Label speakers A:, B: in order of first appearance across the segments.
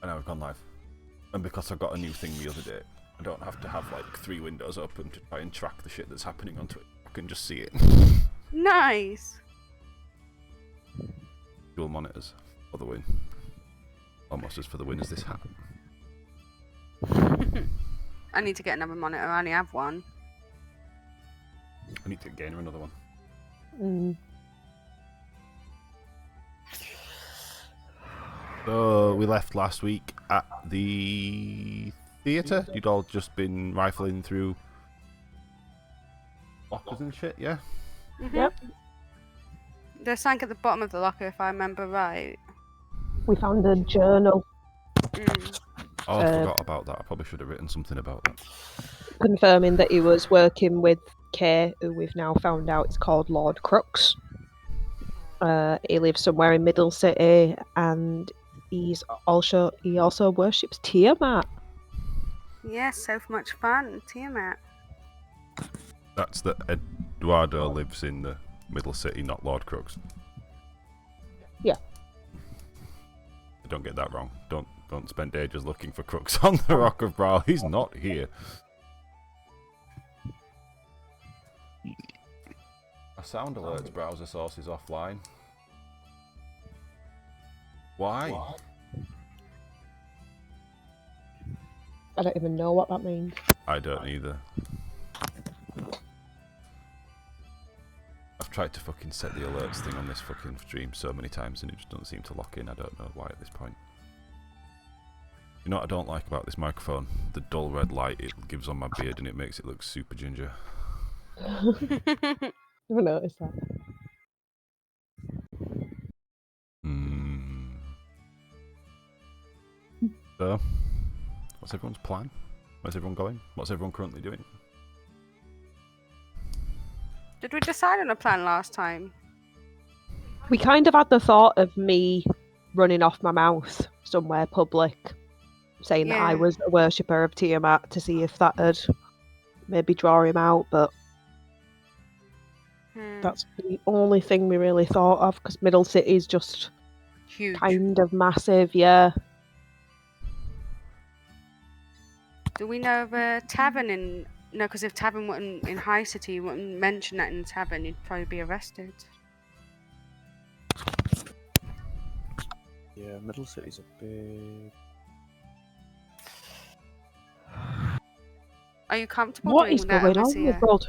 A: And I've gone live. And because I got a new thing the other day, I don't have to have like 3 windows open to try and track the shit that's happening on Twitch. I can just see it.
B: Nice.
A: Dual monitors for the win. Almost as for the win as this hat.
B: I need to get another monitor. I only have one.
A: I need to gain her another one. So we left last week at the theatre. You'd all just been rifling through lockers and shit, yeah?
C: Yep.
B: There's something at the bottom of the locker, if I remember right.
C: We found a journal
A: Oh, I forgot about that. I probably should have written something about that.
C: confirming that he was working with Kay, who we've now found out is called Lord Crooks. He lives somewhere in Middle City, and he also worships Tiamat.
B: Yes, so much fun. Tiamat.
A: That's that Eduardo lives in the Middle City, not Lord Crooks.
C: Yeah.
A: Don't get that wrong. Don't spend ages looking for Crooks on the Rock of Bral. He's not here. A sound alerts browser source is offline. Why?
C: I don't even know what that means.
A: I don't either. I've tried to fucking set the alerts thing on this fucking stream so many times and it just doesn't seem to lock in. I don't know why at this point. You know what I don't like about this microphone? The dull red light it gives on my beard and it makes it look super ginger.
C: Never noticed that.
A: So, what's everyone's plan? Where's everyone going? What's everyone currently doing?
B: Did we decide on a plan last time?
C: We kind of had the thought of me running off my mouth somewhere public, saying that I
B: Yeah.
C: was a worshipper of Tiamat to see if that would maybe draw him out, but that's the only thing we really thought of, because Middle City is just
B: Huge.
C: kind of massive, yeah.
B: Do we know of a tavern in... No, because if tavern wasn't in High City, you wouldn't mention that in the tavern, you'd probably be arrested.
D: Yeah, Middle City's a big...
B: Are you comfortable
C: What
B: doing
C: is
B: that
C: going on
B: overseer?
C: with roll?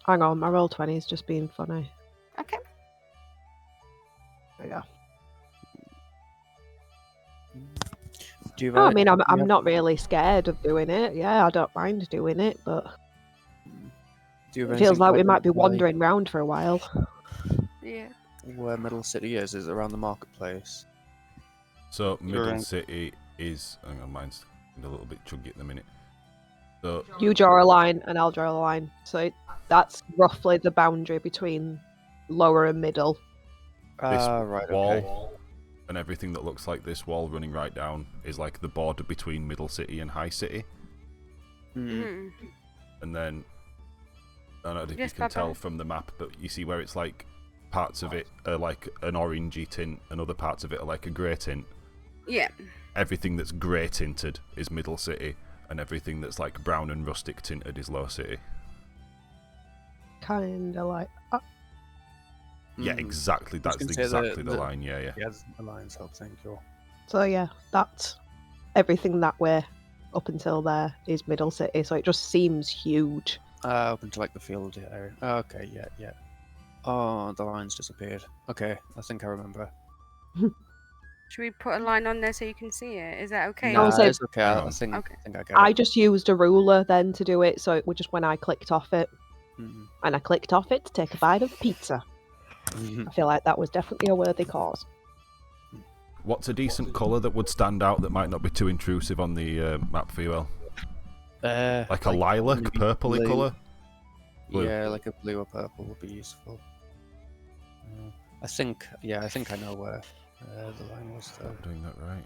C: Hang on, my roll 20 is just being funny.
B: Okay.
C: There you go.
D: Do you
C: No, I
D: have-
C: mean,
D: do
C: I'm
D: you
C: not really scared of doing it. Yeah, I don't mind doing it, but
D: do you have
C: it feels
D: anything
C: like we
D: planned
C: might be
D: for
C: wandering round for a while.
B: Yeah.
D: Where Middle City is it around the marketplace?
A: So, Middle
D: Right.
A: City is... Hang on, mine's a little bit chuggy at the minute. So,
C: You draw a line and I'll draw a line. So that's roughly the boundary between lower and middle.
A: this
D: Right,
A: wall
D: okay.
A: and everything that looks like this wall running right down is like the border between Middle City and High City.
D: Hmm.
A: And then, I don't know if
B: Yes,
A: you can tell
B: Papa.
A: from the map, but you see where it's like parts of it are like an orangey tint and other parts of it are like a grey tint.
B: Yeah.
A: Everything that's grey tinted is Middle City, and everything that's like brown and rustic tinted is Low City.
C: Kinda like.
A: Yeah,
D: Mhm.
A: exactly.
D: I was
A: That's
D: gonna say
A: exactly the line. Yeah, yeah.
D: Yeah, the lines help, thank you.
C: So yeah, that's everything that way up until there is Middle City. So it just seems huge.
D: Up into like the field area. Okay, yeah. Oh, the lines disappeared. Okay, I think I remember.
B: Should we put a line on there so you can see it? Is that okay?
C: I would
D: Nah,
C: say-
D: it's okay.
A: Hang
D: I
A: on.
D: think,
B: Okay.
D: I think I get
C: I
D: it.
C: just used a ruler then to do it, so it was just when I clicked off it,
D: Mhm.
C: and I clicked off it to take a bite of pizza.
D: Mhm.
C: I feel like that was definitely a worthy cause.
A: What's a decent colour that would stand out that might not be too intrusive on the map for you, El? Like a lilac,
D: maybe
A: purpley
D: blue.
A: colour? Blue.
D: Yeah, like a blue or purple would be useful. I think I know where the line was though.
A: I'm doing that right.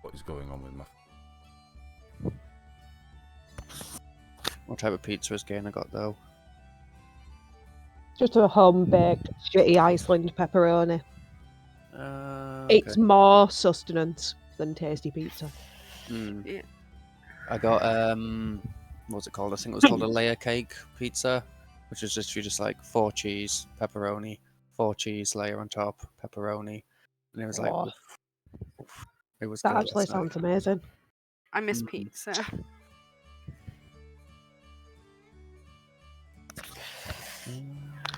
A: What is going on with my...
D: What type of pizza is Gainer got though?
C: Just a home-baked, shitty Iceland pepperoni.
D: Okay.
C: It's more sustenance than tasty pizza.
B: Yeah.
D: I got what was it called? I think it was called a layer cake pizza, which is just like 4 cheese, pepperoni, 4 cheese layer on top, pepperoni, and it was like,
C: Oh,
D: oof. It was
C: that
D: good
C: actually
D: last night.
C: sounds amazing.
B: I miss
D: Mhm.
B: pizza.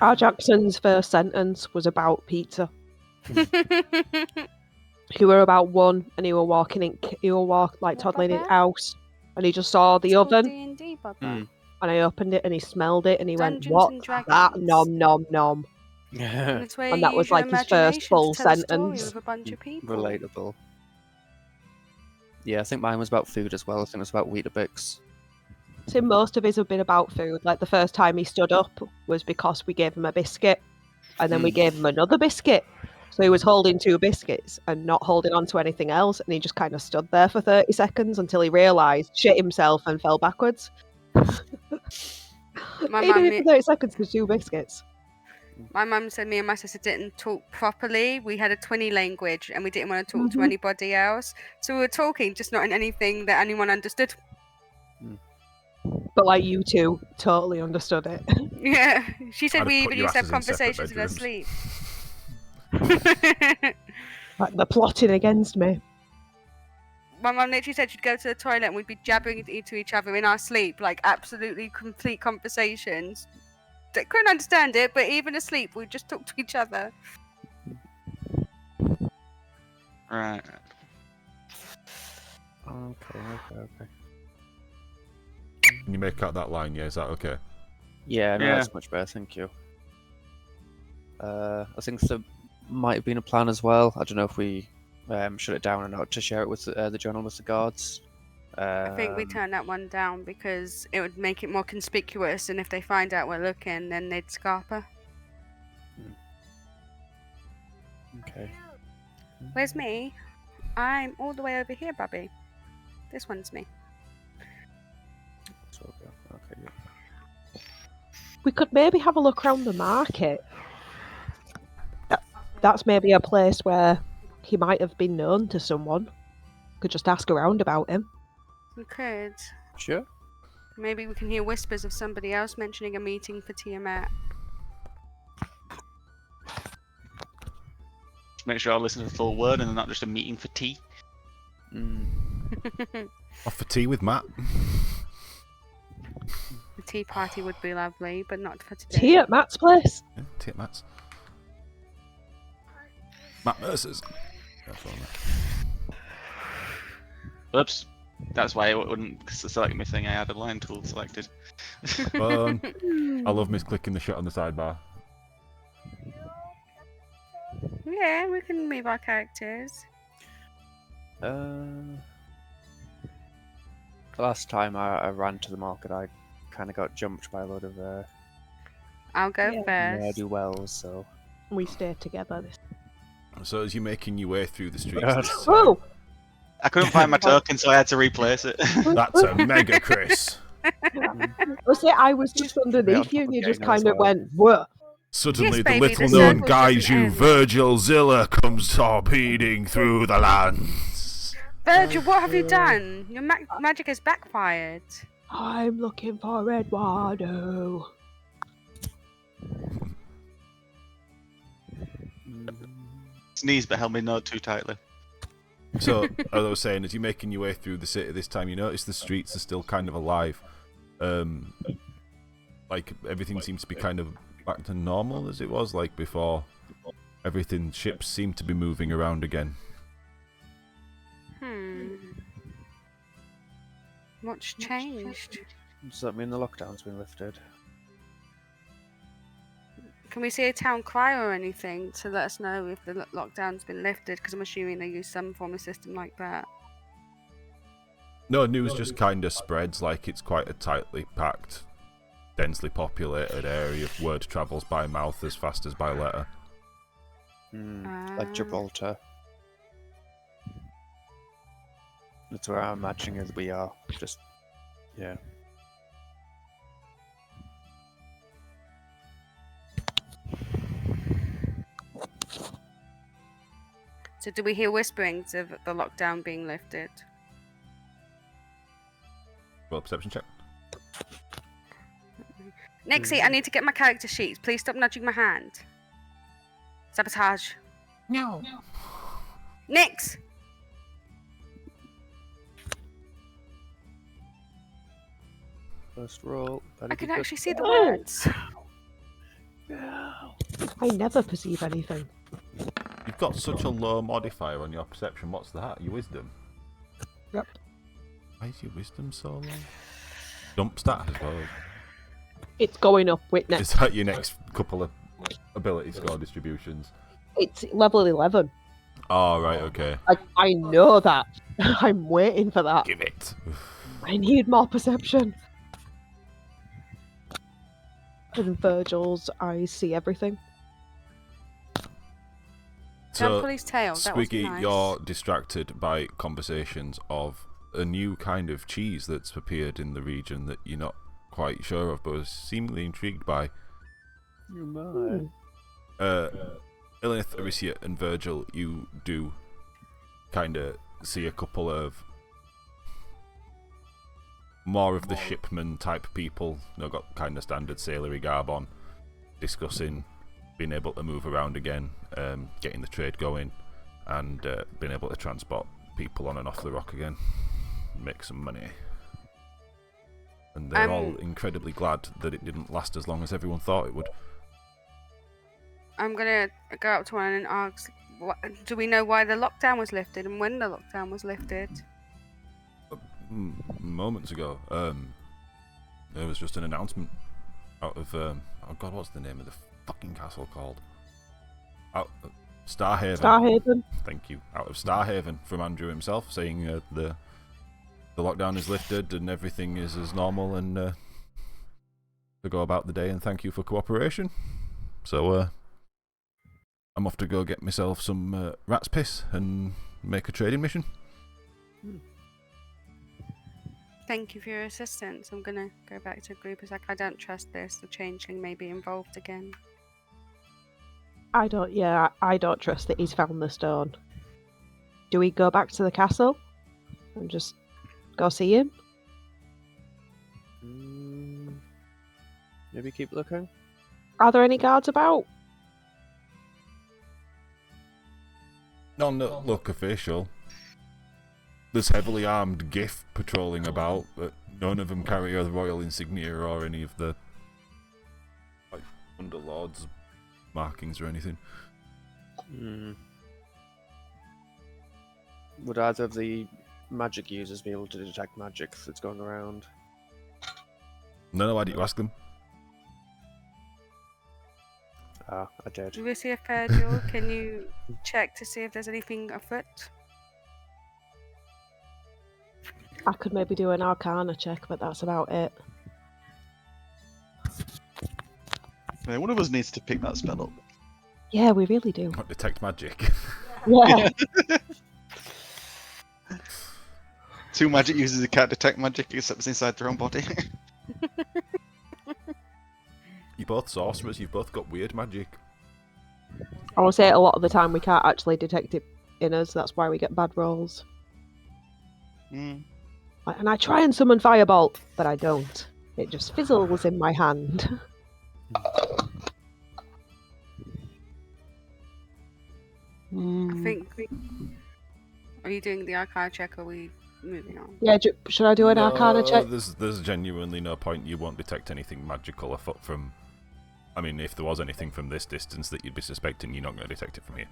C: Our Jackson's first sentence was about pizza. He were about 1, and he were walking
B: What,
C: toddling in his
B: Baba?
C: house, and he just saw the
B: It's called
C: oven,
B: D&D, Baba.
D: Mm.
C: and I opened it, and he smelled it, and he went,
B: Dungeons
C: "What's
B: and
C: that?
B: Dragons.
C: Nom nom nom."
B: And it's where
C: And
B: you
C: that was
B: use your
C: like his first
B: imagination
C: full
B: to tell a story
C: sentence.
B: with a bunch of people.
D: Relatable. Yeah, I think mine was about food as well. I think it was about Weetabix.
C: So most of his have been about food. Like the first time he stood up was because we gave him a biscuit, and then we gave him another biscuit. So he was holding 2 biscuits and not holding on to anything else, and he just kind of stood there for 30 seconds until he realised, shit himself, and fell backwards.
B: My
C: He did
B: mum
C: it for 30 seconds for 2 biscuits.
B: My mum said me and my sister didn't talk properly. We had a twinny language and we didn't want to talk to
C: Mhm.
B: anybody else. So we were talking, just not in anything that anyone understood.
C: But like you two totally understood it.
B: Yeah. She said
A: I'd
B: we
A: have put
B: even
A: your
B: used to have
A: asses in separate
B: conversations in our
A: bedrooms.
B: sleep.
C: Like they're plotting against me.
B: My mum literally said she'd go to the toilet and we'd be jabbering into each other in our sleep, like absolutely complete conversations. Couldn't understand it, but even asleep, we'd just talk to each other.
E: Right.
D: Okay.
A: Can you make out that line? Yeah, is that okay?
D: Yeah, no,
E: Yeah.
D: that's much better. Thank you. I think there might have been a plan as well. I don't know if we shut it down or not to share it with the journal with the guards.
B: I think we turned that one down because it would make it more conspicuous, and if they find out we're looking, then they'd scarp her.
D: Okay.
B: Where's me? I'm all the way over here, Bubby. This one's me.
D: So, okay. Yeah.
C: We could maybe have a look around the market. That's maybe a place where he might have been known to someone. Could just ask around about him.
B: We could.
D: Sure.
B: Maybe we can hear whispers of somebody else mentioning a meeting for Tiamat.
E: Make sure I listen to the full word and not just a meeting for tea.
A: Off for tea with Matt.
B: The tea party would be lovely, but not for today.
C: Tea at Matt's place.
A: Yeah, tea at Matt's. Matt Mercer's. That's all right.
E: Oops. That's why it wouldn't select me thing. I had a line tool selected.
A: Fun. I love misclicking the shot on the sidebar.
B: Yeah, we can move our characters.
D: The last time I ran to the market, I kind of got jumped by a load of
B: I'll go
C: Yeah.
B: first.
D: ne'er-do-wells, so...
C: We stayed together.
A: So as you're making your way through the streets,
D: God.
A: this,
C: Whoa!
E: I couldn't find my token, so I had to replace it.
A: that's a mega Chris.
C: I was just
D: on
C: underneath you,
D: top
C: and you
D: of
C: just
D: Jane as
C: kind of
D: well.
C: went, whoa.
A: Suddenly,
B: Yes,
A: the
B: baby,
A: little
B: the
A: known
B: circle doesn't
A: Gaiju
B: end.
A: Virgil Zilla comes torpedoing through the lands.
B: Virgil, what have you done? Your magic has backfired.
C: I'm looking for Eduardo.
E: Sneeze, but held my nose too tightly.
A: So, as I was saying, as you're making your way through the city this time, you notice the streets are still kind of alive. Like, everything seems to be kind of back to normal as it was, like before. Everything, ships seem to be moving around again.
B: What's changed?
D: Does that mean the lockdown's been lifted?
B: Can we see a town crier or anything to let us know if the lockdown's been lifted? Because I'm assuming they use some form of system like that.
A: No, news just kind of spreads like it's quite a tightly packed, densely populated area. Word travels by mouth as fast as by letter.
D: Like Gibraltar. That's where I'm imagining that we are. Just, yeah.
B: So do we hear whisperings of the lockdown being lifted?
A: Well, perception check.
B: Nixie, I need to get my character sheets. Please stop nudging my hand. Sabotage.
A: No.
B: Nix!
D: First roll.
B: I can actually see the words.
C: I never perceive anything.
A: You've got such a low modifier on your perception. What's that? Your wisdom?
C: Yep.
A: Why is your wisdom so low? Dump stat as well.
C: It's going up with
A: Is
C: next.
A: that your next couple of ability score distributions?
C: It's level 11.
A: Oh, right, okay.
C: I know that. I'm waiting for that.
A: Give it.
C: I need more perception. In Virgil's eyes see everything.
B: Don't
A: So,
B: pull his tail. That was
A: Squiggy,
B: nice.
A: you're distracted by conversations of a new kind of cheese that's appeared in the region that you're not quite sure of, but are seemingly intrigued by.
D: You might.
A: Illith, Aricia, and Virgil, you do kind of see a couple of more of the shipman type people, got kind of standard sailory garb on, discussing being able to move around again, getting the trade going, and being able to transport people on and off the rock again, make some money. And they're all incredibly glad that it didn't last as long as everyone thought it would.
B: I'm gonna go up to one and ask, do we know why the lockdown was lifted and when the lockdown was lifted?
A: Moments ago, there was just an announcement out of oh god, what's the name of the fucking castle called? Starhaven.
C: Starhaven.
A: Thank you. Out of Starhaven from Andrew himself, saying the lockdown is lifted and everything is as normal, and to go about the day and thank you for cooperation. So I'm off to go get myself some rat's piss and make a trading mission.
B: Thank you for your assistance. I'm gonna go back to the group. It's like, I don't trust this. The changeling may be involved again.
C: I don't trust that he's found the stone. Do we go back to the castle and just go see him?
D: Maybe keep looking.
C: Are there any guards about?
A: None that look official. There's heavily armed GIF patrolling about, but none of them carry a royal insignia or any of the underlords markings or anything.
D: Would either of the magic users be able to detect magic that's going around?
A: No, why did you ask them?
D: Ah, I did.
B: Do we see a Virgil? Can you check to see if there's anything afoot?
C: I could maybe do an Arcana check, but that's about it.
E: Yeah, one of us needs to pick that spell up.
C: Yeah, we really do.
A: Not detect magic.
C: Yeah.
E: Two magic users who can't detect magic except it's inside their own body.
A: You're both sorcerers, you've both got weird magic.
C: I will say a lot of the time we can't actually detect it in us. That's why we get bad rolls. And I try and summon Firebolt, but I don't. It just fizzles in my hand.
B: I think. Are you doing the Arcana check or are we moving on?
C: Yeah, should I do an Arcana check?
A: There's genuinely no point. You won't detect anything magical afoot from... I mean, if there was anything from this distance that you'd be suspecting, you're not going to detect it from here.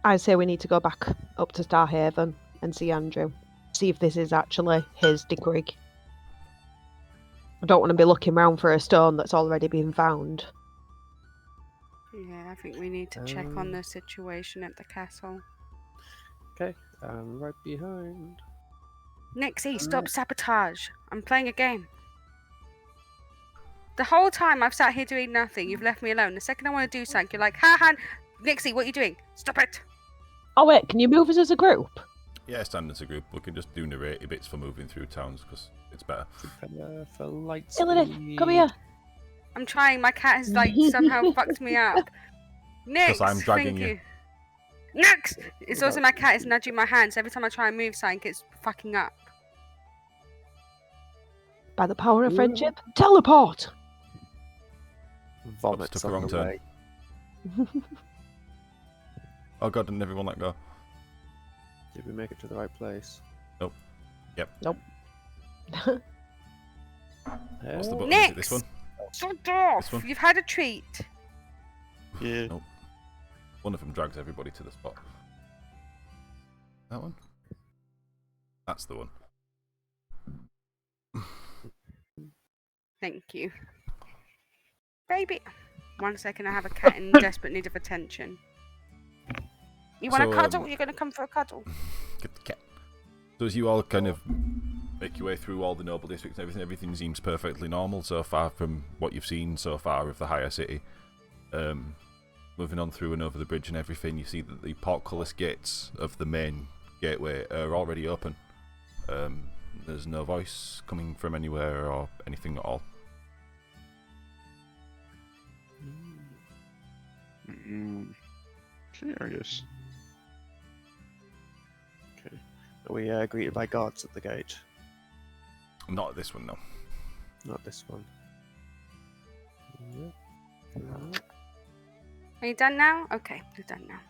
C: I say we need to go back up to Starhaven and see Andrew. See if this is actually his degree. I don't want to be looking around for a stone that's already been found.
B: Yeah, I think we need to check on the situation at the castle.
D: Okay, right behind.
B: Nixie, stop sabotage. I'm playing a game. The whole time I've sat here doing nothing, you've left me alone. The second I want to do something, you're like, ha ha, Nixie, what are you doing? Stop it!
C: Oh wait, can you move us as a group?
A: Yeah, stand as a group. We can just do narrative bits for moving through towns, because it's better.
D: For light
C: Illidith, come here.
B: I'm trying, my cat has like somehow fucked me up. Nix,
A: I'm dragging
B: thank
A: you.
B: you. Nix! It's also my
D: That's
B: cat is nudging my hand, so every time I try and move something, it's fucking up.
C: By the power of friendship, teleport!
D: Vomits
A: took a
D: on
A: wrong
D: the
A: turn.
D: way.
A: Oh god, didn't everyone let go?
D: Did we make it to the right place?
A: Yep.
C: Nope.
A: What's the
D: Eh?
A: button? Is it this
B: Nix!
A: one?
B: Shut off!
A: one?
B: You've had a treat.
E: Yeah.
A: Nope. One of them drags everybody to the spot. That one? That's the one.
B: Thank you. Baby. 1 second, I have a cat in desperate need of attention. You want a
A: So,
B: cuddle? You're going to come for a cuddle?
A: Get the cat. So as you all kind of make your way through all the noble districts and everything seems perfectly normal so far from what you've seen so far of the higher city. Moving on through and over the bridge and everything, you see that the portcullis gates of the main gateway are already open. There's no voice coming from anywhere or anything at all.
E: Curious.
D: Okay. Are we greeted by guards at the gate?
A: Not at this one, no.
D: Not this one.
B: Are you done now? Okay, you're done now.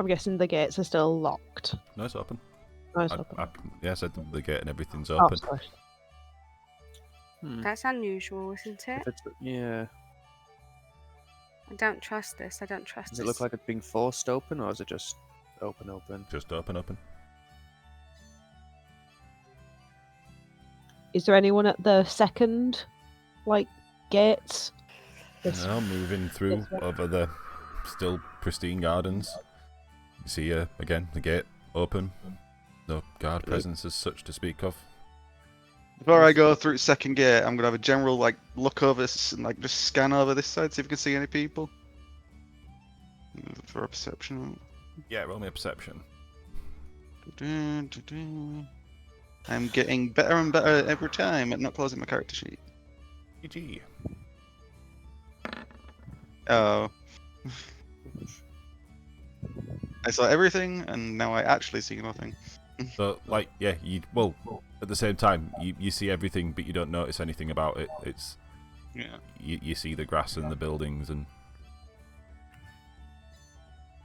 C: I'm guessing the gates are still locked.
A: No, it's open.
C: No, it's open.
A: Yeah, I said the gate and everything's
C: Oh,
A: open.
C: sorry.
B: That's unusual, isn't it?
D: If it's, yeah.
B: I don't trust this. I don't trust
D: Does
B: this.
D: it look like it's being forced open, or is it just open?
A: Just open.
C: Is there anyone at the second, gates?
A: Now moving through
C: this way.
A: over the still pristine gardens. You see again the gate open. No guard presence as such to speak of.
E: Before I go through second gate, I'm gonna have a general look over this and just scan over this side, see if we can see any people. For a perception.
A: Yeah, roll me a perception.
E: I'm getting better and better every time at not closing my character sheet.
A: GG.
E: Oh. I saw everything, and now I actually see nothing.
A: So, yeah, at the same time, you see everything, but you don't notice anything about it. It's
E: Yeah.
A: you see the grass and the buildings, and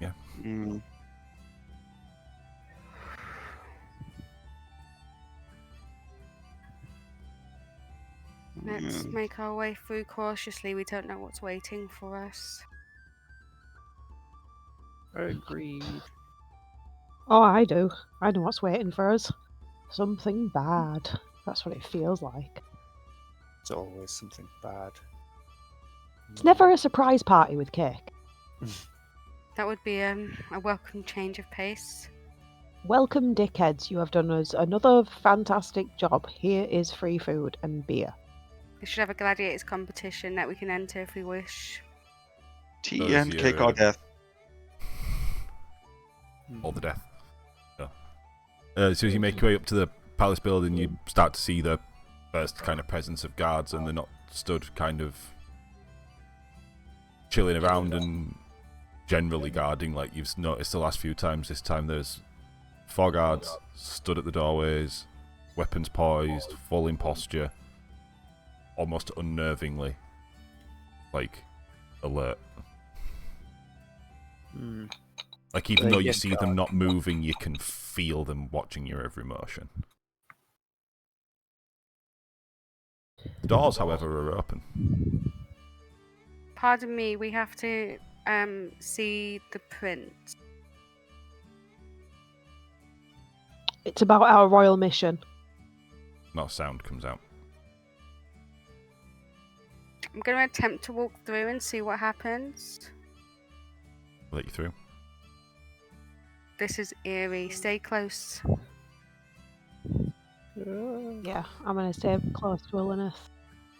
A: yeah.
E: Mm.
B: Let's make our way through cautiously. We don't know what's waiting for us.
D: Agreed.
C: Oh, I do. I know what's waiting for us. Something bad. That's what it feels like.
D: It's always something bad.
C: It's never a surprise party with cake.
B: That would be a welcome change of pace.
C: Welcome, dickheads. You have done us another fantastic job. Here is free food and beer.
B: We should have a gladiators competition that we can enter if we wish.
E: Tea
A: Those
E: and cake or
A: your-
E: death.
A: Or the death. Yeah. So as you make your way up to the palace building, you start to see the first kind of presence of guards, and they're not stood kind of chilling around and generally guarding like you've noticed the last few times. This time there's 4 guards stood at the doorways, weapons poised, full in posture, almost unnervingly, alert. Like, even though you
D: Yes,
A: see them not moving, you can feel them watching your every motion. The doors, however, are open.
B: Pardon me, we have to see the prince.
C: It's about our royal mission.
A: Not a sound comes out.
B: I'm going to attempt to walk through and see what happens.
A: I'll let you through.
B: This is eerie. Stay close.
C: Yeah, I'm going to stay close to Illinois.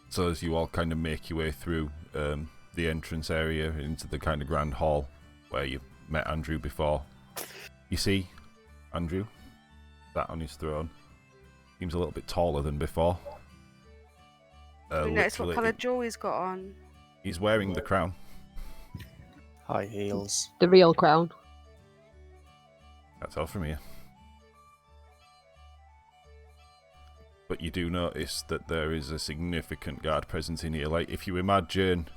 A: So as you all kind of make your way through the entrance area into the kind of grand hall where you met Andrew before, you see Andrew sat on his throne. Seems a little bit taller than before.
B: We notice what
A: Literally,
B: colour jewel he's got on.
A: he's wearing the crown.
D: High heels.
C: The real crown.
A: That's all from here. But you do notice that there is a significant guard presence in here. Like, if you imagine,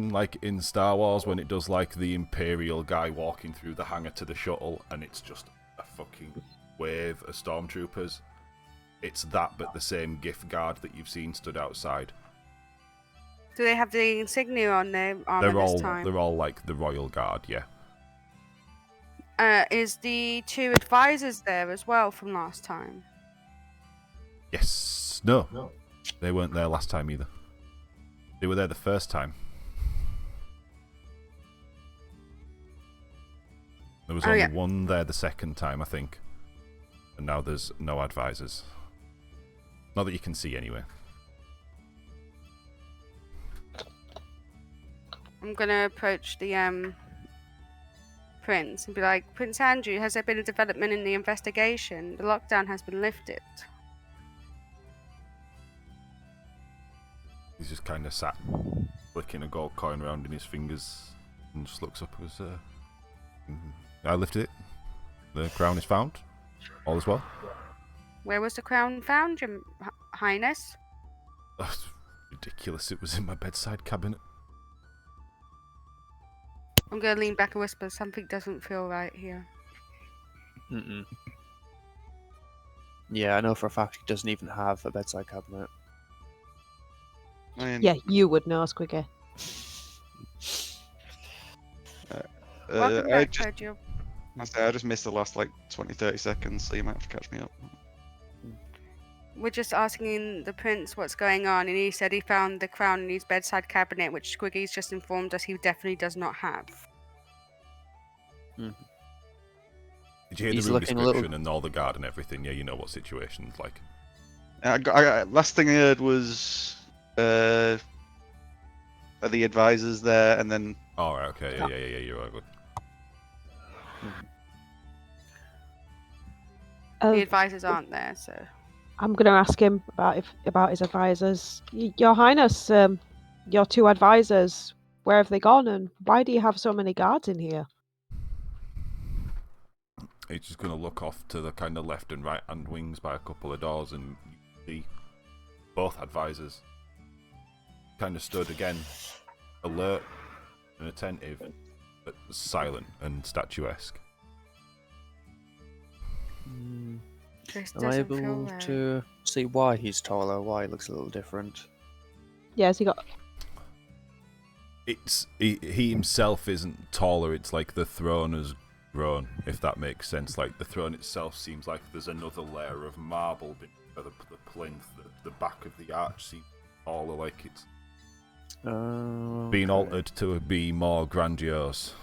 A: like, in Star Wars, when it does, like, the Imperial guy walking through the hangar to the shuttle, and it's just a fucking wave of stormtroopers. It's that, but the same gift guard that you've seen stood outside.
B: Do they have the insignia on their armor this time?
A: They're all like the Royal Guard, yeah.
B: Is the 2 advisors there as well from last time?
A: Yes. No. They weren't there last time either. They were there the first time. There was only one there the second time, I think. And now there's no advisors. Not that you can see anyway.
B: I'm gonna approach the Prince and be like, Prince Andrew, has there been a development in the investigation? The lockdown has been lifted.
A: He's just kind of sat, flicking a gold coin around in his fingers, and just looks up as, I lifted it. The crown is found. All is well.
B: Where was the crown found, Your Highness?
A: Oh, it's ridiculous. It was in my bedside cabinet.
B: I'm gonna lean back and whisper, something doesn't feel right here.
D: Mm-mm. Yeah, I know for a fact he doesn't even have a bedside cabinet.
E: I mean,
C: Yeah, you would know, Squiggy.
B: Welcome
E: I
B: back,
E: just,
B: Sergio.
E: I just missed the last like 20-30 seconds, so you might have to catch me up.
B: We're just asking the Prince what's going on, and he said he found the crown in his bedside cabinet, which Squiggy's just informed us he definitely does not have.
A: Did you hear
D: He's
A: the room
D: looking a
A: description
D: little-
A: and all the guard and everything? Yeah, you know what situation's like.
E: Last thing I heard was are the advisors there, and then
A: All right, okay, yeah, you're all good.
B: The advisors aren't there, so...
C: I'm going to ask him about his advisors. Your Highness, your 2 advisors, where have they gone, and why do you have so many guards in here?
A: He's just going to look off to the kind of left and right hand wings by a couple of doors, and you see both advisors kind of stood again, alert and attentive, but silent and statuesque.
B: This
D: Am I
B: doesn't feel
D: able
B: right.
D: to see why he's taller, why he looks a little different?
C: Yeah, has he got...
A: He himself isn't taller, it's like the throne has grown, if that makes sense. Like, the throne itself seems like there's another layer of marble beneath the plinth. The back of the arch seems taller, like it's been altered to be more grandiose.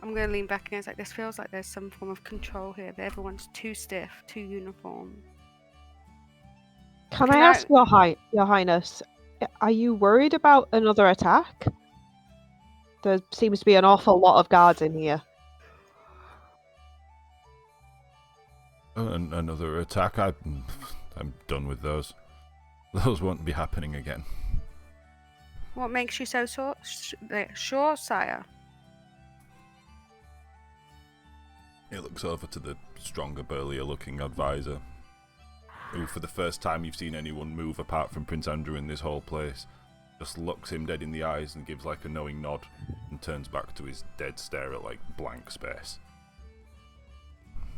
B: I'm going to lean back and it's like, this feels like there's some form of control here, that everyone's too stiff, too uniform.
C: Can
B: Can
C: I
B: I-
C: ask your Highness, are you worried about another attack? There seems to be an awful lot of guards in here.
A: And another attack? I'm done with those. Those won't be happening again.
B: What makes you so sure, sire?
A: He looks over to the stronger, burlier looking advisor, who for the first time you've seen anyone move apart from Prince Andrew in this whole place, just looks him dead in the eyes and gives like a knowing nod and turns back to his dead stare at like blank space.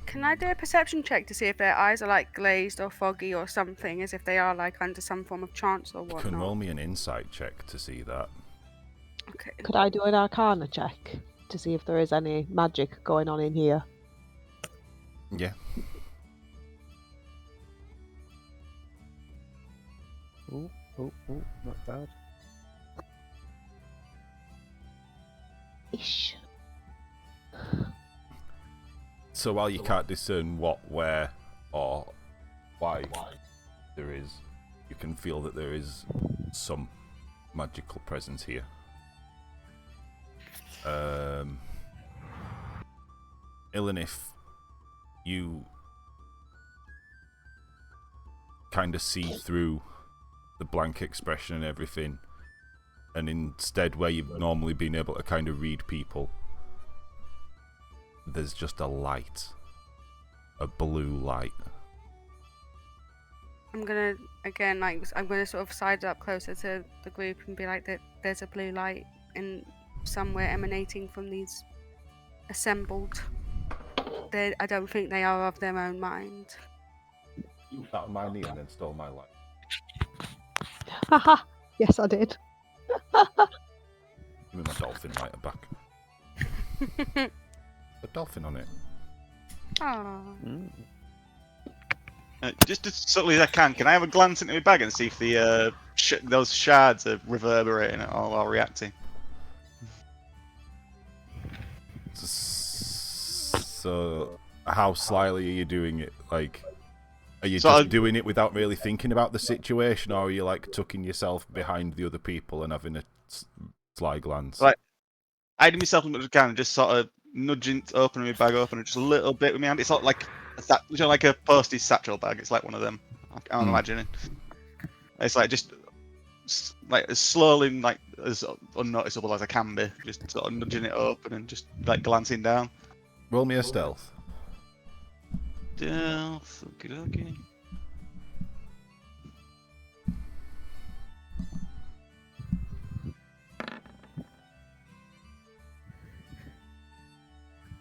B: Can I do a perception check to see if their eyes are like glazed or foggy or something, as if they are like under some form of trance or
A: You can roll
B: whatnot?
A: me an insight check to see that.
B: Okay.
C: Could I do an Arcana check to see if there is any magic going on in here?
A: Yeah.
D: Oh, not bad.
C: Ish.
A: So while you can't discern what, where, or why there is, you can feel that there is some magical presence here. Ilanith, you kind of see through the blank expression and everything, and instead where you've normally been able to kind of read people, there's just a light. A blue light.
B: I'm gonna sort of side up closer to the group and be like, that there's a blue light in somewhere emanating from these assembled. I don't think they are of their own mind.
A: You sat on my knee and then stole my light.
C: Haha. Yes, I did.
A: Give me my dolphin lighter back. A dolphin on it.
B: Oh.
E: Just as subtly as I can I have a glance into my bag and see if the those shards are reverberating at all or reacting?
A: So, how slyly are you doing it? Like, are you
E: So
A: just doing it without really thinking about the situation, or are you like tucking yourself behind the other people and having a sly glance?
E: Right. Hiding myself as much as I can and just sort of nudging, opening my bag open just a little bit with my hand. It's not like like a postage satchel bag. It's like one of them. I'm imagining. It's like just like as slowly, like as unnoticeable as I can be. Just sort of nudging it open and just like glancing down.
A: Roll me a stealth.
E: Stealth, okay.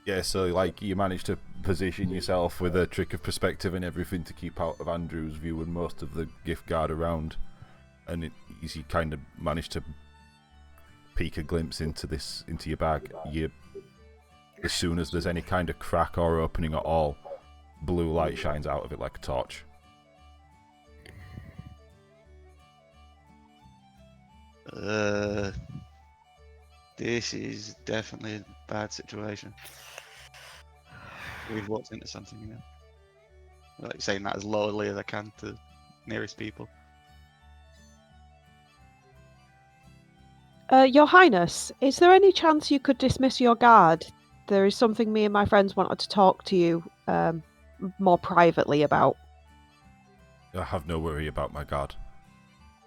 A: Yeah, so like you managed to position yourself with a trick of perspective and everything to keep out of Andrew's view and most of the gift guard around, and you kind of managed to peek a glimpse into your bag. As soon as there's any kind of crack or opening at all, blue light shines out of it like a torch.
E: This is definitely a bad situation. We've walked into something, Like saying that as lowly as I can to nearest people.
C: Your Highness, is there any chance you could dismiss your guard? There is something me and my friends wanted to talk to you more privately about.
A: I have no worry about my guard.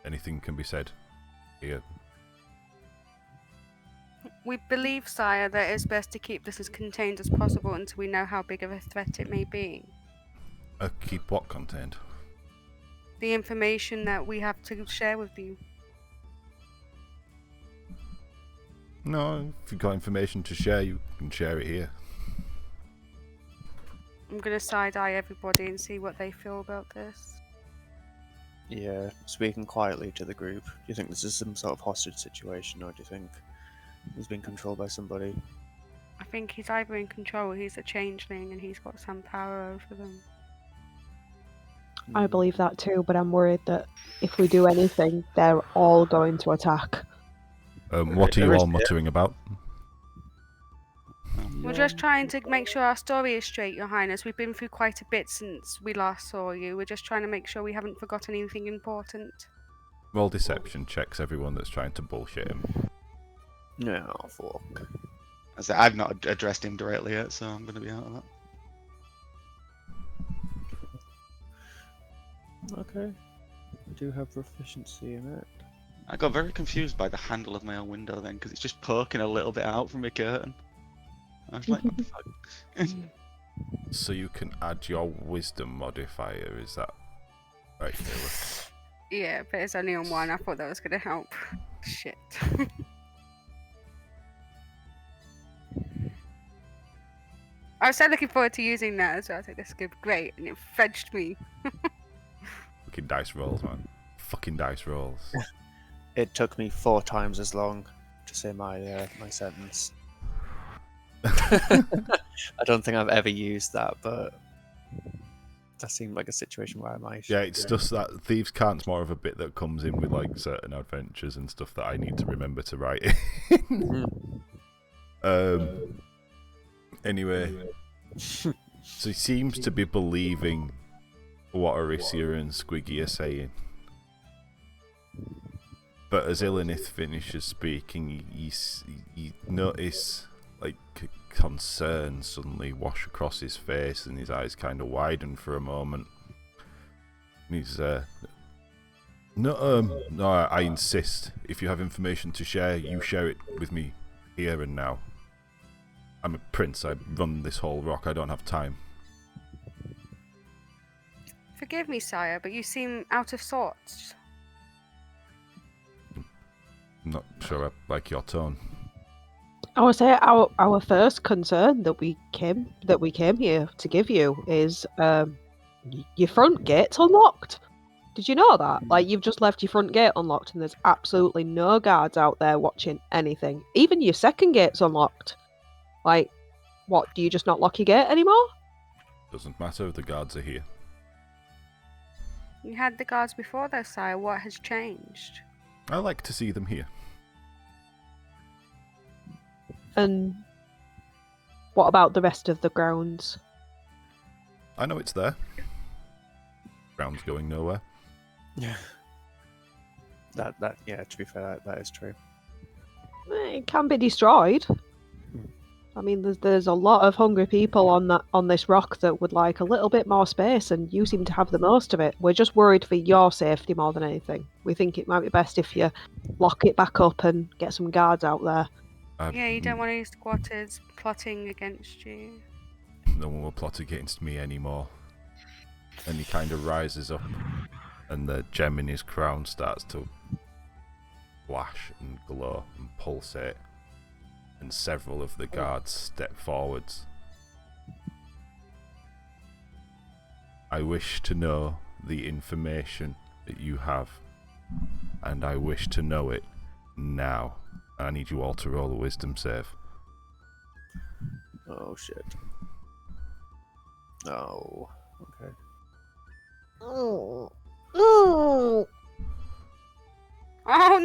A: Anything can be said here.
B: We believe, sire, that it's best to keep this as contained as possible until we know how big of a threat it may be.
A: Keep what contained?
B: The information that we have to share with you.
A: No, if you've got information to share, you can share it here.
B: I'm going to side-eye everybody and see what they feel about this.
D: Yeah, speaking quietly to the group, do you think this is some sort of hostage situation, or do you think he's being controlled by somebody?
B: I think he's either in control or he's a changeling and he's got some power over them.
C: I believe that too, but I'm worried that if we do anything, they're all going to attack.
A: What are you all muttering about?
B: We're just trying to make sure our story is straight, Your Highness. We've been through quite a bit since we last saw you. We're just trying to make sure we haven't forgotten anything important.
A: Roll deception checks everyone that's trying to bullshit him.
D: No, fuck.
E: I said I've not addressed him directly yet, so I'm going to be out of that.
D: Okay. I do have proficiency in it.
E: I got very confused by the handle of my own window then, because it's just poking a little bit out from my curtain. I was like, what the fuck?
A: So you can add your wisdom modifier, is that right, Taylor?
B: Yeah, but it's only on one. I thought that was going to help. Shit. I was so looking forward to using that as well. I was like, this is going to be great. And it fudged me.
A: Fucking dice rolls, man. Fucking dice rolls.
D: It took me 4 times as long to say my my sentence. I don't think I've ever used that, but that seemed like a situation where I might.
A: Yeah, it's just that Thieves' Cant's more of a bit that comes in with like certain adventures and stuff that I need to remember to write in. Anyway, so he seems to be believing what Arisia and Squiggy are saying. But as Ilinith finishes speaking, you notice like concern suddenly wash across his face, and his eyes kind of widen for a moment. And he's No, I insist. If you have information to share, you share it with me here and now. I'm a prince. I run this whole rock. I don't have time.
B: Forgive me, sire, but you seem out of sorts.
A: I'm not sure I like your tone.
C: I would say our first concern that we came here to give you is your front gate's unlocked. Did you know that? Like, you've just left your front gate unlocked and there's absolutely no guards out there watching anything. Even your second gate's unlocked. Like, what, do you just not lock your gate anymore?
A: Doesn't matter if the guards are here.
B: You had the guards before, though, sire. What has changed?
A: I like to see them here.
C: And what about the rest of the grounds?
A: I know it's there. Ground's going nowhere.
D: Yeah. Yeah, to be fair, that is true.
C: It can be destroyed. I mean, there's a lot of hungry people on this rock that would like a little bit more space, and you seem to have the most of it. We're just worried for your safety more than anything. We think it might be best if you lock it back up and get some guards out there.
B: Yeah, you don't want any squatters plotting against you.
A: No one will plot against me anymore. And he kind of rises up, and the gem in his crown starts to flash and glow and pulsate. And several of the guards step forwards. I wish to know the information that you have, and I wish to know it now. I need you all to roll a wisdom save.
D: Oh shit. Oh, okay.
C: Oh
B: Oh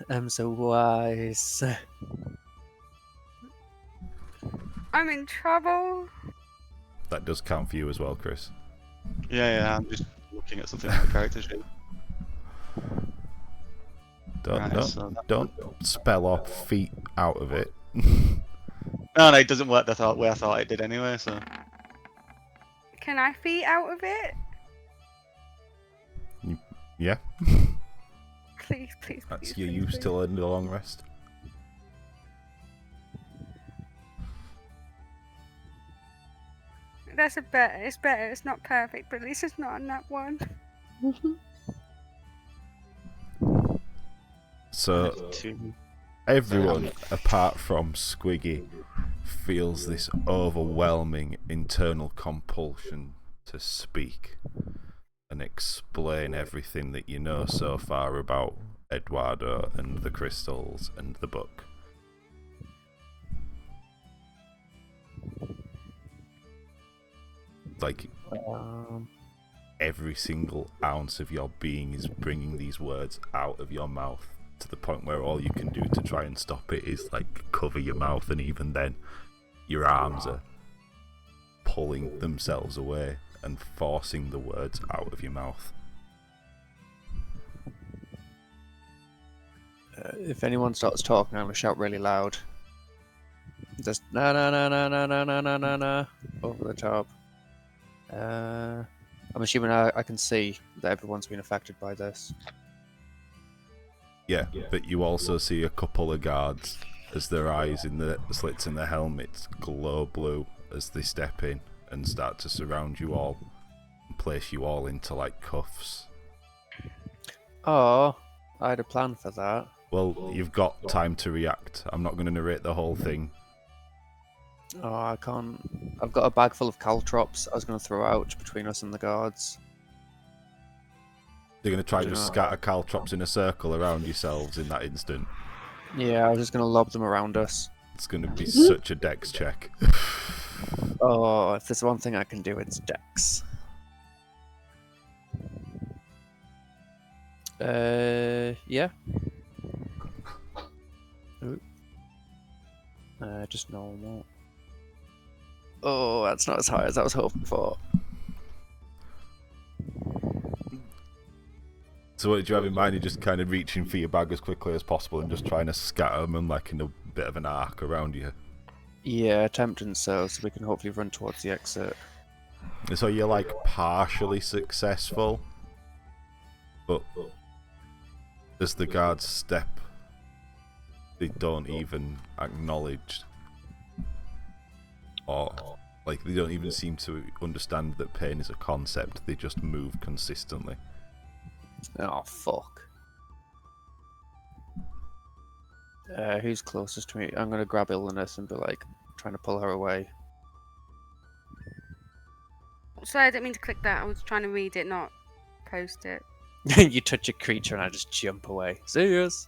B: no!
D: I'm so wise.
B: I'm in trouble.
A: That does count for you as well, Chris.
E: Yeah, I'm just looking at something on the character sheet.
A: Don't spell off feet out of it.
E: No, it doesn't work the way I thought it did anyway, so...
B: Can I feed out of it?
A: Yeah,
B: Please, please,
A: that's
B: please.
A: your
B: please,
A: use
B: please.
A: till in the long rest.
B: That's a better. It's better. It's not perfect, but at least it's not on that one.
A: So everyone apart from Squiggy feels this overwhelming internal compulsion to speak and explain everything that you know so far about Eduardo and the crystals and the book. Like, every single ounce of your being is bringing these words out of your mouth to the point where all you can do to try and stop it is like cover your mouth, and even then your arms are pulling themselves away and forcing the words out of your mouth.
D: If anyone starts talking, I'm gonna shout really loud. Just na na na na na na na na na na over the top. I'm assuming I can see that everyone's been affected by this.
A: Yeah, but you also see a couple of guards as their eyes in the slits in their helmets glow blue as they step in and start to surround you all and place you all into like cuffs.
D: Oh, I had a plan for that.
A: Well, you've got time to react. I'm not going to narrate the whole thing.
D: Oh, I can't. I've got a bag full of caltrops I was going to throw out between us and the guards.
A: They're going to try to just scatter caltrops in a circle around yourselves in that instant.
D: Yeah, I was just going to lob them around us.
A: It's going to be such a dex check.
D: Oh, if there's one thing I can do, it's dex. Yeah. Ooh. Just normal. Oh, that's not as high as I was hoping for.
A: So what did you have in mind? You're just kind of reaching for your bag as quickly as possible and just trying to scatter them and like in a bit of an arc around you.
D: Yeah, attempting so we can hopefully run towards the exit.
A: So you're like partially successful. But as the guards step, they don't even acknowledge, or like they don't even seem to understand that pain is a concept. They just move consistently.
D: Oh, fuck. Who's closest to me? I'm gonna grab Illness and be like, trying to pull her away.
B: Sorry, I didn't mean to click that. I was trying to read it, not post it.
D: You touch a creature and I just jump away. Serious?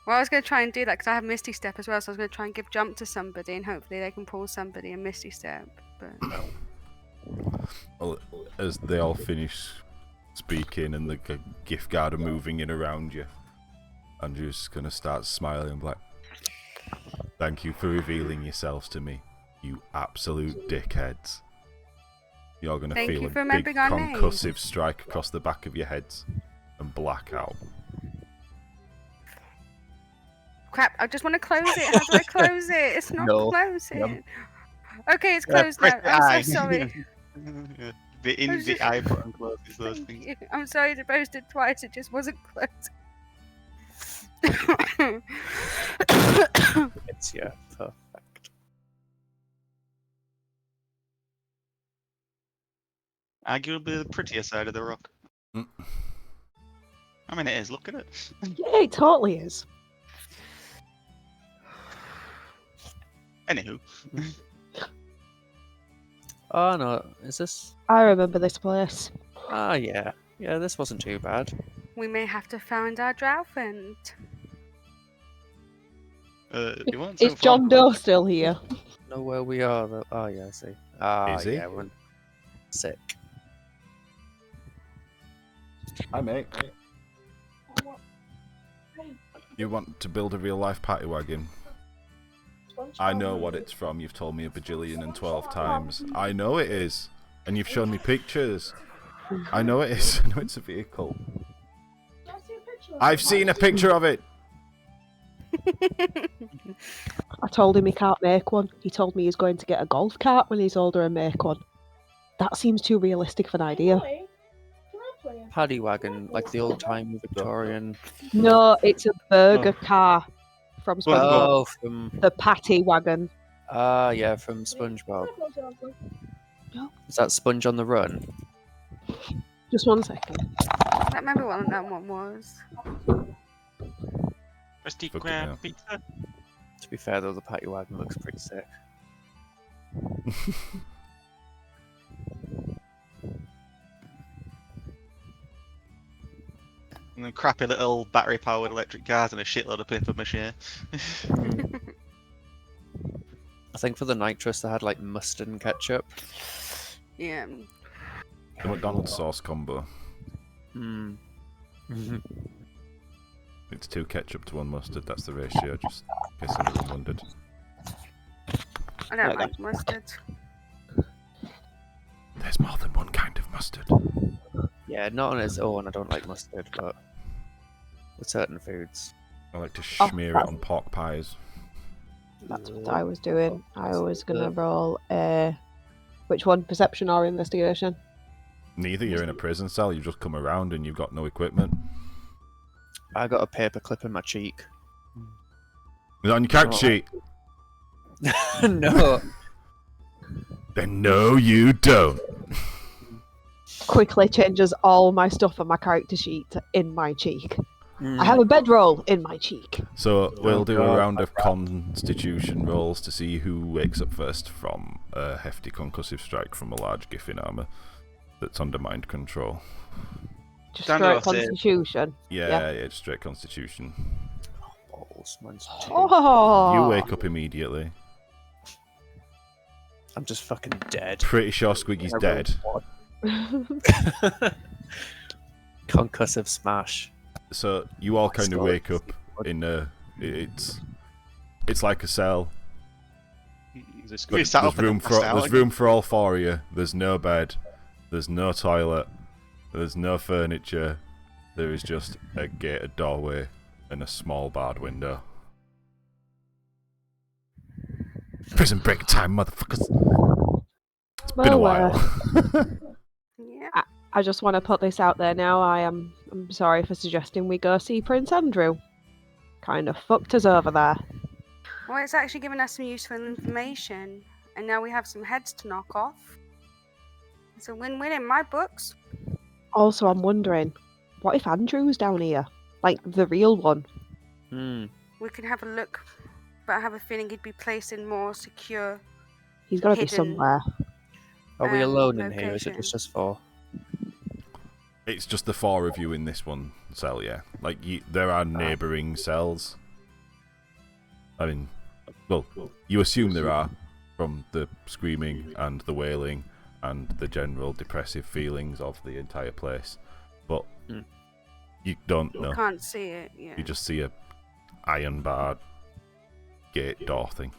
B: Well, I was going to try and do that because I have Misty Step as well, so I was going to try and give Jump to somebody and hopefully they can pull somebody and Misty Step. But
A: Well, as they all finish speaking and the gift guard are moving in around you, Andrew's gonna start smiling and be like, "Thank you for revealing yourselves to me, you absolute dickheads. You're gonna
B: Thank
A: feel
B: you
A: a
B: for
A: big
B: remembering our names."
A: concussive strike across the back of your heads and black out."
B: crap, I just want to close it. How do I close it? It's not
D: No.
B: closing. Okay, it's closed now. I'm so sorry.
E: Yeah. The eye button closes those
B: Thank
E: things.
B: you. I'm sorry to post it twice, it just wasn't closing.
D: It's yeah, perfect.
E: Arguably the prettier side of the rock.
A: Mm.
E: I mean, it is. Look at it.
C: Yeah, it totally is.
E: Anywho,
D: Oh no, is this?
C: I remember this place.
D: Ah, yeah. Yeah, this wasn't too bad.
B: We may have to find our drow friend.
E: you want
C: Is
E: some
C: John
E: fun?
C: Doe still here?
D: Know where we are though. Oh yeah, I see. Ah,
A: Is he?
D: yeah, we're sick.
A: Hi, mate. You want to build a real life party wagon? I know what it's from. You've told me a bajillion and 12 times. I know it is. And you've shown me pictures. I know it is. I know it's a vehicle. I've seen a picture of it.
C: I told him he can't make one. He told me he's going to get a golf cart when he's older and make one. That seems too realistic of an idea.
D: Paddy wagon, like the old time Victorian.
C: No, it's a burger car from
E: Go on, go on.
C: SpongeBob.
D: Oh, from
C: The patty wagon.
D: yeah, from SpongeBob.
C: No.
D: Is that Sponge on the Run?
C: Just one second.
B: I don't remember what that one was.
E: Rusty
A: Fucking
E: crab
A: hell.
E: pizza.
D: To be fair though, the patty wagon looks pretty sick.
E: And then crappy little battery-powered electric cars and a shitload of paper mache.
D: I think for the nitrous they had like mustard and ketchup.
B: Yeah.
A: The McDonald's sauce combo.
D: Hmm.
A: It's 2 ketchup to 1 mustard. That's the ratio, just in case anyone wondered.
B: I don't
C: Okay.
B: like mustard.
A: There's more than one kind of mustard.
D: Yeah, not on its own. I don't like mustard, but with certain foods.
A: I like to
C: Oh,
A: smear it on pork pies.
C: That's what I was doing. I was gonna roll a... Which one? Perception or investigation?
A: Neither. You're in a prison cell. You just come around and you've got no equipment.
D: I got a paper clip in my cheek.
A: Is it on your character
D: Oh.
A: sheet?
D: No.
A: Then no, you don't.
C: Quickly changes all my stuff on my character sheet to in my cheek.
D: Hmm.
C: I have a bedroll in my cheek.
A: So we'll do a
D: God.
A: round of constitution rolls to see who wakes up first from a hefty concussive strike from a large Giffin armor that's under mind control.
C: Just
E: Standard
C: straight
E: save.
C: constitution.
A: Yeah, just straight constitution.
D: Balls, mine's 2.
C: Oh!
A: You wake up immediately.
D: I'm just fucking dead.
A: Pretty sure Squiggy's
D: I rolled
A: dead.
D: 1. Concussive smash.
A: So you all kind of
D: Still-
A: wake up in a. It's like a cell.
E: There's
A: But there's room for all 4 of you. There's no bed. There's no toilet. There's no furniture. There is just a gated doorway and a small barred window. Prison break time, motherfuckers! It's been a
C: Well,
A: while.
B: Yeah.
C: I just want to put this out there now. I am I'm sorry for suggesting we go see Prince Andrew. Kind of fucked us over there.
B: Well, it's actually given us some useful information, and now we have some heads to knock off. It's a win-win in my books.
C: Also, I'm wondering, what if Andrew was down here? Like, the real one?
D: Hmm.
B: We can have a look, but I have a feeling he'd be placed in more secure.
C: He's got to be
B: Hidden.
C: somewhere.
D: Are we alone in here? Is
B: Location.
D: it just us four?
A: It's just the 4 of you in this one cell, yeah. Like, there are neighbouring cells. I mean, well, you assume there are from the screaming and the wailing and the general depressive feelings of the entire place. But you don't know.
B: You can't see it, yeah.
A: You just see a iron barred gate door thing.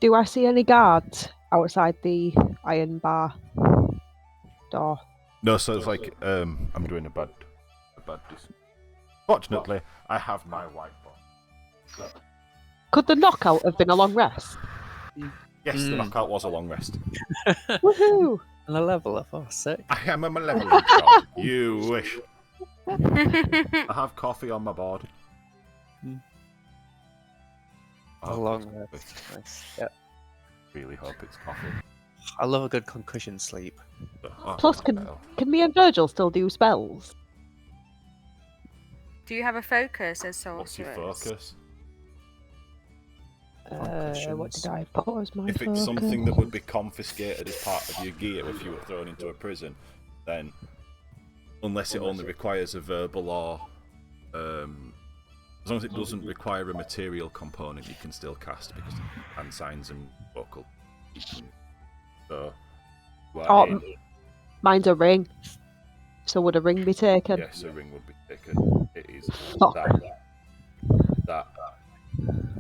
C: Do I see any guards outside the iron bar door?
A: No, so it's like, I'm doing a bad Fortunately, I have my whiteboard.
C: Could the knockout have been a long rest?
A: Yes, the knockout was a long rest.
C: Woohoo!
D: And a level up. Oh, sick.
A: I am a malevolent god. You wish. I have coffee on my board.
D: A long rest. Nice. Yep.
A: Really hope it's coffee.
D: I love a good concussion sleep.
C: Plus, can me and Virgil still do spells?
B: Do you have a focus as
A: What's your
B: sorcerers?
A: focus?
C: What did I put as my
A: If
C: focus?
A: it's something that would be confiscated as part of your gear if you were thrown into a prison, then unless it only requires a verbal or as long as it doesn't require a material component, you can still cast because of hand signs and vocal. So,
C: Mine's a ring. So would a ring be taken?
A: yes, a ring would be taken. It is
C: Fuck.
A: that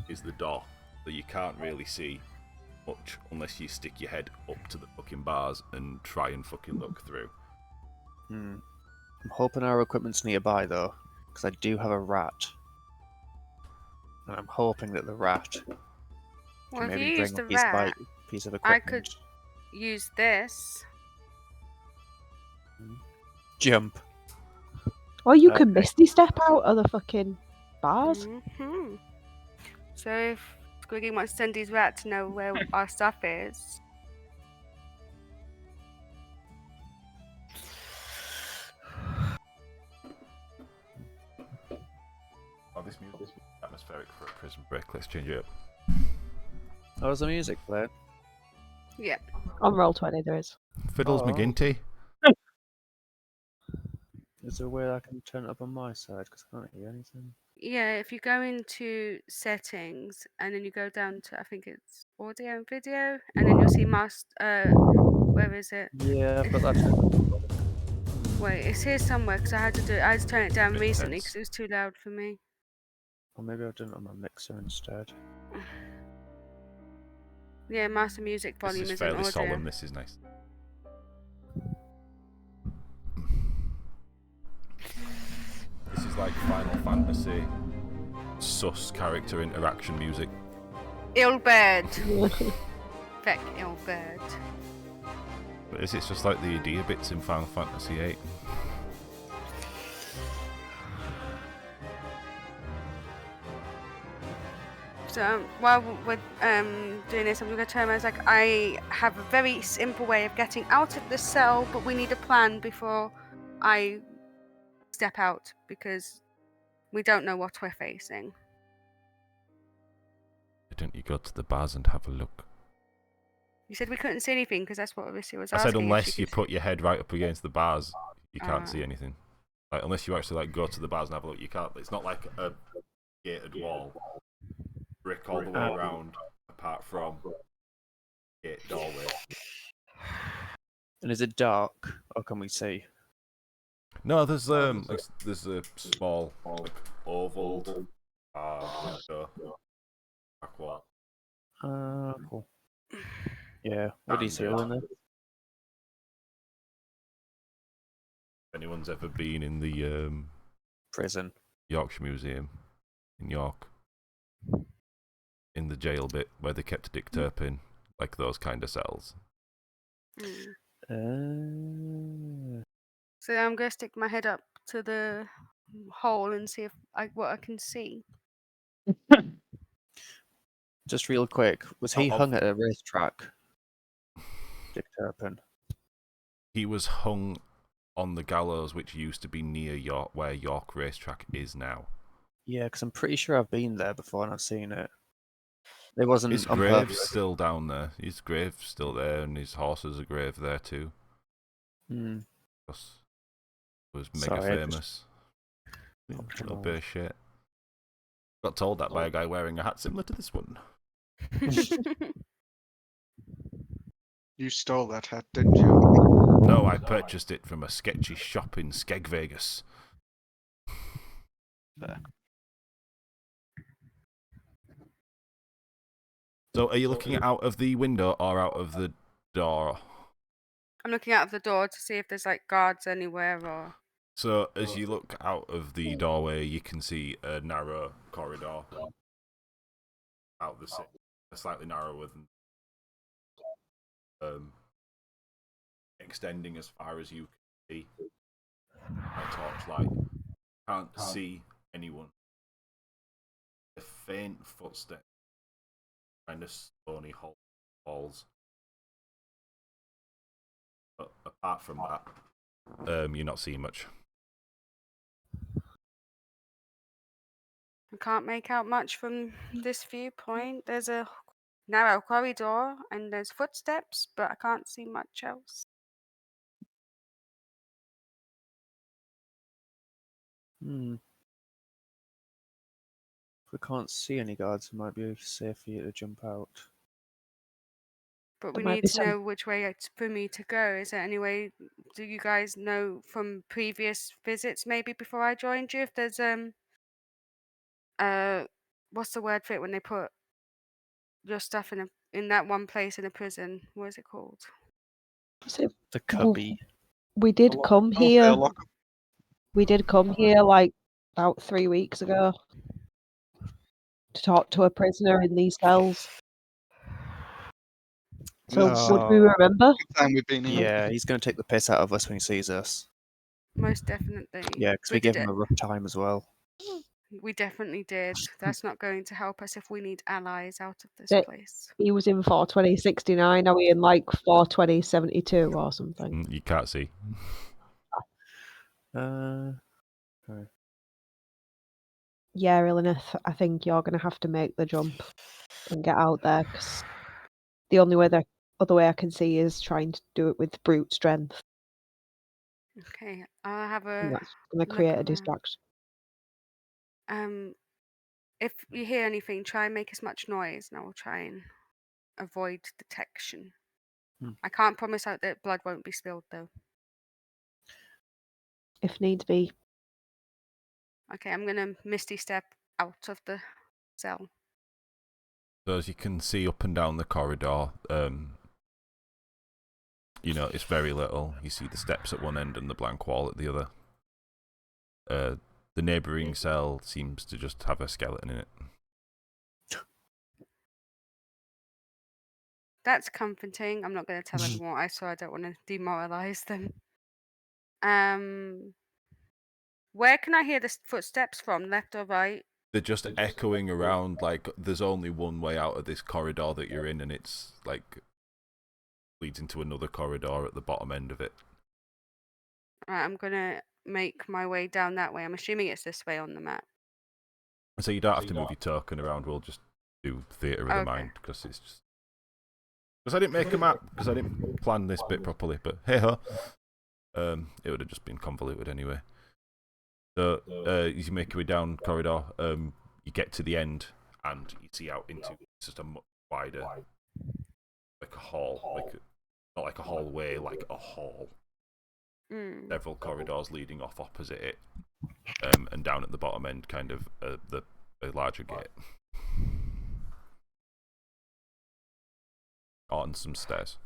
A: is the door that you can't really see much unless you stick your head up to the fucking bars and try and fucking look through.
D: I'm hoping our equipment's nearby though, because I do have a rat. And I'm hoping that the rat
B: Well,
D: can
B: if you
D: maybe
B: use
D: bring
B: the
D: a
B: rat,
D: piece of
B: I
D: equipment.
B: could use this.
D: Jump.
C: Or you can misty step out of the fucking bars.
B: Mm-hmm. So if Squiggy wants to send his rat to know where our stuff is.
A: Oh, this music is atmospheric for a prison break. Let's change it up.
D: Oh, was the music played?
B: Yeah.
C: On Roll20 there is.
A: Fiddles
D: Oh.
A: McGinty.
D: Is there a way I can turn it up on my side? Because I can't hear anything.
B: Yeah, if you go into settings and then you go down to, I think it's audio and video, and then you'll see where is it?
D: Yeah, I've got that turned.
B: Wait, it's here somewhere because I had to turn it down
A: Bit
B: recently
A: tense.
B: because it was too loud for me.
D: Or maybe I've done it on my mixer instead.
B: Yeah, master music
A: This
B: volume
A: is
B: isn't
A: fairly
B: audio.
A: solemn. This is nice. This is like Final Fantasy sus character interaction music.
B: Illbird. Feck Illbird.
A: But is it just like the idea bits in Final Fantasy VIII?
B: So while we're doing this, I'm going to turn around. It's like, I have a very simple way of getting out of the cell, but we need a plan before I step out because we don't know what we're facing.
A: Why don't you go to the bars and have a look?
B: You said we couldn't see anything because that's what Odyssey was
A: I
B: asking.
A: said
B: if
A: unless
B: she
A: you
B: could-
A: put your head right up against the bars, you can't
B: Ah.
A: see anything. Like unless you actually like go to the bars and have a look, you can't. It's not like a gated wall, brick all the way around, apart from gate doorway.
D: And is it dark, or can we see?
A: No, there's there's a small like, oval window, back wall.
D: Cool. Yeah, what do you see all in there?
A: If anyone's ever been in the
D: Prison.
A: Yorkshire Museum in York, in the jail bit where they kept Dick Turpin, like those kind of cells.
B: Mm. So I'm going to stick my head up to the hole and see what I can see.
D: Just real quick, was he
A: Oh,
D: hung at a racetrack? Dick Turpin.
A: He was hung on the gallows which used to be near York, where York Racetrack is now.
D: Yeah, because I'm pretty sure I've been there before and I've seen it. It wasn't
A: His
D: on
A: grave's
D: purpose.
A: still down there. His grave's still there, and his horse's a grave there too.
D: Hmm.
A: Because it was mega
D: Sorry, I just
A: famous. Yeah,
D: popped
A: little
D: him
A: bit of shit. Got told that by a guy wearing a hat similar to this one.
E: You stole that hat, didn't you?
A: No, I purchased it from a sketchy shop in Skeg Vegas.
D: Fair.
A: So, are you looking out of the window or out of the door?
B: I'm looking out of the door to see if there's like guards anywhere or.
A: So, as you look out of the doorway, you can see a narrow corridor out the city, slightly narrower than extending as far as you can see by torchlight. Can't see anyone. A faint footstep, kind of stony halls. But apart from that, you're not seeing much.
B: I can't make out much from this viewpoint. There's a narrow corridor and there's footsteps, but I can't see much else.
D: Hmm. If we can't see any guards, it might be safe for you to jump out.
B: But
C: There
B: we
C: might
B: need
C: be
B: to know which way it's for me to go. Is there any way? Do you guys know from previous visits, maybe before I joined you, if there's what's the word for it when they put your stuff in that one place in a prison? What is it called?
C: So,
D: The
C: well,
D: cubby.
C: we did come
E: I'll say
C: here.
E: a lock-up.
C: We did come here like about 3 weeks ago to talk to a prisoner in these cells. So would we
D: Oh.
C: remember?
E: Good time we've been here.
D: Yeah, he's going to take the piss out of us when he sees us.
B: Most definitely.
D: Yeah, because we gave him a rough time as well.
B: We definitely did. That's not going to help us if we need allies out of this
C: That-
B: place.
C: He was in 42069. Are we in like 42072 or something?
A: You can't see.
C: Yeah, Elyneth, I think you're going to have to make the jump and get out there because the other way I can see is trying to do it with brute strength.
B: Okay, I'll have
C: And
B: a
C: that's going to
B: look
C: create a
B: around.
C: distraction.
B: If you hear anything, try and make as much noise, and I will try and avoid detection.
D: Hmm.
B: I can't promise out that blood won't be spilled, though.
C: If needs be.
B: Okay, I'm gonna misty step out of the cell.
A: So as you can see up and down the corridor, you notice very little. You see the steps at one end and the blank wall at the other. The neighbouring cell seems to just have a skeleton in it.
B: That's comforting. I'm not going to tell anyone what I saw. I don't want to demoralize them. Where can I hear the footsteps from, left or right?
A: They're just echoing around like there's only one way out of this corridor that you're in, and it's like leads into another corridor at the bottom end of it.
B: Right, I'm gonna make my way down that way. I'm assuming it's this way on the map.
A: So you don't have to move your token around. We'll just do theatre of the mind because it's just because I didn't make a map because I didn't plan this bit properly. But hey ho, it would have just been convoluted anyway. So as you make your way down corridor, you get to the end and you see out into just a much wider, like a hall, not like a hallway, like a hall. Several corridors leading off opposite it, and down at the bottom end, kind of the larger gate. On some stairs.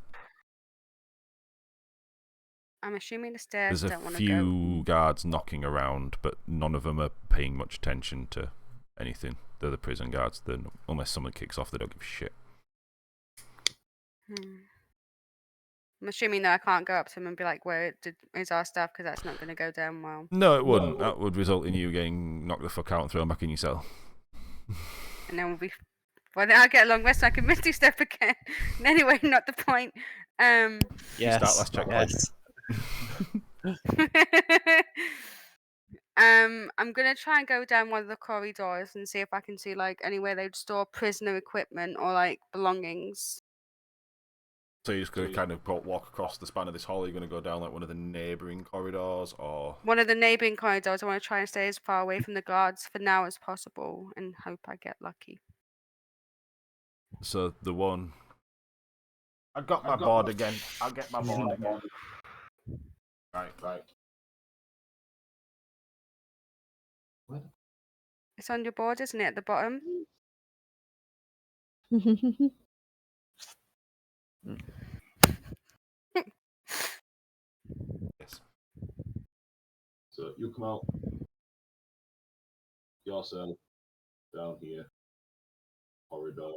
B: I'm assuming the stairs
A: There's a
B: don't want to go.
A: few guards knocking around, but none of them are paying much attention to anything. They're the prison guards. Unless someone kicks off, they don't give a shit.
B: I'm assuming that I can't go up to him and be like, "Where is our stuff?" Because that's not going to go down well.
A: No, it wouldn't. That would result in you getting knocked the fuck out and thrown back in your cell.
B: And then we'll be. Well, then I'll get a long rest so I can misty step again. Anyway, not the point.
D: Yes.
A: Start last checkpoint.
D: Yes.
B: I'm gonna try and go down one of the corridors and see if I can see like anywhere they'd store prisoner equipment or like belongings.
A: So you're just going to kind of walk across the span of this hall. You're going to go down like one of the neighbouring corridors, or
B: One of the neighbouring corridors. I want to try and stay as far away from the guards for now as possible and hope I get lucky.
A: so the one. I got my board again. I'll get my board again. Right.
B: It's on your board, isn't it, at the bottom?
A: Yes.
F: So you come out your cell down here, corridor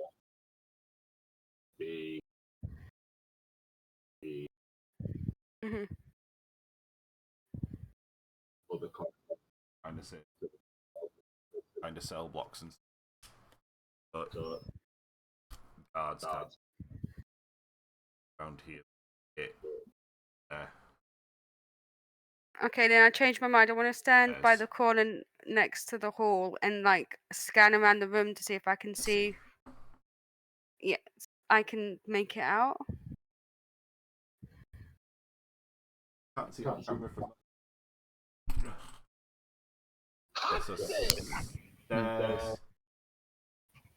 F: B.
B: Hmm.
F: Other corridor.
A: Kind of cell blocks and stuff.
F: So
A: Guards around here. There.
B: Okay, then I changed my mind. I want to stand by
A: Yes.
B: the corner next to the hall and like scan around the room to see if I can see. Yeah, I can make it out.
A: Can't see on camera from. There's a stairs,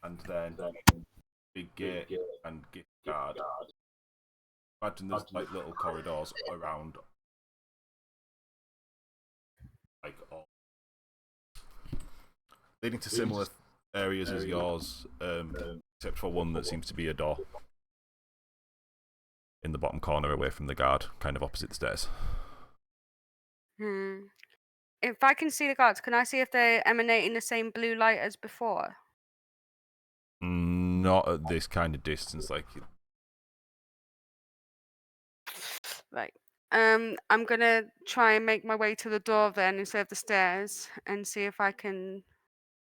A: and then big gate and gift guard. Imagine there's like little corridors around, like all leading to similar areas as yours, except for one that seems to be a door in the bottom corner away from the guard, kind of opposite the stairs.
B: If I can see the guards, can I see if they're emanating the same blue light as before?
A: Not at this kind of distance, like.
B: Right. I'm gonna try and make my way to the door then instead of the stairs and see if I can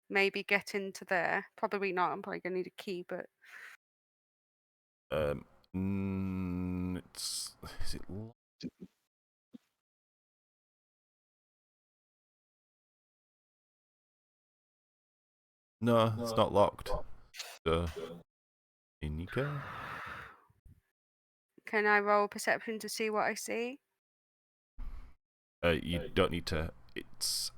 B: maybe get into there. Probably not. I'm probably gonna need a key, but
A: It's is it locked? No, it's not locked. So in you go.
B: can I roll perception to see what I see?
A: You don't need to. It's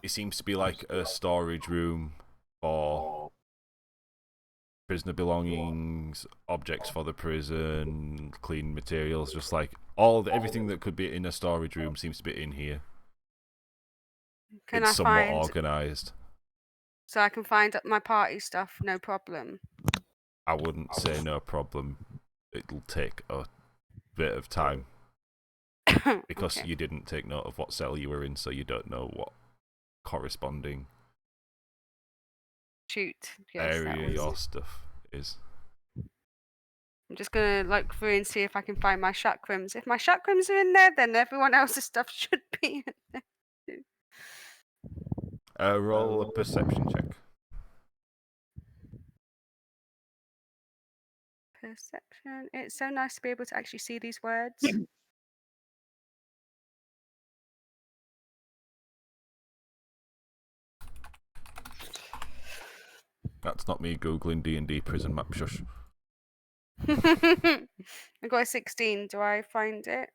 A: it seems to be like a storage room for prisoner belongings, objects for the prison, clean materials, just like everything that could be in a storage room seems to be in here.
B: Can
A: It's
B: I
A: somewhat
B: find
A: organised.
B: so I can find my party stuff, no problem.
A: I wouldn't say no problem. It'll take a bit of time because
B: Okay.
A: you didn't take note of what cell you were in, so you don't know what corresponding
B: Shoot. Yes, that
A: area
B: was.
A: your stuff is.
B: I'm just gonna look through and see if I can find my chakrams. If my chakrams are in there, then everyone else's stuff should be in there too.
A: Roll a perception check.
B: Perception. It's so nice to be able to actually see these words.
A: That's not me googling D&D prison map. Shush.
B: I got a 16. Do I find it?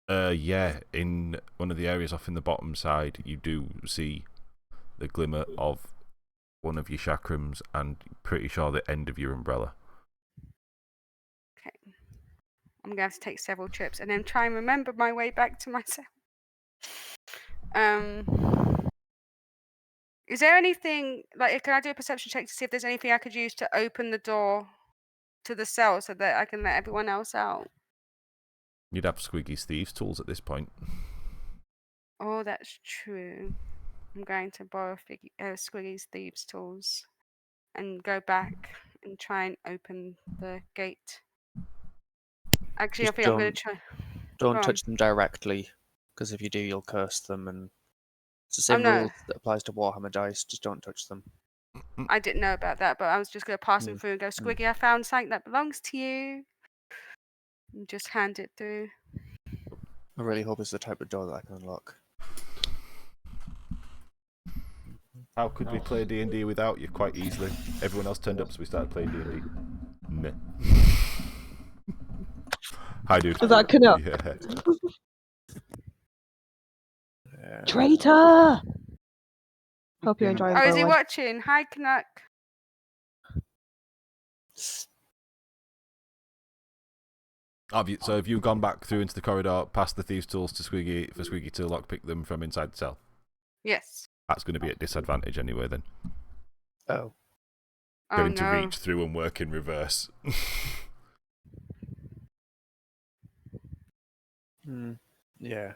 A: Yeah, in one of the areas off in the bottom side, you do see the glimmer of one of your chakrams, and pretty sure the end of your umbrella.
B: Okay. I'm gonna have to take several trips and then try and remember my way back to myself. Is there anything like? Can I do a perception check to see if there's anything I could use to open the door to the cell so that I can let everyone else out?
A: You'd have Squiggy's thieves' tools at this point.
B: Oh, that's true. I'm going to borrow Squiggy's thieves' tools. and go back and try and open the gate. Actually,
D: Just
B: I think I'm going to try.
D: Don't
B: Go on.
D: touch them directly, because if you do, you'll curse them. And it's the same
B: no.
D: rule that applies to Warhammer dice. Just don't touch them.
B: I didn't know about that, but I was just going to pass them through and go, Squiggy, I found something that belongs to you. And just hand it through.
D: I really hope it's the type of door that I can unlock.
A: How could we play D&D without you? Quite easily. Everyone else turned up, so we started playing D&D. Meh. Hi, dude.
C: Is that Canuck?
A: Yeah.
C: Traitor! Hope you're enjoying
B: Oh, is he
C: Berlin.
B: watching? Hi, Canuck.
A: So have you gone back through into the corridor, past the thieves' tools to Squiggy, for Squiggy to lockpick them from inside the cell?
B: Yes.
A: That's going to be at disadvantage anyway, then.
D: Oh.
B: Oh,
A: Going to
B: no.
A: reach through and work in reverse.
D: Yeah.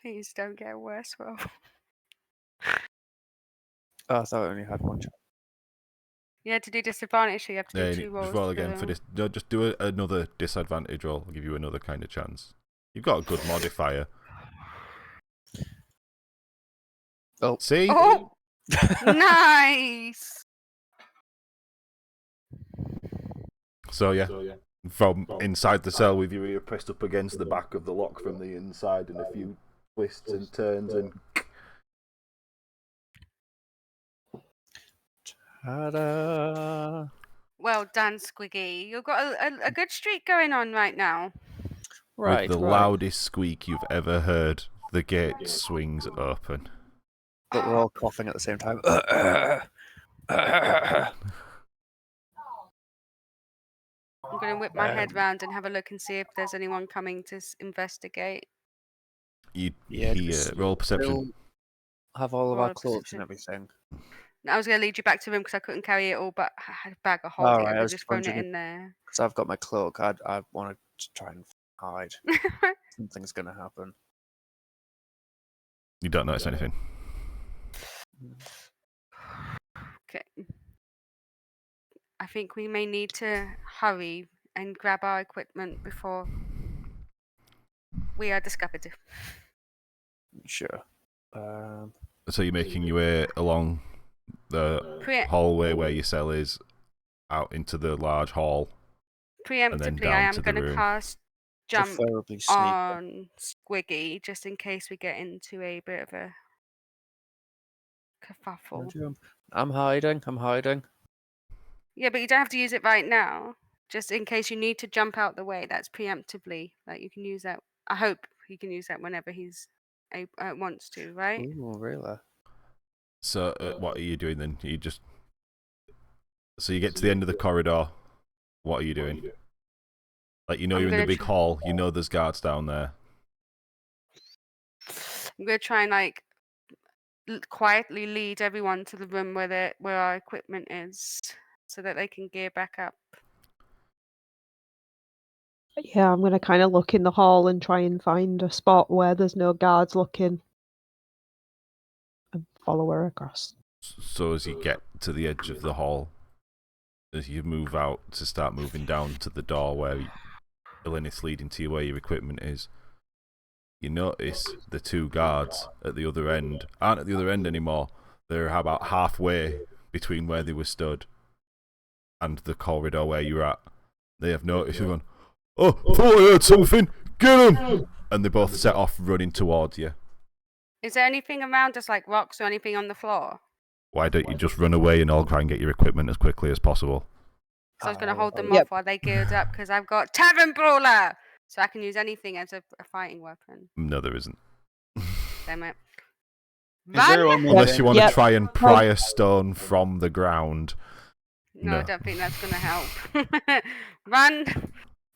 B: Please don't get a worse roll.
D: Oh, I thought I only had one.
B: Yeah, to do disadvantage, so you have to do
A: Yeah,
B: 2 rolls.
A: just roll
B: for
A: again
B: them.
A: for this. No, just do another disadvantage roll. I'll give you another kind of chance. You've got a good modifier.
D: Oh.
A: See?
B: Oh! Nice!
A: So yeah, from inside the cell with your ear pressed up against the back of the lock from the inside, and a few twists and turns, and
D: Ta-da!
B: Well done, Squiggy. You've got a good streak going on right now.
A: with the loudest squeak you've ever heard, the gate swings open.
D: But we're all coughing at the same time.
B: I'm going to whip my head round and have a look and see if there's anyone coming to investigate.
A: You
D: Yeah,
A: hear
D: just
A: roll perception.
D: We'll have all of
B: Roll
D: our clothes and
B: perception.
D: everything.
B: I was going to lead you back to him because I couldn't carry it all, but I had a bag of holding.
D: Alright,
B: I
D: I
B: could
D: was
B: just thrown it
D: wondering
B: in there.
D: Because I've got my cloak. I wanted to try and hide. Something's going to happen.
A: You don't notice anything.
B: Okay. I think we may need to hurry and grab our equipment before we are discovered.
D: Sure.
A: So you're making your way along the hallway where your cell is, out into the large hall, and then
B: Preemptively, I
A: down
B: am
A: to the
B: going to
A: room.
B: cast jump
D: Preferably sneak.
B: on Squiggy just in case we get into a bit of a kerfuffle.
D: I'm hiding.
B: Yeah, but you don't have to use it right now. Just in case you need to jump out the way. That's preemptively. Like you can use that. I hope he can use that whenever he's wants to, right?
D: Ooh, really?
A: So what are you doing then? So you get to the end of the corridor. What are you doing? Like, you know,
B: I'm
A: you're in the
B: gonna
A: big hall. You know there's guards down there.
B: I'm gonna try and like quietly lead everyone to the room where our equipment is, so that they can gear back up.
C: Yeah, I'm going to kind of look in the hall and try and find a spot where there's no guards looking and follow her across.
A: So as you get to the edge of the hall, as you move out to start moving down to the door where Eleni's leading to you where your equipment is, you notice the 2 guards at the other end aren't at the other end anymore. They're about halfway between where they were stood and the corridor where you're at. They have noticed you going, "Oh, I thought I heard something! Get him!" And they both set off running towards you.
B: Is there anything around us, like rocks or anything on the floor?
A: Why don't you just run away and all try and get your equipment as quickly as possible?
B: So I was going to hold them
C: Yep.
B: off while they geared up because I've got Tavern Brawler, so I can use anything as a fighting weapon.
A: No, there isn't.
B: Damn it!
E: Is everyone
B: Run!
A: Unless you want to
C: Yep.
A: try and pry a stone from the ground.
B: No,
A: No.
B: I don't think that's going to help. Run!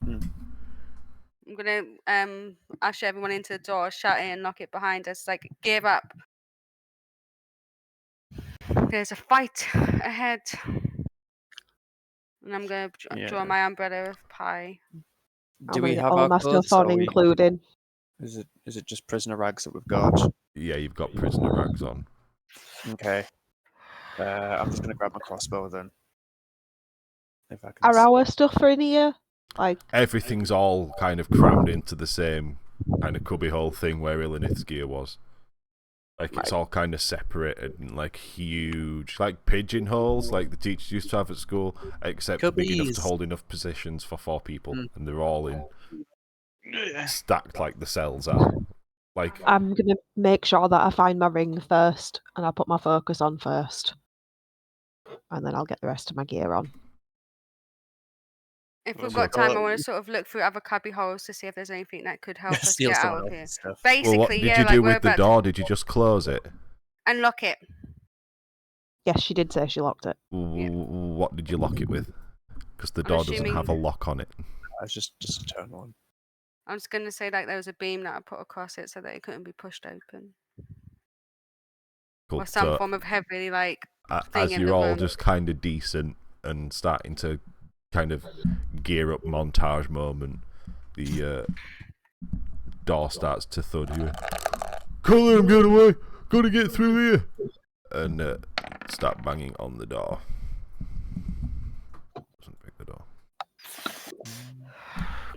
B: I'm going to usher everyone into the door, shut it, and lock it behind us. Like, gear up. There's a fight ahead. And I'm going to draw my umbrella of pie.
C: I'm
D: Do
C: gonna
D: we
C: get
D: have
C: all
D: our
C: my
D: clothes?
C: stuff on,
D: Or
C: including.
D: is it just prisoner rags that we've got?
A: Yeah, you've got prisoner rags on.
D: Okay. I'm just gonna grab my crossbow then. If I can.
C: Are our stuff in here? Like,
A: Everything's all kind of crammed into the same kind of cubbyhole thing where Ilinith's gear was. Like, it's
C: Right.
A: all kind of separated and, like, huge, like pigeonholes, like the teachers used to have at school, except big enough to
D: Cubbies.
A: hold enough positions for 4 people, and they're all in
E: Yeah.
A: stacked like the cells are. Like,
C: I'm gonna make sure that I find my ring first, and I'll put my focus on first, and then I'll get the rest of my gear on.
B: If
E: Well,
B: we've
E: we've
B: got time, I
E: got-
B: want to sort of look through other cubby holes to see if there's anything that could help us
D: Steal
B: get out
D: someone
B: of here.
D: else's stuff.
B: Basically,
A: well, what did
B: yeah,
A: you
B: like
A: do
B: we're
A: with the
B: about to
A: door? Did you just close it?
B: unlock it.
C: Yes, she did say she locked it.
B: Yeah.
A: What did you lock it with? Because the
B: I'm
A: door doesn't have a
B: assuming-
A: lock on it.
D: It's just a turn one.
B: I'm just gonna say like there was a beam that I put across it so that it couldn't be pushed open,
A: Cool.
B: or some
A: So,
B: form of heavy like thing
A: as
B: in
A: you're
B: the
A: all
B: room.
A: just kind of decent and starting to kind of gear up montage moment, the door starts to thud. You can't let him get away. Gotta get through here. And start banging on the door. Doesn't pick the door.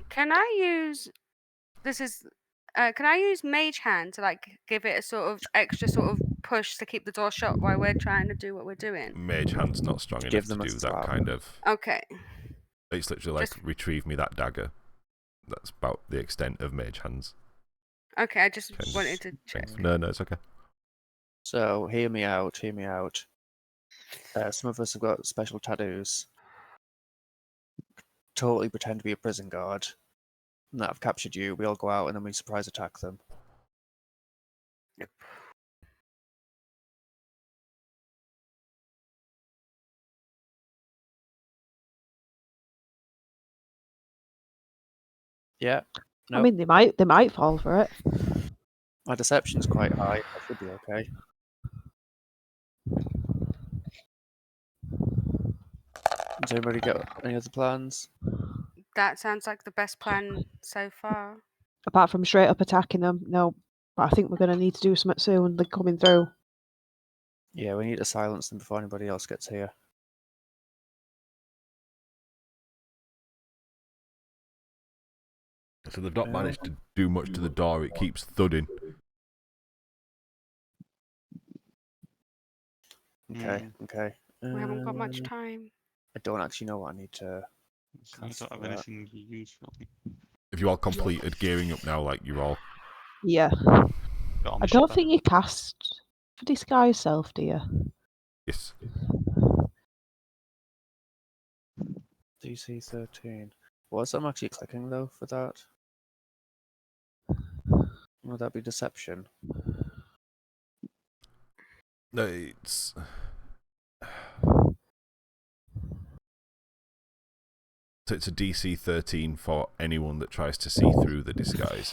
B: Can I use this is can I use mage hand to like give it a sort of extra sort of push to keep the door shut while we're trying to do what we're doing?
A: Mage hand's not strong
D: Give
A: enough to
D: them a
A: do that
D: slap.
A: kind of.
B: Okay.
A: It's literally like
B: Just-
A: retrieve me that dagger. That's about the extent of mage hands.
B: Okay, I just
A: Kind of
B: wanted to check.
A: things. No, it's okay.
D: So hear me out. Hear me out. Some of us have got special tattoos. Totally pretend to be a prison guard. And that I've captured you. We all go out and then we surprise attack them. Yeah.
C: I
D: Nope.
C: mean, they might fall for it.
D: My deception's quite high. I should be okay. Does anybody got any other plans?
B: That sounds like the best plan so far.
C: Apart from straight up attacking them, no. But I think we're gonna need to do something soon. They're coming through.
D: Yeah, we need to silence them before anybody else gets here.
A: So they've not managed to do much to the door. It keeps thudding.
D: Okay, okay.
B: We haven't got much
D: Uh,
B: time.
D: I don't actually know what I need to.
E: I
D: Cast
E: don't have
D: for that.
E: anything useful.
A: Have you all completed gearing up now? Like you're all.
C: Yeah.
E: Got on
C: I
E: my
C: don't
E: ship
C: think you cast for disguise self, do you?
A: Yes.
D: DC 13. What's I'm actually clicking though for that? Would that be deception?
A: No, it's. So it's a DC 13 for anyone that tries to see through the disguise.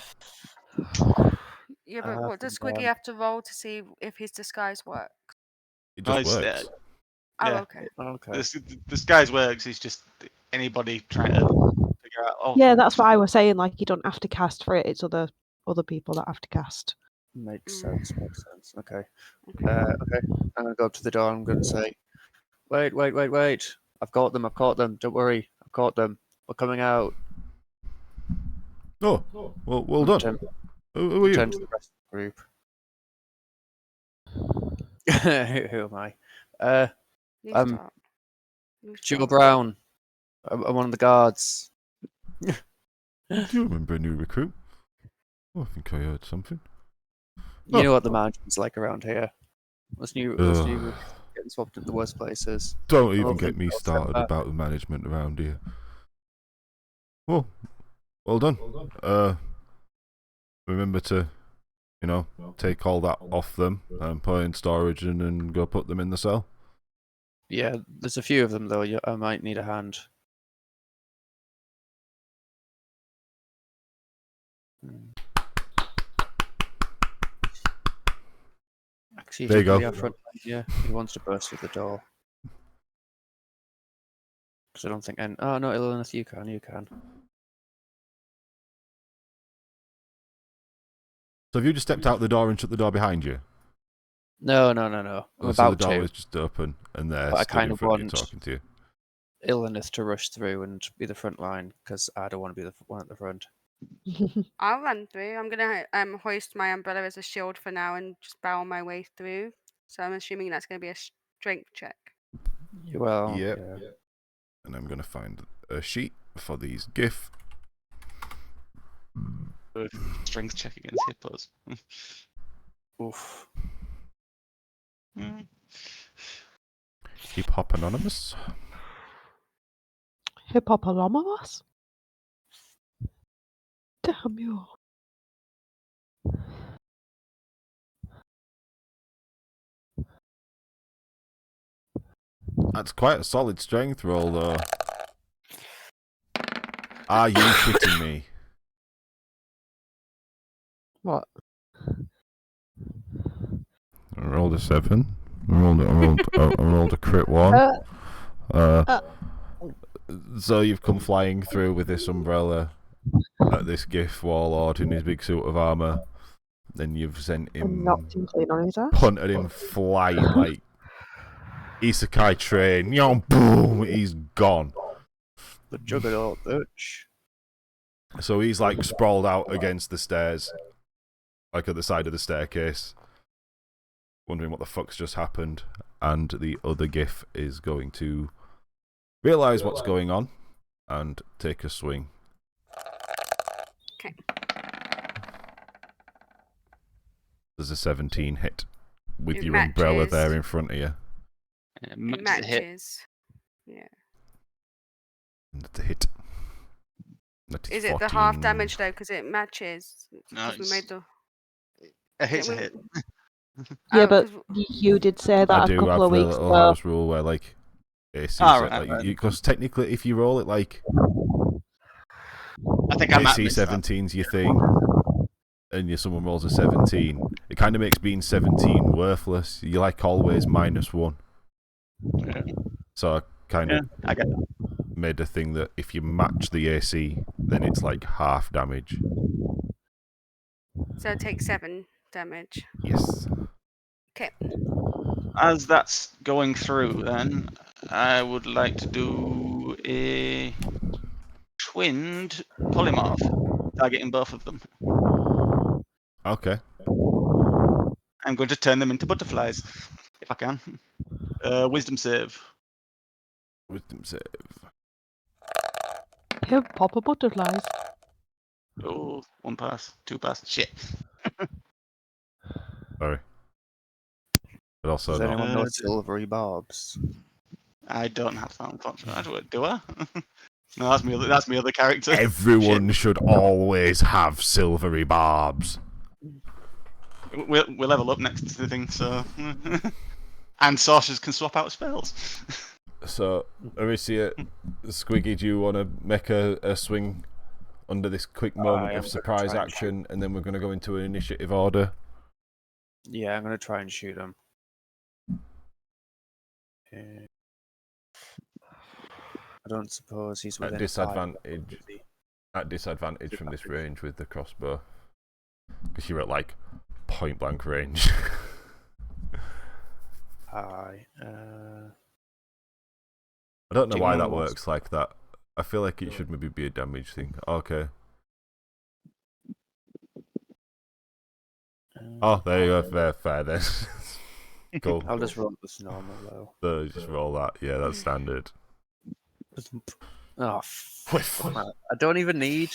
B: Yeah, but what does
D: from
B: Squiggy
D: them.
B: have to roll to see if his disguise works?
A: It
E: Oh,
A: just
E: it's,
A: works.
B: Oh,
E: Yeah.
B: okay.
D: Okay.
E: This guy's works. He's just anybody trying to figure out. Oh,
C: Yeah, that's what I was saying. Like you don't have to cast for it. It's other people that have to cast.
D: Makes sense, makes sense. Okay.
B: Okay.
D: Okay. I'm gonna go up to the door, I'm gonna say, wait. I've caught them, don't worry. I've caught them. We're coming out.
A: Oh, well done.
D: Turn,
A: Who are
D: turn
A: you?
D: to the rest of the group. Who am I?
B: You
D: Um,
B: start. You
D: Joe
B: start.
D: Brown. I'm one of the guards.
A: Do you remember a new recruit? Oh, I think I heard something.
D: You
A: Oh.
D: know what the management's like around here. Let's new
A: Ugh.
D: getting swapped into the worst places.
A: Don't
D: I
A: even
D: don't
A: get
D: think
A: me
D: I'll step
A: started
D: back.
A: about the management around here. Well done. Remember to, take all that off them and put in storage and go put them in the cell.
D: Yeah, there's a few of them though. I might need a hand. Actually,
A: There you go.
D: Yeah, he wants to burst through the door. Because I don't think. Oh no, Illinith, you can.
A: So have you just stepped out the door and shut the door behind you?
D: No. I'm
A: Oh,
D: about
A: so the door
D: to.
A: was just open and they're
D: But I
A: stood
D: kind
A: in
D: of
A: front of you
D: want-
A: talking to you.
D: Illness to rush through and be the front line because I don't want to be the one at the front.
B: I'll run through. I'm gonna hoist my umbrella as a shield for now and just barrel my way through. So I'm assuming that's gonna be a strength check.
D: Well,
A: Yep.
D: yeah.
A: And I'm going to find a sheet for these GIF.
E: Strength check against hippos.
D: Oof.
E: Mm.
A: Hip Hop Anonymous.
C: Hip Hop Anonymous? Damn you.
A: That's quite a solid strength roll, though. Are you shitting me?
C: What?
A: I rolled a 7. I rolled a crit 1. So you've come flying through with this umbrella at this GIF warlord in his big suit of armour. Then you've sent
C: And
A: him,
C: knocked him clean on his ass.
A: punted him flying like Isekai train. Boom! He's gone.
D: The juggernaut bitch.
A: So he's like sprawled out against the stairs, like at the side of the staircase, wondering what the fuck's just happened. And the other GIF is going to realise what's going on and take a swing.
B: Okay.
A: There's a 17 hit with
B: It
A: your umbrella
B: matches.
A: there in front of you.
B: It
E: Does it hit?
B: matches. Yeah.
A: And it's a hit. That
B: Is it the half
A: 14.
B: damage though? Because it matches.
E: No,
B: 'Cause we made the.
E: A hit's a
B: we-
E: hit.
C: Yeah,
B: Oh,
C: but
B: 'cause
C: you did say that
A: I
C: a
A: do
C: couple
A: have
C: of
A: the
C: weeks
A: little
C: ago.
A: house rule where, like, AC
E: Oh, right, right.
A: because technically, if you roll it like
E: I think I might
A: AC
E: miss that.
A: 17's your thing, and someone rolls a 17, it kind of makes being 17 worthless. You're like always -1.
E: Yeah.
A: So I kind
E: Yeah,
A: of
E: I get that.
A: made a thing that if you match the AC, then it's like half damage.
B: so take 7 damage.
A: Yes.
B: Okay.
E: As that's going through, then I would like to do a twinned polymorph, targeting both of them.
A: Okay.
E: I'm going to turn them into butterflies, if I can. Wisdom save.
A: Wisdom save.
C: Hip Hop Butterflies.
E: Oh, 1 pass, 2 pass. Shit.
A: Sorry. But also
D: Does
A: not.
D: anyone know
E: Uh,
D: silvery barbs?
E: I don't have that, unfortunately. Do I? No, that's my other character.
A: Everyone should always have silvery barbs.
E: Shit. We'll level up next to the thing, so. And sorcerers can swap out spells.
A: So, Aricia, Squiggy, do you want to make a swing under this quick moment
D: am
A: of
D: gonna
A: surprise
D: try and
A: action, and then we're going to go into an initiative order?
D: Yeah, I'm gonna try and shoot him. I don't suppose he's
A: At
D: within
A: disadvantage.
D: 5, is he?
A: At disadvantage from this range with the crossbow. Because you're at like point blank range.
D: Aye.
A: I don't know
D: Do you
A: why
D: want
A: that
D: more?
A: works like that. I feel like it should maybe be a damage thing. Okay. Oh, there you go. Fair then. Cool.
D: I'll just roll this normal though.
A: So just roll that. Yeah, that's standard.
D: Oh,
A: Whiff.
D: fuck, man. I don't even need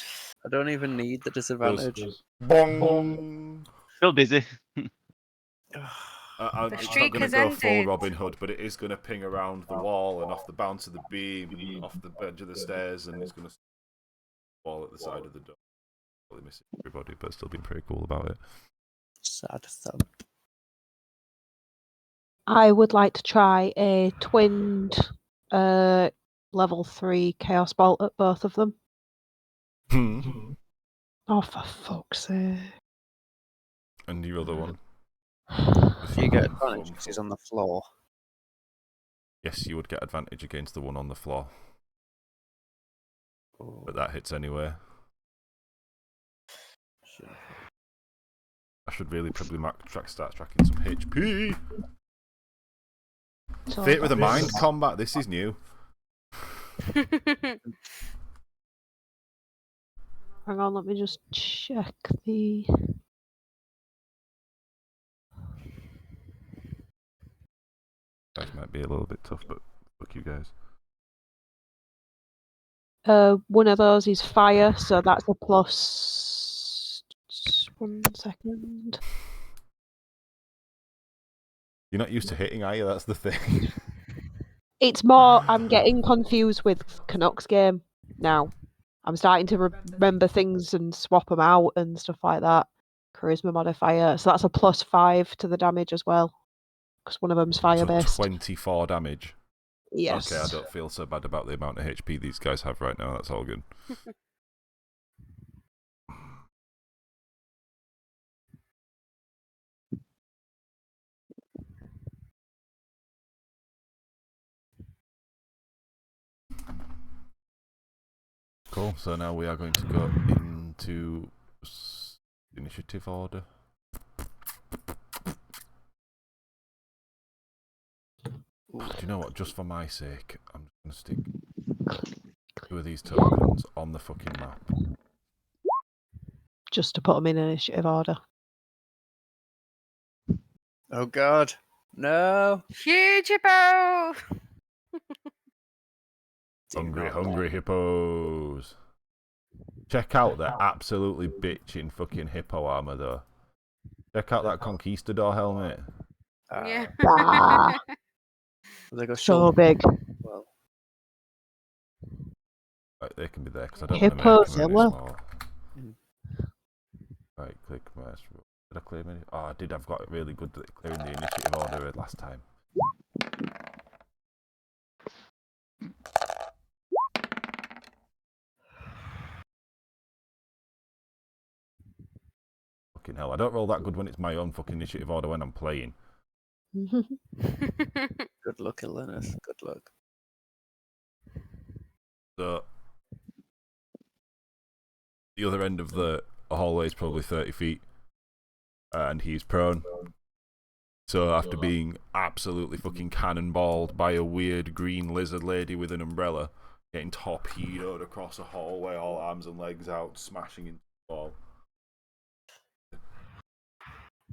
D: the disadvantage.
A: Bong.
E: Still busy.
A: It's not
B: streak
A: going to
B: has
A: go full
B: ended.
A: Robin Hood, but it is going to ping around the wall and off the bounce of the beam, off the edge of the stairs, and it's going to fall at the side of the door. Probably missing everybody, but still being pretty cool about it.
D: Sad thump.
C: I would like to try a twinned level 3 Chaos Bolt at both of them. Oh, for fuck's sake.
A: And your other one?
D: Do you get advantage because he's on the floor?
A: Yes, you would get advantage against the one on the floor,
D: Oh,
A: but that hits anyway.
D: shit.
A: I should really probably start tracking some HP.
C: So
A: Theatre of the
C: that's-
A: Mind combat. This is new.
C: Hang on, let me just check the.
A: Guys might be a little bit tough, but fuck you guys.
C: One of those is fire, so that's a plus. 1 second.
A: You're not used to hitting, are you? That's the thing.
C: It's more. I'm getting confused with Canucks game now. I'm starting to remember things and swap them out and stuff like that. Charisma modifier, so that's a +5 to the damage as well, because one of them's fire
A: So
C: based.
A: 24 damage.
C: Yes.
A: Okay, I don't feel so bad about the amount of HP these guys have right now. That's all good. Cool. So now we are going to go into initiative order. Do you know what? Just for my sake, I'm just going to stick 2 of these tokens on the fucking map.
C: Just to put them in initiative order.
D: Oh God, no!
B: Huge hippo!
D: Do
A: Hungry,
D: not
A: hungry hippos. Check out the absolutely bitchin' fucking hippo armor, though. Check out that conquistador helmet.
B: Yeah.
C: Ah,
D: They go
C: so
D: shoulder
C: big.
D: well.
A: Right, they can be there because I don't want to make them any
C: Hippozilla.
A: smaller.
D: Mm.
A: Right, click. Did I clear any? Oh, I did. I've got it really good at clearing the initiative order last time. Fucking hell, I don't roll that good when it's my own fucking initiative order when I'm playing.
D: Good luck, Linus. Good luck.
A: So, the other end of the hallway is probably 30 feet, and he's prone. So after being absolutely fucking cannonballed by a weird green lizard lady with an umbrella, getting torpedoed across a hallway, all arms and legs out, smashing into the wall.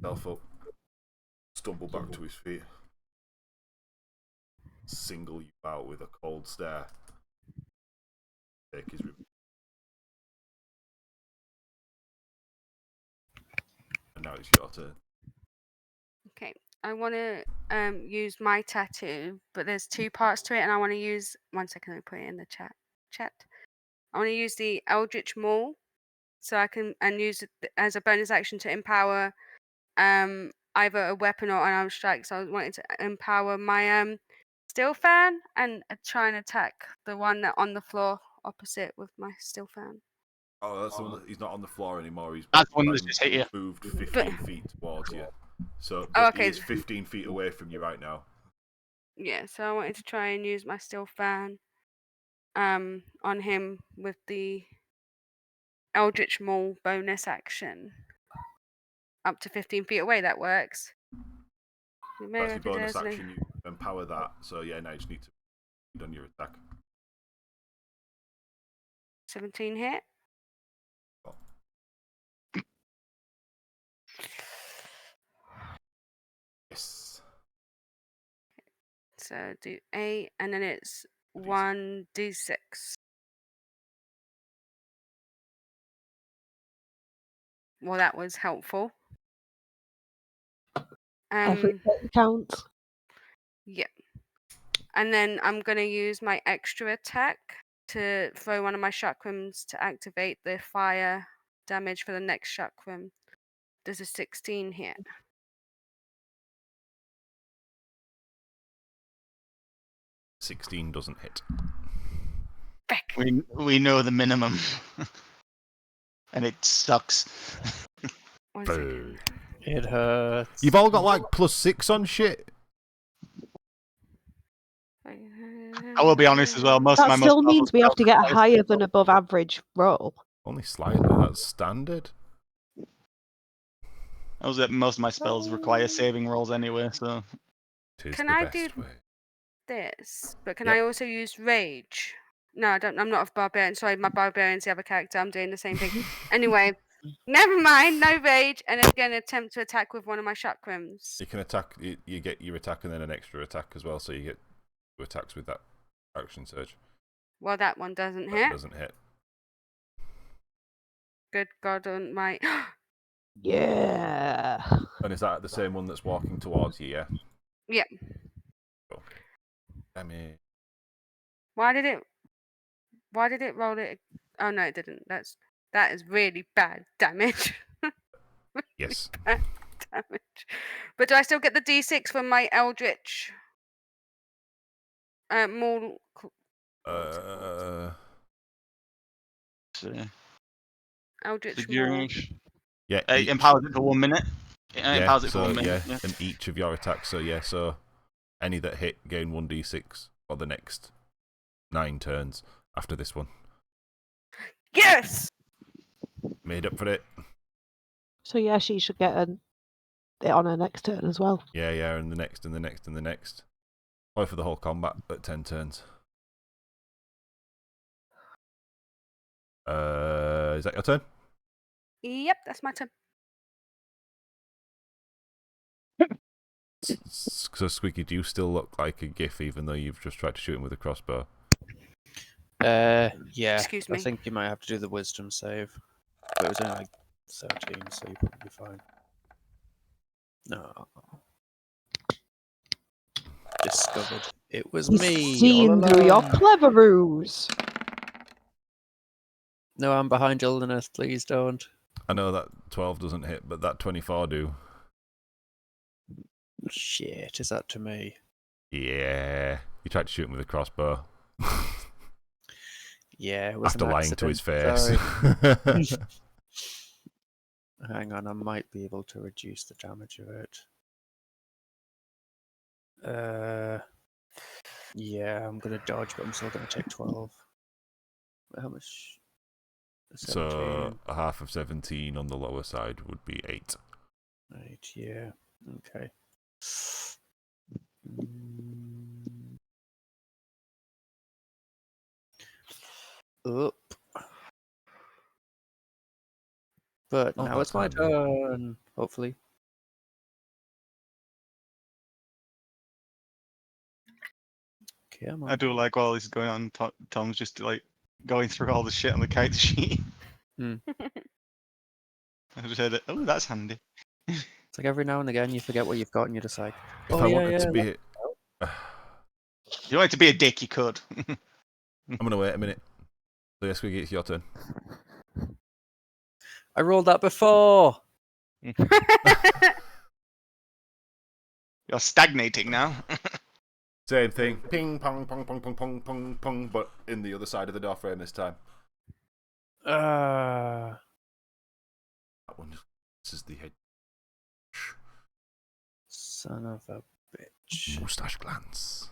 A: Self up, stumble back to his feet, single you out with a cold stare. Take his and now it's your turn.
B: Okay, I want to use my tattoo, but there's 2 parts to it, and I want to use. 1 second, let me put it in the chat. I want to use the Eldritch Maul, so I can use it as a bonus action to empower either a weapon or unarmed strike. So I wanted to empower my steel fan and try and attack the one that on the floor opposite with my steel fan.
A: Oh, that's the one that he's not on the floor anymore. He's
E: That's the one that's just hit you.
A: moved 15 feet towards you. So
B: Oh, okay.
A: he is 15 feet away from you right now.
B: Yeah, so I wanted to try and use my steel fan on him with the Eldritch Maul bonus action. Up to 15 feet away, that works.
A: That's your bonus action. You empower that. So yeah, now you just need to be on your attack.
B: 17 hit.
A: Oh. Yes.
B: So do 8, and then it's 1d6. Well, that was helpful.
C: Every hit counts.
B: Yeah. And then I'm going to use my extra attack to throw one of my chakrams to activate the fire damage for the next chakram. Does a 16 hit?
A: $16 doesn't hit.
B: Back.
E: We know the minimum, and it sucks.
B: 1 second.
D: It hurts.
A: You've all got like +6 on shit.
E: I will be honest as well. Most of
C: That
E: my
C: still
E: most
C: means we have to get a
E: powerful
C: higher than above average roll.
A: Only slightly. That's standard.
E: Most of my spells require saving rolls anyway, so
A: Tis
B: Can
A: the
B: I
A: best
B: do-
A: way.
B: This, but can
A: Yep.
B: I also use rage? No, I don't. I'm not a barbarian. Sorry, my barbarian's the other character. I'm doing the same thing. Anyway, never mind. No rage, and I'm going to attempt to attack with one of my chakrams.
A: You can attack. You get your attack and then an extra attack as well, so you get 2 attacks with that action surge.
B: Well, that one doesn't
A: That
B: hit.
A: doesn't hit.
B: Good God Almighty!
C: Yeah.
A: And is that the same one that's walking towards you? Yeah.
B: Yeah.
A: Cool. Damn it.
B: Why did it roll it? Oh no, it didn't. That is really bad damage.
A: Yes.
B: Bad damage. But do I still get the D6 from my Eldritch? More.
E: so,
B: Eldritch
E: the
B: Maul.
E: range.
A: Yeah.
E: It empowers it for 1 minute. It empowers it for 1 minute.
A: Yeah, and each of your attacks. So yeah, so any that hit gain 1d6 for the next 9 turns after this one.
B: Yes.
A: Made up for it.
C: So yeah, she should get it on her next turn as well.
A: Yeah, and the next, and the next, and the next. Probably for the whole combat at 10 turns. Is that your turn?
B: Yep, that's my turn.
A: So Squeaky, do you still look like a gif even though you've just tried to shoot him with a crossbow?
D: Yeah.
B: Excuse me.
D: I think you might have to do the wisdom save. But it was only like 13, so you'll probably be fine. No. Discovered. It was
C: He's
D: me. all
C: seen through your
D: along.
C: clever ruse.
D: No, I'm behind Ildeneth. Please don't.
A: I know that 12 doesn't hit, but that 24 do.
D: Shit, is that to me?
A: Yeah. You tried to shoot him with a crossbow.
D: Yeah, it was
A: After
D: an
A: lying to his face.
D: Sorry. Hang on, I might be able to reduce the damage of it. Yeah, I'm gonna dodge, but I'm still gonna take 12. How much? 17.
A: So a half of 17 on the lower side would be 8.
D: 8, yeah. Okay. Up. But
A: Oh,
D: now it's my
A: that's handy.
D: turn, hopefully. Come on.
E: I do like while this is going on, Tom's just like going through all the shit on the character sheet. I just heard it. Oh, that's handy.
D: It's like every now and again you forget what you've got and you're just like,
A: If
D: oh,
A: I
D: yeah,
A: wanted to
D: yeah,
A: be...
E: If you wanted to be a dick, you could.
A: I'm going to wait a minute. So, yes, Squeaky, it's your turn.
D: I rolled that before.
E: You're stagnating now.
A: Same thing. Ping, pong, pong, pong, pong, pong, pong, pong, but in the other side of the door frame this time. That one just... This is the head.
D: Son of a bitch.
A: Moustache glance.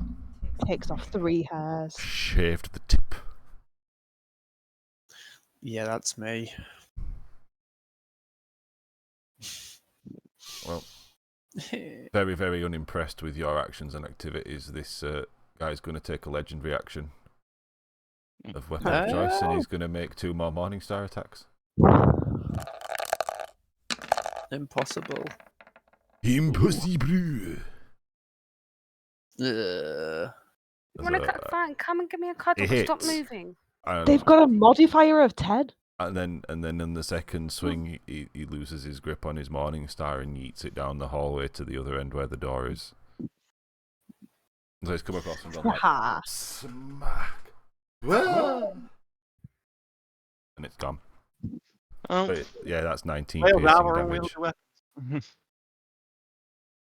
C: Takes off 3 hairs.
A: Shaved the tip.
D: Yeah, that's me.
A: Well, very, very unimpressed with your actions and activities. This guy's going to take a legendary action of weapon of choice, and he's going to make 2 more Morningstar attacks.
D: Impossible.
A: Impossible.
B: Fine, come and give me a cuddle.
A: It
B: Stop
A: hits.
B: moving.
C: They've got a modifier of 10.
A: And then in the second swing, he loses his grip on his Morningstar and yeets it down the hallway to the other end where the door is. So he's come across and gone like,
C: Ha!
A: smack. Whoa! And it's gone.
E: Oh,
A: But yeah, that's 19
E: Wales
A: piercing
E: armor and
A: damage.
E: wielded weapons.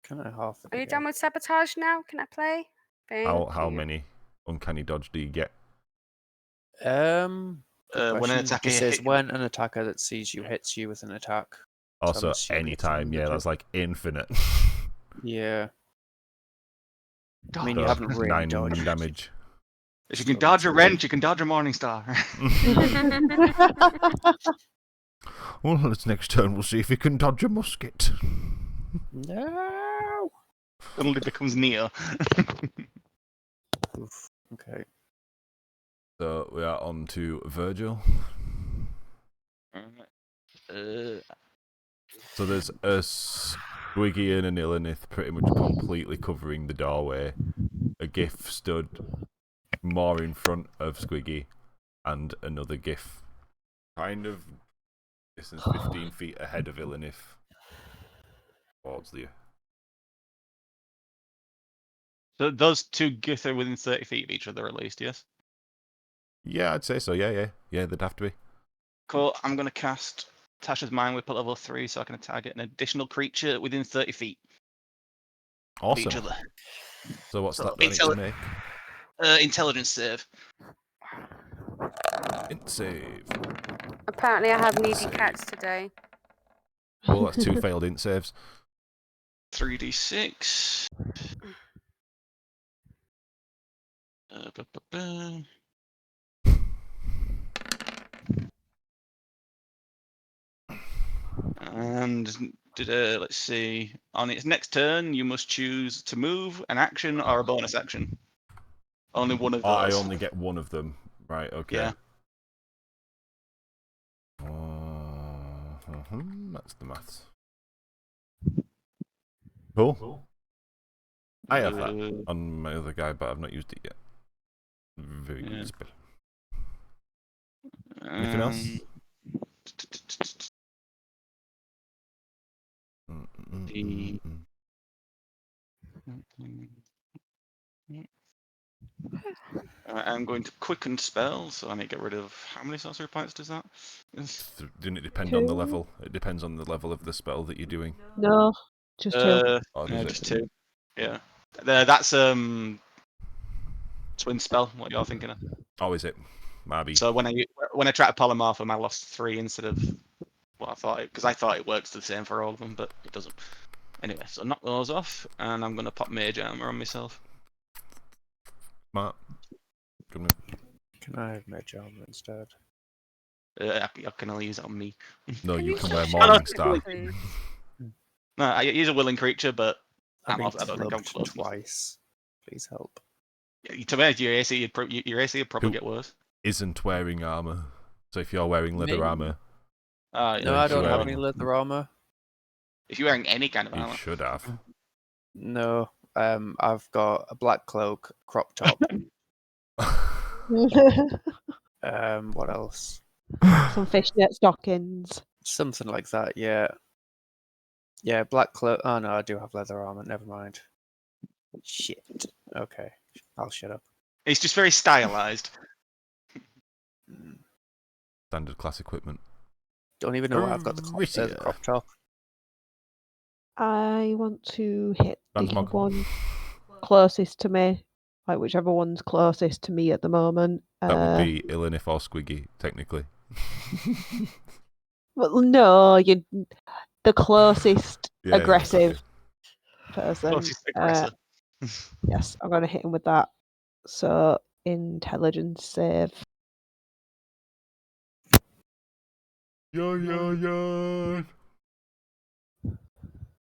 D: Can I half it
B: Are you
D: again?
B: done with sabotage now? Can I play?
A: How
B: Thank you.
A: many uncanny dodge do you get?
D: Good
E: When an
D: question.
E: attacker
D: It says
E: hit-
D: when an attacker that sees you hits you with an attack.
A: Also,
D: assuming it's
A: anytime. Yeah,
D: unlimited.
A: that's like infinite.
D: Yeah. I mean, you
A: So,
D: haven't really
A: 9
D: dodged.
A: damage.
E: If you can dodge a wrench, you can dodge a Morningstar.
A: Well, let's next turn we'll see if he can dodge a musket.
D: No.
E: Suddenly becomes Neo.
D: Oof. Okay.
A: So we are on to Virgil. So there's a Squiggy and an Illinoth pretty much completely covering the doorway. A GIF stood more in front of Squiggy, and another GIF kind of distance 15 feet ahead of Illinoth towards you.
E: So those two Gith are within 30 feet of each other at least, yes?
A: Yeah, I'd say so. Yeah, they'd have to be.
E: Cool. I'm going to cast Tasha's Mind Whip at level 3 so I can target an additional creature within 30 feet of each
A: Awesome.
E: other.
A: So what's
E: So
A: that? Do I need to make?
E: Intelligence save.
A: Int save.
B: Apparently, I have needy
A: Save.
B: cats today.
A: Well, that's 2 failed int saves.
E: 3d6. Ba, ba, ba. And let's see. On its next turn, you must choose to move, an action, or a bonus action. Only one of
A: Oh, I
E: those.
A: only get one of them. Right, okay.
E: Yeah.
A: That's the maths. Cool. I have that on my other guy, but I've not used it yet. Very good
E: Yeah.
A: spell. Anything else?
E: I'm going to quicken spell, so I need to get rid of how many sorcery points does that?
A: Didn't it depend on the
C: 2?
A: level? It depends on the level of the spell that you're doing.
C: No, just 2.
A: Or does
E: Yeah,
A: it?
E: just 2. Yeah, that's twin spell. What you're thinking of?
A: Oh, is it? Maybe.
E: So when I try to polymorph them, I lost 3 instead of what I thought, because I thought it works the same for all of them, but it doesn't. Anyway, so knock those off, and I'm gonna pop mage armor on myself.
A: Smart. Good move.
D: Can I have mage armor instead?
E: I can only use it on me.
A: No, you can
B: stop
A: wear
B: shouting,
A: Morningstar.
B: please?
E: No, I use a willing creature, but
D: I'm
E: I don't think I'm
D: clubbed
E: close enough.
D: twice. Please help.
E: To me, your AC would probably
A: Who-
E: get worse.
A: Isn't wearing armor. So if you're wearing leather
E: Me?
A: armor,
E: Yeah,
D: No, I
A: if
D: don't
A: you're
D: have
A: wearing-
D: any leather armor.
E: If you're wearing any kind of
A: you
E: armor.
A: should have.
D: No. I've got a black cloak, crop top. What else?
C: Some fishnet stockings.
D: Something like that, yeah. Yeah, black cloak. Oh no, I do have leather armor. Never mind. Shit. Okay, I'll shut up.
E: It's just very stylized.
A: Standard class equipment.
D: Don't even know why I've got the
A: Rissier.
D: crop top.
C: I want to hit the
A: Transmog.
C: one closest to me, like whichever one's closest to me at the moment.
A: That would be Illinoth or Squiggy, technically.
C: Well, no, the closest
A: Yeah,
C: aggressive person.
E: Closest aggressor.
C: Yes, I'm gonna hit him with that. So intelligence save.
A: Yeah.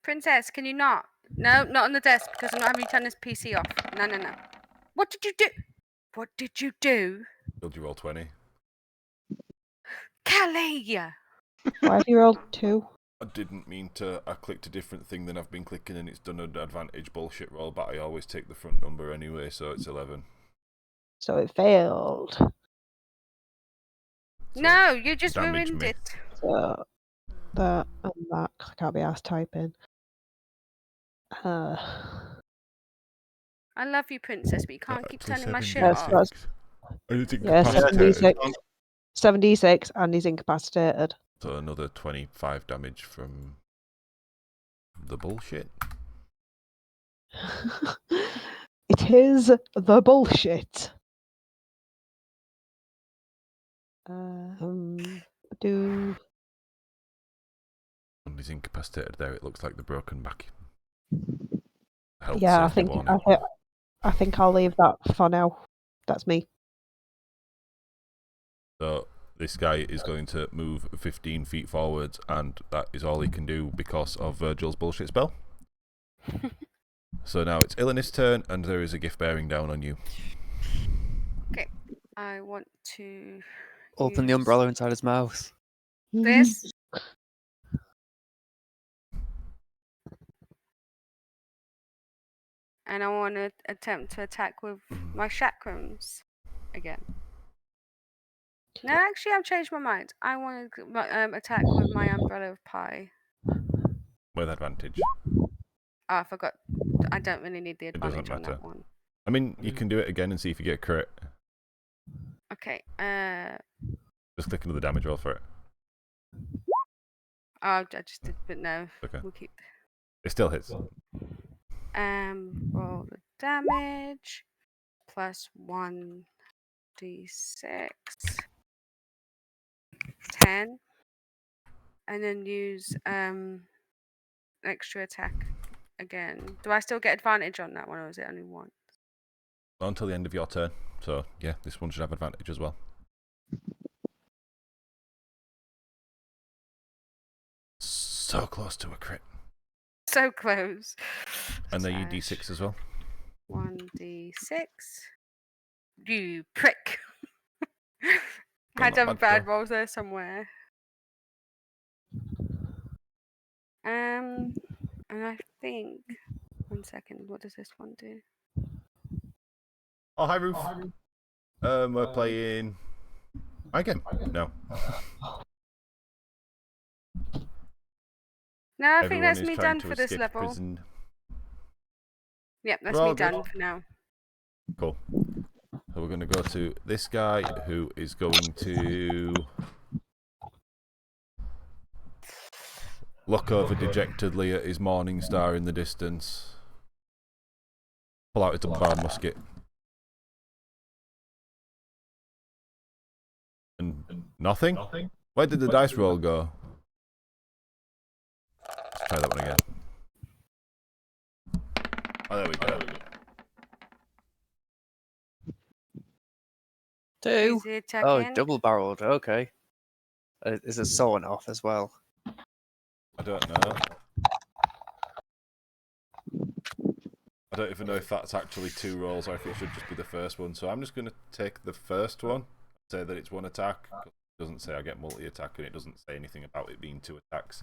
B: Princess, can you not? No, not on the desk because I'm not having you turn this PC off. No. What did you do? What did you do?
A: Build you roll 20.
B: Callie!
C: Why have you rolled 2?
A: I didn't mean to. I clicked a different thing than I've been clicking and it's done an advantage bullshit roll, but I always take the front number anyway, so it's 11.
C: So it failed.
A: So
B: No, you just
A: damage
B: ruined
A: me.
B: it.
C: So that and that. 'Cause I can't be asked typing.
B: I love you, Princess, but you can't keep turning my shit
C: Yes,
B: off.
C: that's-
A: And it's
C: Yeah,
A: incapacitated.
C: 7d6 and he's incapacitated.
A: So another 25 damage from the bullshit.
C: It is the bullshit. Do
A: And he's incapacitated there. It looks like the broken back. Health
C: yeah, I
A: safety
C: think
A: warning.
C: I think I'll leave that for now. That's me.
A: So This guy is going to move 15 feet forwards, and that is all he can do because of Virgil's bullshit spell. So now it's Ilan's turn, and there is a gift bearing down on you.
B: Okay. I want to
D: Open the
B: use
D: umbrella inside his mouth.
B: this. And I want to attempt to attack with my chakrams again. No, actually, I've changed my mind. I want to attack with my umbrella of pie.
A: With advantage.
B: Oh, I forgot. I don't really need the
A: It doesn't
B: advantage on
A: matter.
B: that one.
A: I mean, you can do it again and see if you get a crit.
B: Okay.
A: Just click into the damage roll for it.
B: Oh, I just did, but no.
A: Okay.
B: We'll keep.
A: It still hits.
B: Roll the damage plus 1d6, 10, and then use extra attack again. Do I still get advantage on that one, or is it only one?
A: Not until the end of your turn. So, yeah, this one should have advantage as well. So close to a crit.
B: So close.
A: And then you
B: Slash
A: d6 as well.
B: 1d6. You prick.
A: Well,
B: Had
A: not
B: done
A: bad
B: bad
A: still.
B: rolls there somewhere. And I think 1 second. What does this one do?
A: Oh, hi, Ruth. We're playing my game. No.
B: No, I think
A: Everyone
B: that's
A: is
B: me
A: trying
B: done
A: to
B: for this
A: escape
B: level.
A: prison.
B: Yep, that's
A: We're all
B: me
A: good.
B: done for now.
A: Cool. So we're going to go to this guy who is going to look over dejectedly at his morning star in the distance. Pull out his double-barreled musket. And nothing? Where did the dice roll go? Let's try that one again. Oh, there we go.
D: Two.
B: Is he
D: Oh,
B: attacking?
D: double barreled. Okay. Is it sawn off as well?
A: I don't know. I don't even know if that's actually 2 rolls or if it should just be the first one. So I'm just going to take the first one, say that it's 1 attack. It doesn't say I get multi-attack, and it doesn't say anything about it being 2 attacks.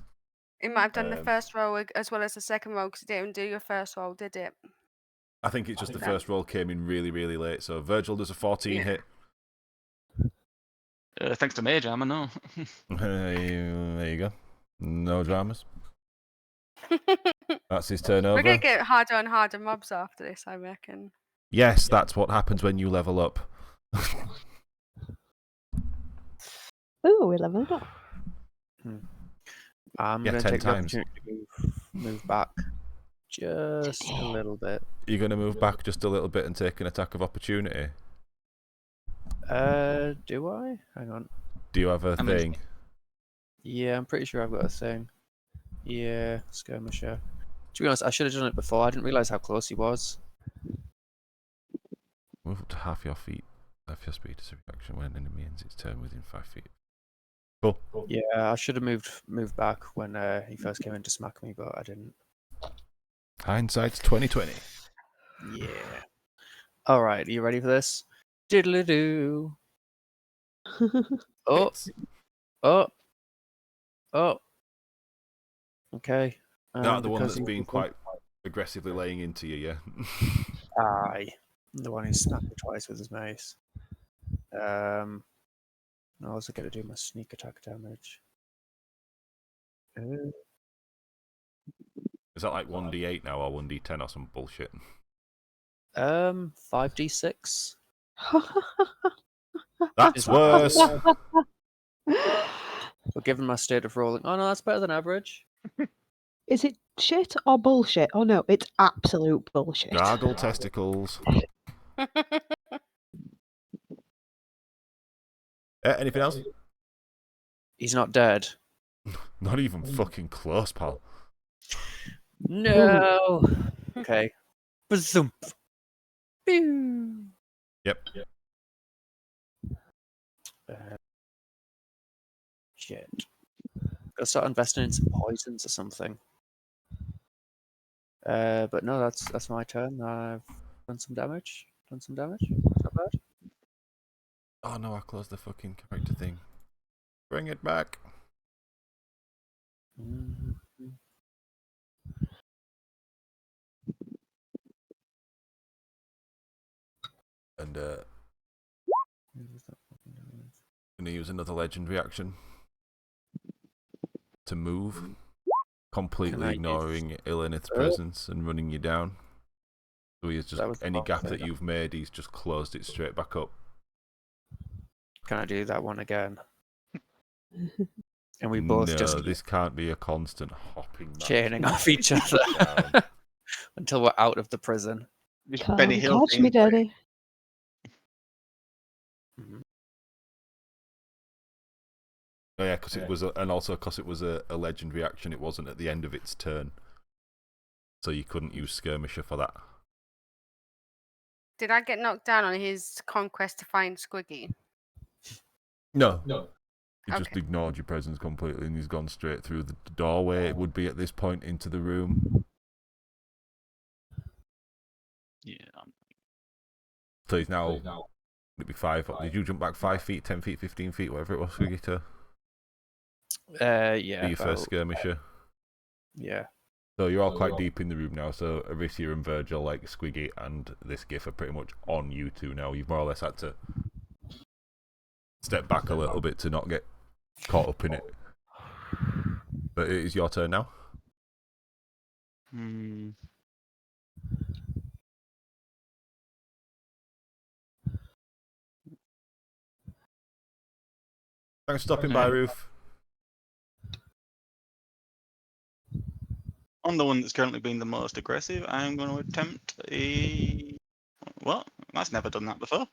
B: It might have done the first roll as well as the second roll because it didn't do your first roll, did it?
A: I think it's just the first roll came in really, really late. So Virgil does a 14 hit.
E: Thanks to Mage Armor, no.
A: There you go. No dramas. That's his turnover.
B: We're going to get harder and harder mobs after this, I reckon.
A: Yes, that's what happens when you level up.
C: Ooh, we leveled up.
D: I'm
A: Yeah,
D: going to
A: 10
D: take the
A: times.
D: opportunity to move back just a little bit.
A: You're going to move back just a little bit and take an attack of opportunity.
D: Do I? Hang on.
A: Do you have a thing?
D: Yeah, I'm pretty sure I've got a thing. Yeah, skirmisher. To be honest, I should have done it before. I didn't realise how close he was.
A: Move up to half your feet. Half your speed as a reaction when an enemy ends its turn within 5 feet. Cool.
D: Yeah, I should have moved back when he first came in to smack me, but I didn't.
A: Hindsight's 20/20.
D: Yeah. All right, are you ready for this? Diddly-doo. Oh. Oh. Oh. Okay.
A: No, the one
D: because
A: that's
D: he
A: been
D: was-
A: quite aggressively laying into you, yeah.
D: Aye. The one who snapped me twice with his mace. I also get to do my sneak attack damage.
A: Is that like 1d8 now or 1d10 or some bullshit?
D: 5d6.
A: That's
D: Is
A: worse.
D: But given my state of rolling, oh no, that's better than average.
C: Is it shit or bullshit? Oh no, it's absolute bullshit.
A: Gargle testicles. Anything else?
D: He's not dead.
A: Not even fucking close, pal.
D: No. Okay. Bazoom. Pew.
A: Yep.
D: Shit. Gotta start investing in some poisons or something. But no, that's my turn. I've done some damage. It's not bad.
A: Oh no, I closed the fucking character thing. Bring it back.
D: Mhm.
A: And gonna use another legend reaction to move, completely
D: I
A: ignoring Ilinith's
D: Oh.
A: presence and running you down. So he's just
D: That was the
A: any
D: wrong
A: gap
D: thing.
A: that you've made, he's just closed it straight back up.
D: Can I do that one again? And we both
A: no,
D: just keep
A: this can't be a constant hopping match.
D: chaining off each other
A: Down.
D: until we're out of the prison.
E: Just
C: Come
E: Benny Hill
C: catch me,
E: theme.
C: daddy.
A: Oh yeah, because it was, and also because it was a legend reaction, it wasn't at the end of its turn, so you couldn't use skirmisher for that.
B: Did I get knocked down on his conquest to find Squiggy?
A: No,
F: No.
A: he just
B: Okay.
A: ignored your presence completely, and he's gone straight through the doorway. It would be at this point into the room.
E: Yeah.
A: So he's now. It'd be 5. Did you jump back 5 feet, 10 feet, 15 feet, whatever it was for you to
D: Yeah.
A: be your first skirmisher?
D: Yeah.
A: So you're all quite deep in the room now. So Arisia and Virgil, like Squiggy and this GIF, are pretty much on you two now. You've more or less had to step back a little bit to not get caught up in it. But it is your turn now.
E: Hmm.
A: Thanks for stopping by, Roof.
E: On the one that's currently been the most aggressive, I'm going to attempt a. What? That's never done that before.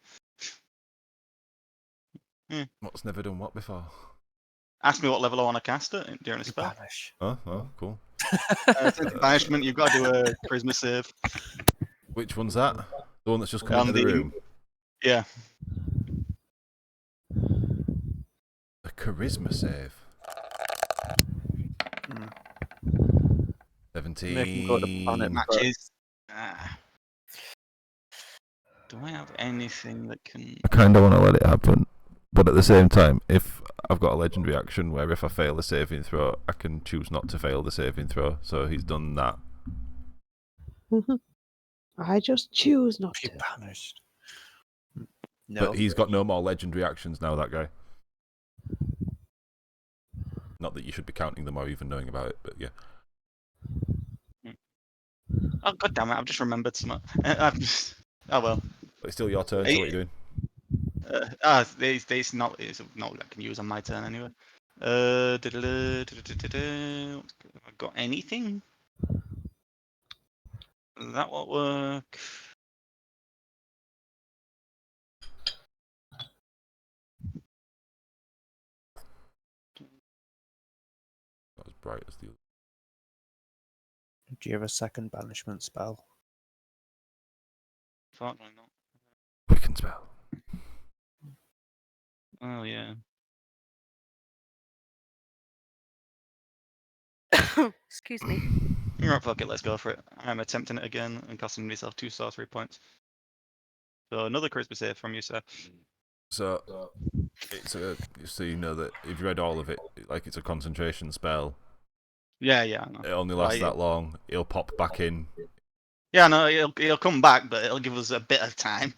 A: What's never done what before?
E: Ask me what level I want to cast it during a spell.
D: Banish.
A: Oh, cool.
E: Since banishment, you've got to do a charisma save.
A: Which one's that? The one that's just come into the room?
E: Yeah.
A: A charisma save.
D: Mm.
A: 17.
D: Make him go to planet
E: Matches. Do I have anything that can?
A: I kind of want to let it happen, but at the same time, if I've got a legend reaction where if I fail a saving throw, I can choose not to fail the saving throw. So he's done that.
C: I just choose not
D: Be
C: to.
D: banished. No.
A: But he's got no more legend reactions now, that guy. Not that you should be counting them or even knowing about it, but yeah.
E: Oh god damn it! I've just remembered some. Oh well.
A: But it's still your turn, so what are you doing?
E: It's not what I can use on my turn anyway. Have I got anything? That won't work.
A: Not as bright as the other.
D: Do you have a second banishment spell?
E: Fortunately not.
A: Quicken spell.
E: Oh yeah.
B: Excuse me.
E: Right, fuck it, let's go for it. I'm attempting it again and costing myself 2 sorcery points. So another charisma save from you, sir.
A: So it's so you know that if you read all of it, like it's a concentration spell.
E: Yeah, I know.
A: It only lasts
E: Right,
A: that long. It'll pop back in.
E: Yeah, no, he'll come back, but it'll give us a bit of time.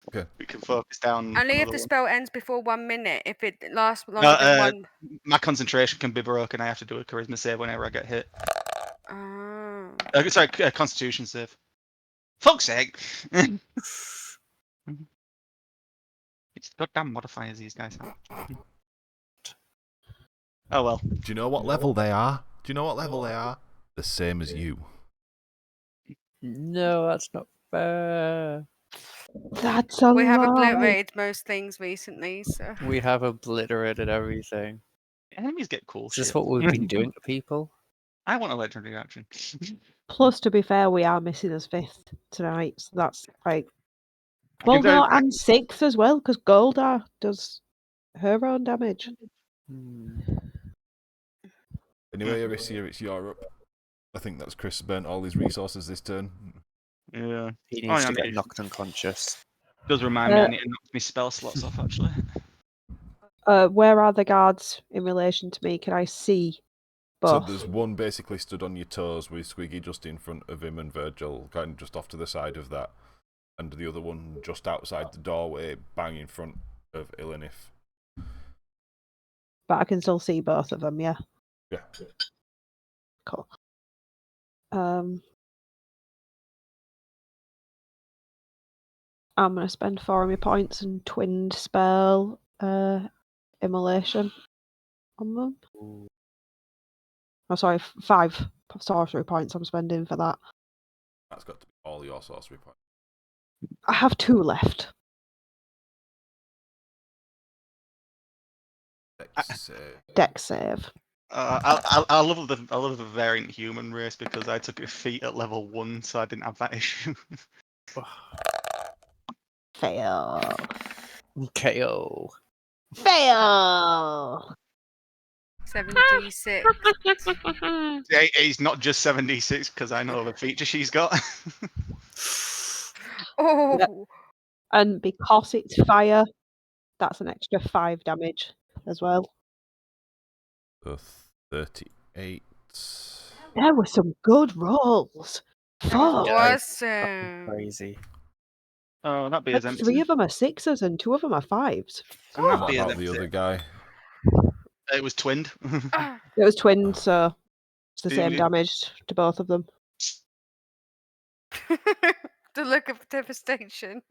A: Okay.
E: We can focus down.
B: Only if
E: another
B: the
E: one.
B: spell ends before 1 minute. If it lasts
E: No,
B: longer than one.
E: my concentration can be broken. I have to do a charisma save whenever I get hit.
B: Oh.
E: Sorry, constitution save. Fuck's sake! It's goddamn modifiers these guys have. Oh well.
A: Do you know what level they are? The same as you.
D: No, that's not fair.
C: That's a
B: We have
C: lie.
B: obliterated most things recently, so.
D: We have obliterated everything.
E: Enemies get cool
D: Is
E: shit.
D: this what we've been doing to people?
E: I want a legendary action.
C: Plus, to be fair, we are missing us 5th tonight, so that's like.
E: I
C: Well,
E: can
C: no,
E: tell-
C: and 6th as well, because Goldar does her own damage.
A: Anyway, Arisia, it's Europe. I think that's Chris burnt all his resources this turn.
E: Yeah.
D: He
E: Oh,
D: needs
E: yeah,
D: to get
E: it
D: knocked unconscious.
E: does remind me I need to knock my spell slots off, actually.
C: Where are the guards in relation to me? Can I see
A: So
C: both?
A: there's one basically stood on your toes with Squiggy just in front of him and Virgil kind of just off to the side of that. And the other one just outside the doorway, bang in front of Ilinif.
C: But I can still see both of them, yeah?
A: Yeah.
C: Cool. I'm going to spend 4 of my points and twinned spell immolation on them. Oh, sorry, 5 sorcery points I'm spending for that.
A: That's got to be all your sorcery points.
C: I have 2 left. Dex save.
E: I love the variant human race because I took a feat at level 1, so I didn't have that issue.
C: Fail.
D: KO.
C: Fail!
B: 7d6.
E: It's not just 76 because I know the feature she's got.
B: Oh,
C: And because it's fire, that's an extra 5 damage as well.
A: So 38.
C: There were some good rolls.
B: that was
C: Fuck.
D: Yeah.
B: awesome.
D: Crazy.
E: Oh, that
C: Like
E: beer's
C: 3
E: empty.
C: of them are 6s and 2 of them are 5s.
E: And that
A: What
E: beer's
A: about
E: empty.
A: the other guy?
E: It was twinned.
B: Ah,
C: It was twin, so it's the
E: Do
C: same
E: you-
C: damage to both of them.
B: the look of devastation.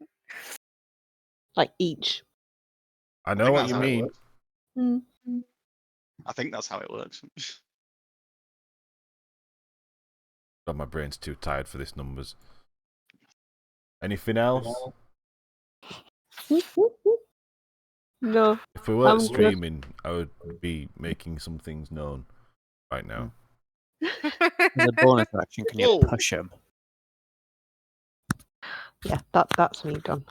C: Like each.
A: I
E: I
A: know
E: think
A: what
E: that's
A: you
E: how it
A: mean.
E: works.
C: Mm.
E: I think that's how it works.
A: God, my brain's too tired for this numbers. Anything else?
C: No.
A: If we weren't
C: I'm good.
A: streaming, I would be making some things known right now.
D: As a bonus action, can you
E: Oh.
D: push him?
C: Yeah, that's me done.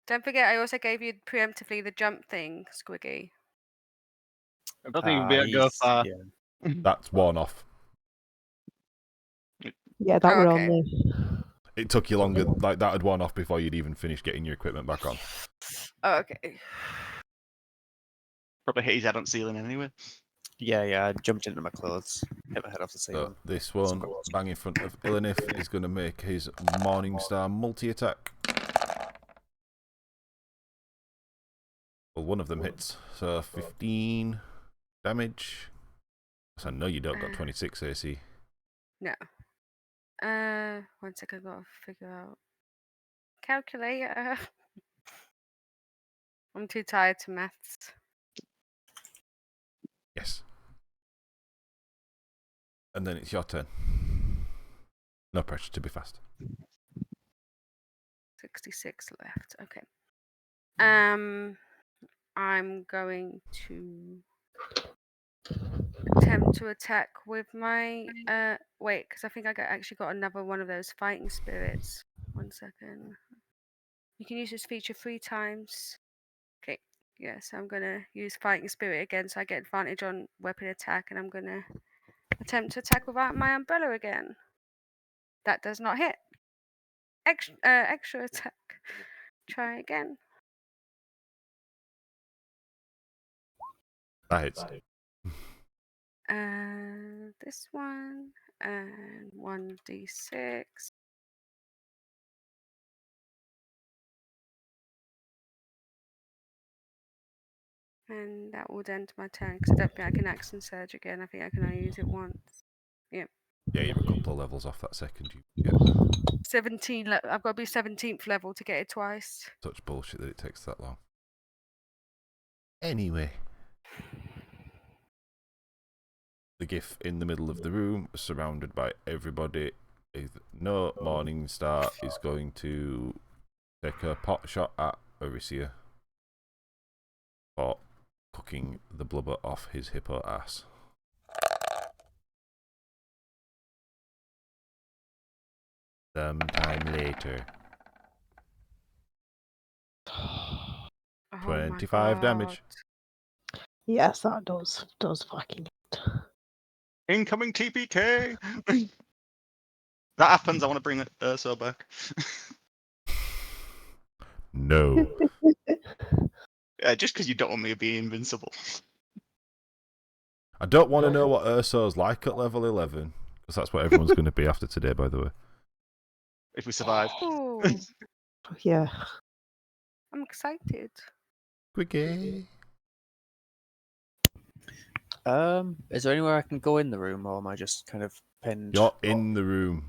B: Don't forget, I also gave you preemptively the jump thing, Squiggy.
E: I don't think you'll be able to go far.
D: Yeah.
A: That's one off.
C: Yeah, that
B: Oh,
C: were
B: okay.
C: only.
A: It took you longer, like that had one off before you'd even finished getting your equipment back on.
B: Oh, okay.
E: Probably hit his head on ceiling anyway.
D: Yeah, I jumped into my clothes. Hit my head off the
A: So
D: ceiling.
A: this one, bang in front of Ilinif, is going to make his Morningstar multi-attack. Well, one of them hits, so 15 damage. So I know you don't got 26 AC.
B: No. 1 second, I've got to figure out. Calculator. I'm too tired to maths.
A: Yes. And then it's your turn. No pressure to be fast.
B: 66 left. Okay. I'm going to attempt to attack with my wait, because I think actually got another one of those fighting spirits. 1 second. You can use this feature 3 times. Okay. Yes, I'm gonna use fighting spirit again, so I get advantage on weapon attack, and I'm gonna attempt to attack without my umbrella again. That does not hit. Extra attack. Try again.
A: That hits.
B: This one and 1d6. And that would end my turn because I don't think I can action surge again. I think I can only use it once.
A: Yeah, you're a couple of levels off that second. You get
B: 17. I've got to be 17th level to get it twice.
A: such bullshit that it takes that long. Anyway. The GIF in the middle of the room, surrounded by everybody. No Morningstar is going to take a pot shot at Arisia for cooking the blubber off his hippo ass. Sometime later.
B: Oh my
A: 25 damage.
C: Yes, that does fucking.
E: Incoming TPK. That happens. I want to bring Urso back.
A: No.
E: Yeah, just because you don't want me to be invincible.
A: I don't want to know what Urso's like at level 11, because that's what everyone's going to be after today, by the way.
E: If we survive.
B: Oh,
C: Yeah.
B: I'm excited.
A: Quickie.
D: Is there anywhere I can go in the room, or am I just kind of pinned?
A: You're in the room.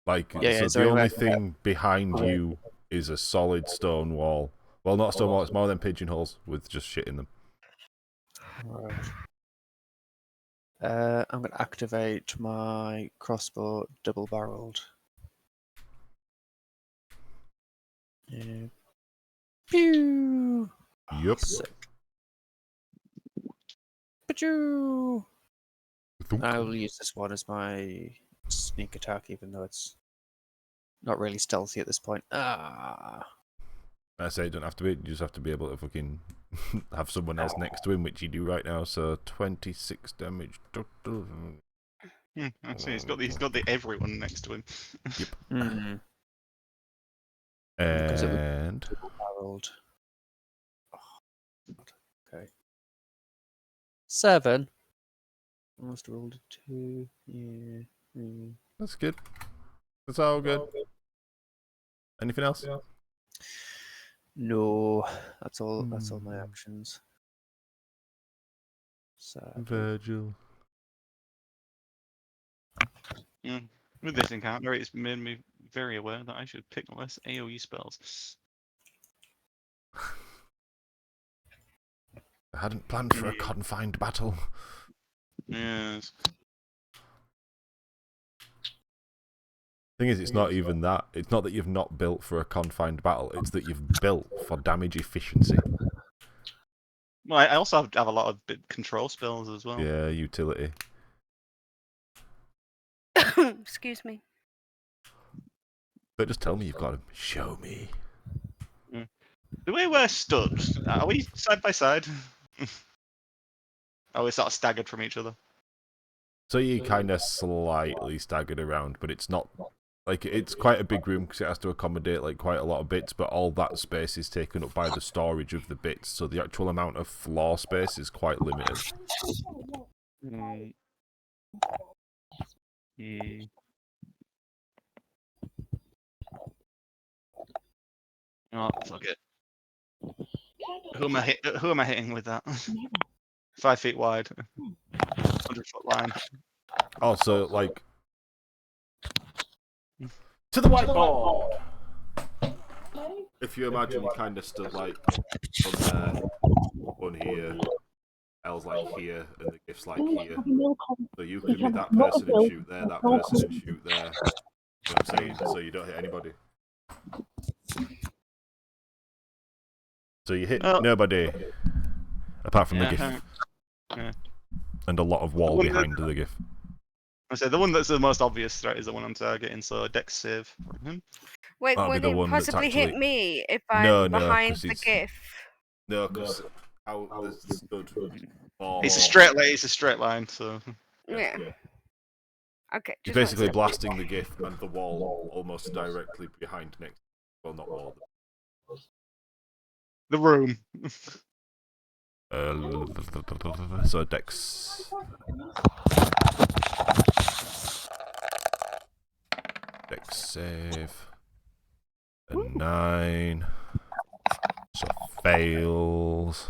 A: Like,
D: Yeah,
A: so
D: is there
A: the
D: any way
A: only
D: I can
A: thing behind you is a solid stone wall. Well, not a stone wall, it's more than pigeonholes with just shit in them.
D: Right. I'm going to activate my crossbow double-barreled. Pew!
A: Yup.
D: Sick. Pachoo! I will use this one as my sneak attack, even though it's not really stealthy at this point. Ah!
A: I say it don't have to be, you just have to be able to fucking have someone else next to him, which you do right now, so 26 damage.
E: I see. He's got the everyone next to him.
A: Yep.
D: Mm.
A: And
D: Double-barreled. Oh, God. Okay. 7. I must have rolled a 2. Yeah.
A: that's good. That's all good. Anything else?
D: No, that's all. That's all my actions.
A: Virgil.
E: With this encounter, it's made me very aware that I should pick less AoE spells.
A: I hadn't planned for a confined battle.
E: Yes.
A: Thing is, it's not even that. It's not that you've not built for a confined battle. It's that you've built for damage efficiency.
E: Well, I also have a lot of control spells as well.
A: Yeah, utility.
B: Excuse me.
A: But just tell me you've got them. Show me.
E: The way we're stood, are we side by side? Are we sort of staggered from each other?
A: So you kind of slightly staggered around, but it's not like it's quite a big room because it has to accommodate like quite a lot of bits. But all that space is taken up by the storage of the bits, so the actual amount of floor space is quite limited.
E: Yeah. Oh, fuck it. Who am I hitting with that? 5 feet wide. 100-foot line.
A: Also, like to the whiteboard. If you imagine, you kind of stood like on there, one here, L's like here, and the gift's like here. So you could be that person and shoot there, that person and shoot there. You know what I'm saying? So you don't hit anybody. So you hit nobody, apart from the gift.
E: Yeah.
A: And a lot of wall behind the gift.
E: I say the one that's the most obvious threat is the one I'm targeting, so Dex save from him.
B: Wait,
A: That'll be
B: would
A: the
B: it
A: one that's
B: possibly hit
A: actually-
B: me if
A: No,
B: I'm
A: no,
B: behind
A: 'cause
B: the
A: he's-
B: GIF?
A: No, because how this stood.
E: It's a straight line. It's a straight line, so.
B: Yeah. Okay.
A: He's
B: just wanted
A: basically
B: to-
A: blasting the gift and the wall almost directly behind next. Well, not wall.
E: The room.
A: So Dex. Dex save. A 9. So fails.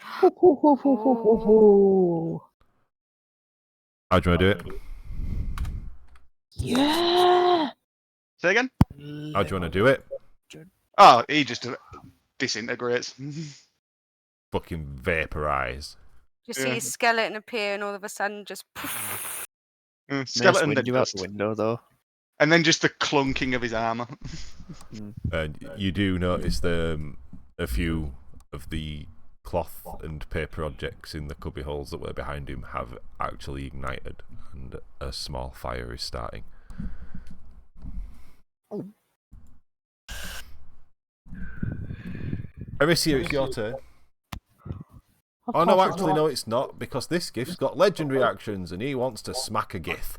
A: How do you want to do it?
C: Yeah.
E: Say again?
A: How do you want to do it?
E: Oh, he just disintegrates.
A: Fucking vaporize.
B: You see his skeleton appear and all of a sudden just.
E: Skeleton
D: Nice
E: then
D: window out
E: dust.
D: the window, though.
E: And then just the clunking of his armor.
A: And you do notice a few of the cloth and paper objects in the cubby holes that were behind him have actually ignited, and a small fire is starting. Arisia, it's your turn.
C: Of
A: Oh no,
C: course it's
A: actually
C: not.
A: no, it's not, because this gift's got legendary actions, and he wants to smack a gif.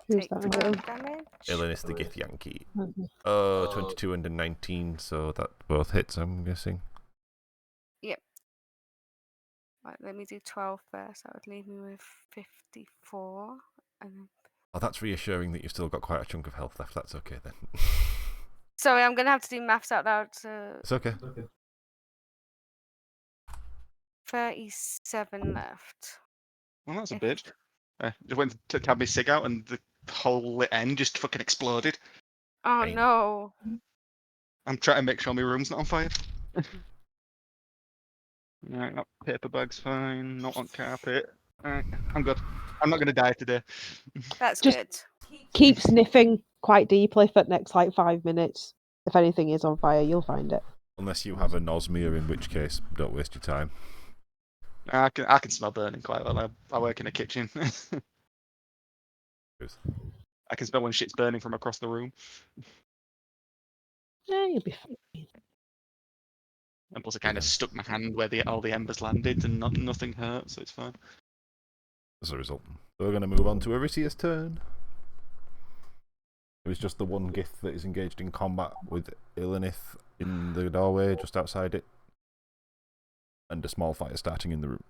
C: Who's
B: Take
C: that?
B: 12 damage.
A: Illanis the Gith Yankee.
C: Mhm.
A: 22 and a 19, so that both hits, I'm guessing.
B: Right, let me do 12 first. That would leave me with 54. And then...
A: Oh, that's reassuring that you've still got quite a chunk of health left. That's okay then.
B: Sorry, I'm going to have to do maths out loud.
A: It's okay.
B: 37 left.
E: Well, that's a
B: If-
E: bitch. Just went to have my cig out and the whole lit end just fucking exploded.
B: Oh
A: Fine.
B: no.
E: I'm trying to make sure my room's not on fire. Right, that paper bag's fine. Not on carpet. Right, I'm good. I'm not gonna die today.
B: That's
C: Just-
B: good.
C: Keep sniffing quite deeply for the next like 5 minutes. If anything is on fire, you'll find it.
A: Unless you have a nosmere, in which case, don't waste your time.
E: I can smell burning quite well. I work in a kitchen. I can smell when shit's burning from across the room.
C: Yeah, you'll be fine.
E: And plus, I kind of stuck my hand where all the embers landed, and nothing hurt, so it's fine.
A: As a result. So we're going to move on to Arisia's turn. It was just the one Gith that is engaged in combat with Illanith in the doorway just outside it. And a small fire starting in the room.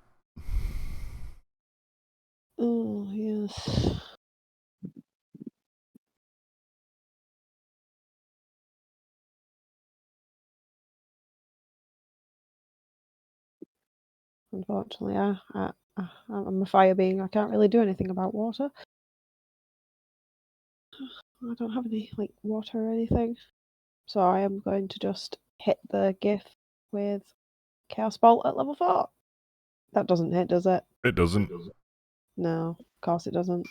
C: Oh, yes. Unfortunately, I'm a fire being. I can't really do anything about water. I don't have any like water or anything. So I am going to just hit the GIF with Chaos Bolt at level 4. That doesn't hit, does it?
A: It doesn't.
C: No, of course it doesn't.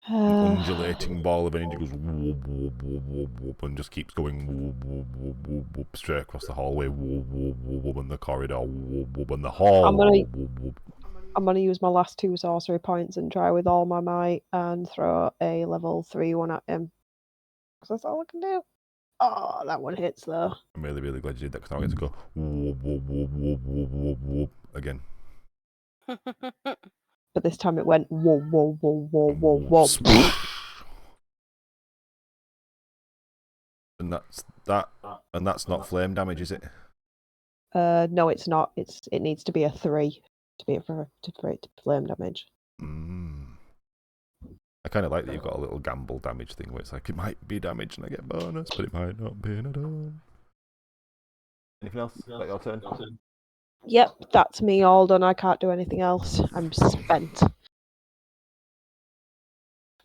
A: An undulating ball of energy goes whoop, whoop, whoop, whoop, whoop, and just keeps going whoop, whoop, whoop, whoop, whoop, straight across the hallway, whoop, whoop, whoop, whoop, and the corridor, whoop, whoop, and the hall.
C: I'm gonna-
A: Whoop, whoop, whoop.
C: I'm going to use my last 2 sorcery points and try with all my might and throw a level 3 one at him. Because that's all I can do. Oh, that one hits though.
A: I'm really, really glad you did that, because now I get to go whoop, whoop, whoop, whoop, whoop, whoop, whoop, again.
C: But this time it went whoa, whoa, whoa, whoa, whoa, whoa.
A: And that's that. And that's not flame damage, is it?
C: No, it's not. It needs to be a 3 to be for it to flame damage.
A: I kind of like that you've got a little gamble damage thing where it's like, it might be damage and I get bonus, but it might not be at all. Anything else? Is that your turn?
C: Yep, that's me all done. I can't do anything else. I'm spent.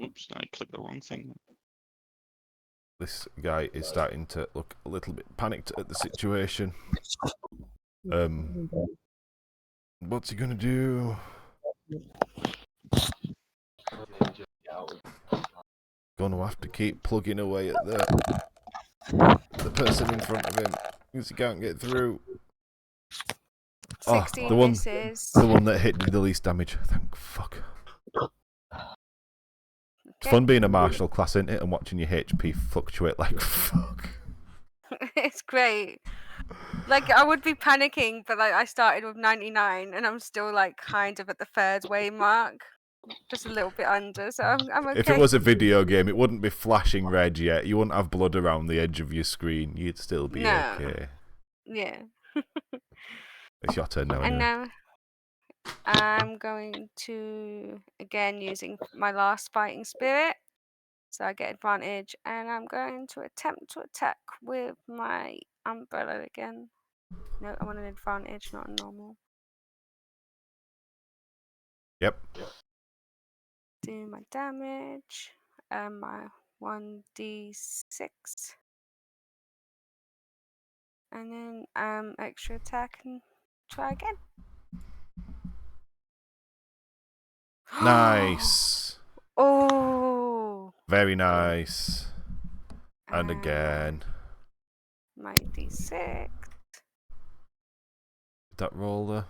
E: Oops, I clicked the wrong thing.
A: This guy is starting to look a little bit panicked at the situation. What's he gonna do? Gonna have to keep plugging away at the person in front of him because he can't get through.
B: 16
A: the one
B: misses.
A: the one that hit the least damage. Thank fuck. It's
B: Okay.
A: fun being a martial class, isn't it? And watching your HP fluctuate like fuck.
B: It's great. Like, I would be panicking, but like I started with 99 and I'm still like kind of at the 3rd way mark. Just a little bit under, so I'm okay.
A: If it was a video game, it wouldn't be flashing red yet. You wouldn't have blood around the edge of your screen. You'd still be
B: No.
A: okay.
B: Yeah.
A: It's your turn now,
B: And
A: anyway.
B: now I'm going to, again, using my last fighting spirit. So I get advantage, and I'm going to attempt to attack with my umbrella again. No, I want an advantage, not a normal.
A: Yep.
B: Do my damage. My 1d6. And then extra attack and try again.
A: Nice.
B: Oh.
A: Very nice. And
B: Uh,
A: again.
B: My D6.
A: Did that roll there?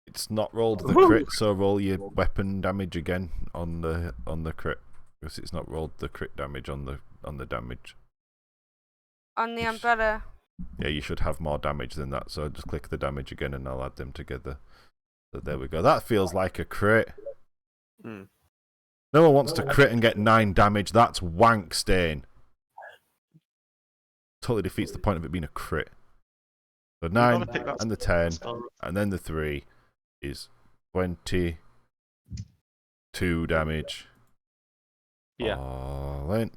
A: It's not rolled the crit, so roll your weapon damage again on the crit. Because it's not rolled the crit damage on the damage.
B: On the
A: Yes.
B: umbrella.
A: Yeah, you should have more damage than that, so just click the damage again and I'll add them together. So there we go. That feels like a crit.
D: Mm.
A: No one wants to crit and get 9 damage. That's wank, Stain. Totally defeats the point of it being a crit. So 9
E: gotta pick that
A: and the 10
E: spell.
A: and then the 3 is 22 damage.
G: Yeah.
A: All in.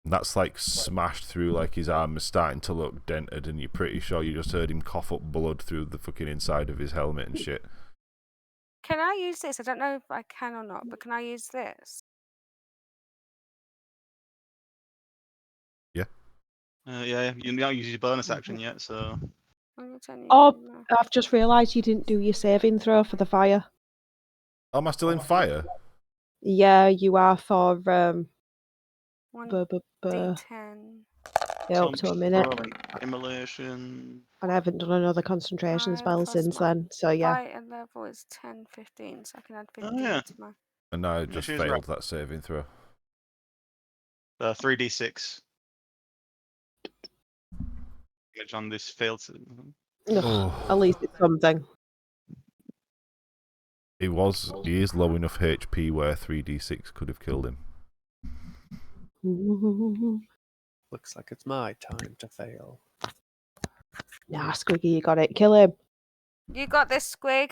A: That's like smashed through, like his arm is starting to look dented, and you're pretty sure you just heard him cough up blood through the fucking inside of his helmet and shit.
B: Can I use this? I don't know if I can or not, but can I use this?
E: Yeah, you don't use your bonus action yet, so.
C: Oh, I've just realised you didn't do your saving throw for the fire.
A: Oh, am I still in fire?
C: Yeah, you are for
B: One
C: yeah,
B: D10.
C: up to a minute.
E: Immolation.
C: And I haven't done another concentration
B: 5
C: spell
B: plus
C: since
B: my
C: then, so yeah.
B: Fighter level is 10, 15, so I can add 15
E: yeah.
B: to my.
A: And I
E: Yeah,
A: just
E: she was
A: failed that saving throw.
E: 3d6. Damage on this failed.
C: Ugh,
A: Oh.
C: At least it's something.
A: He is low enough HP where 3d6 could have killed him.
D: Looks like it's my time to fail.
C: Nah, Squiggy, you got it. Kill him.
B: You got this, Squig.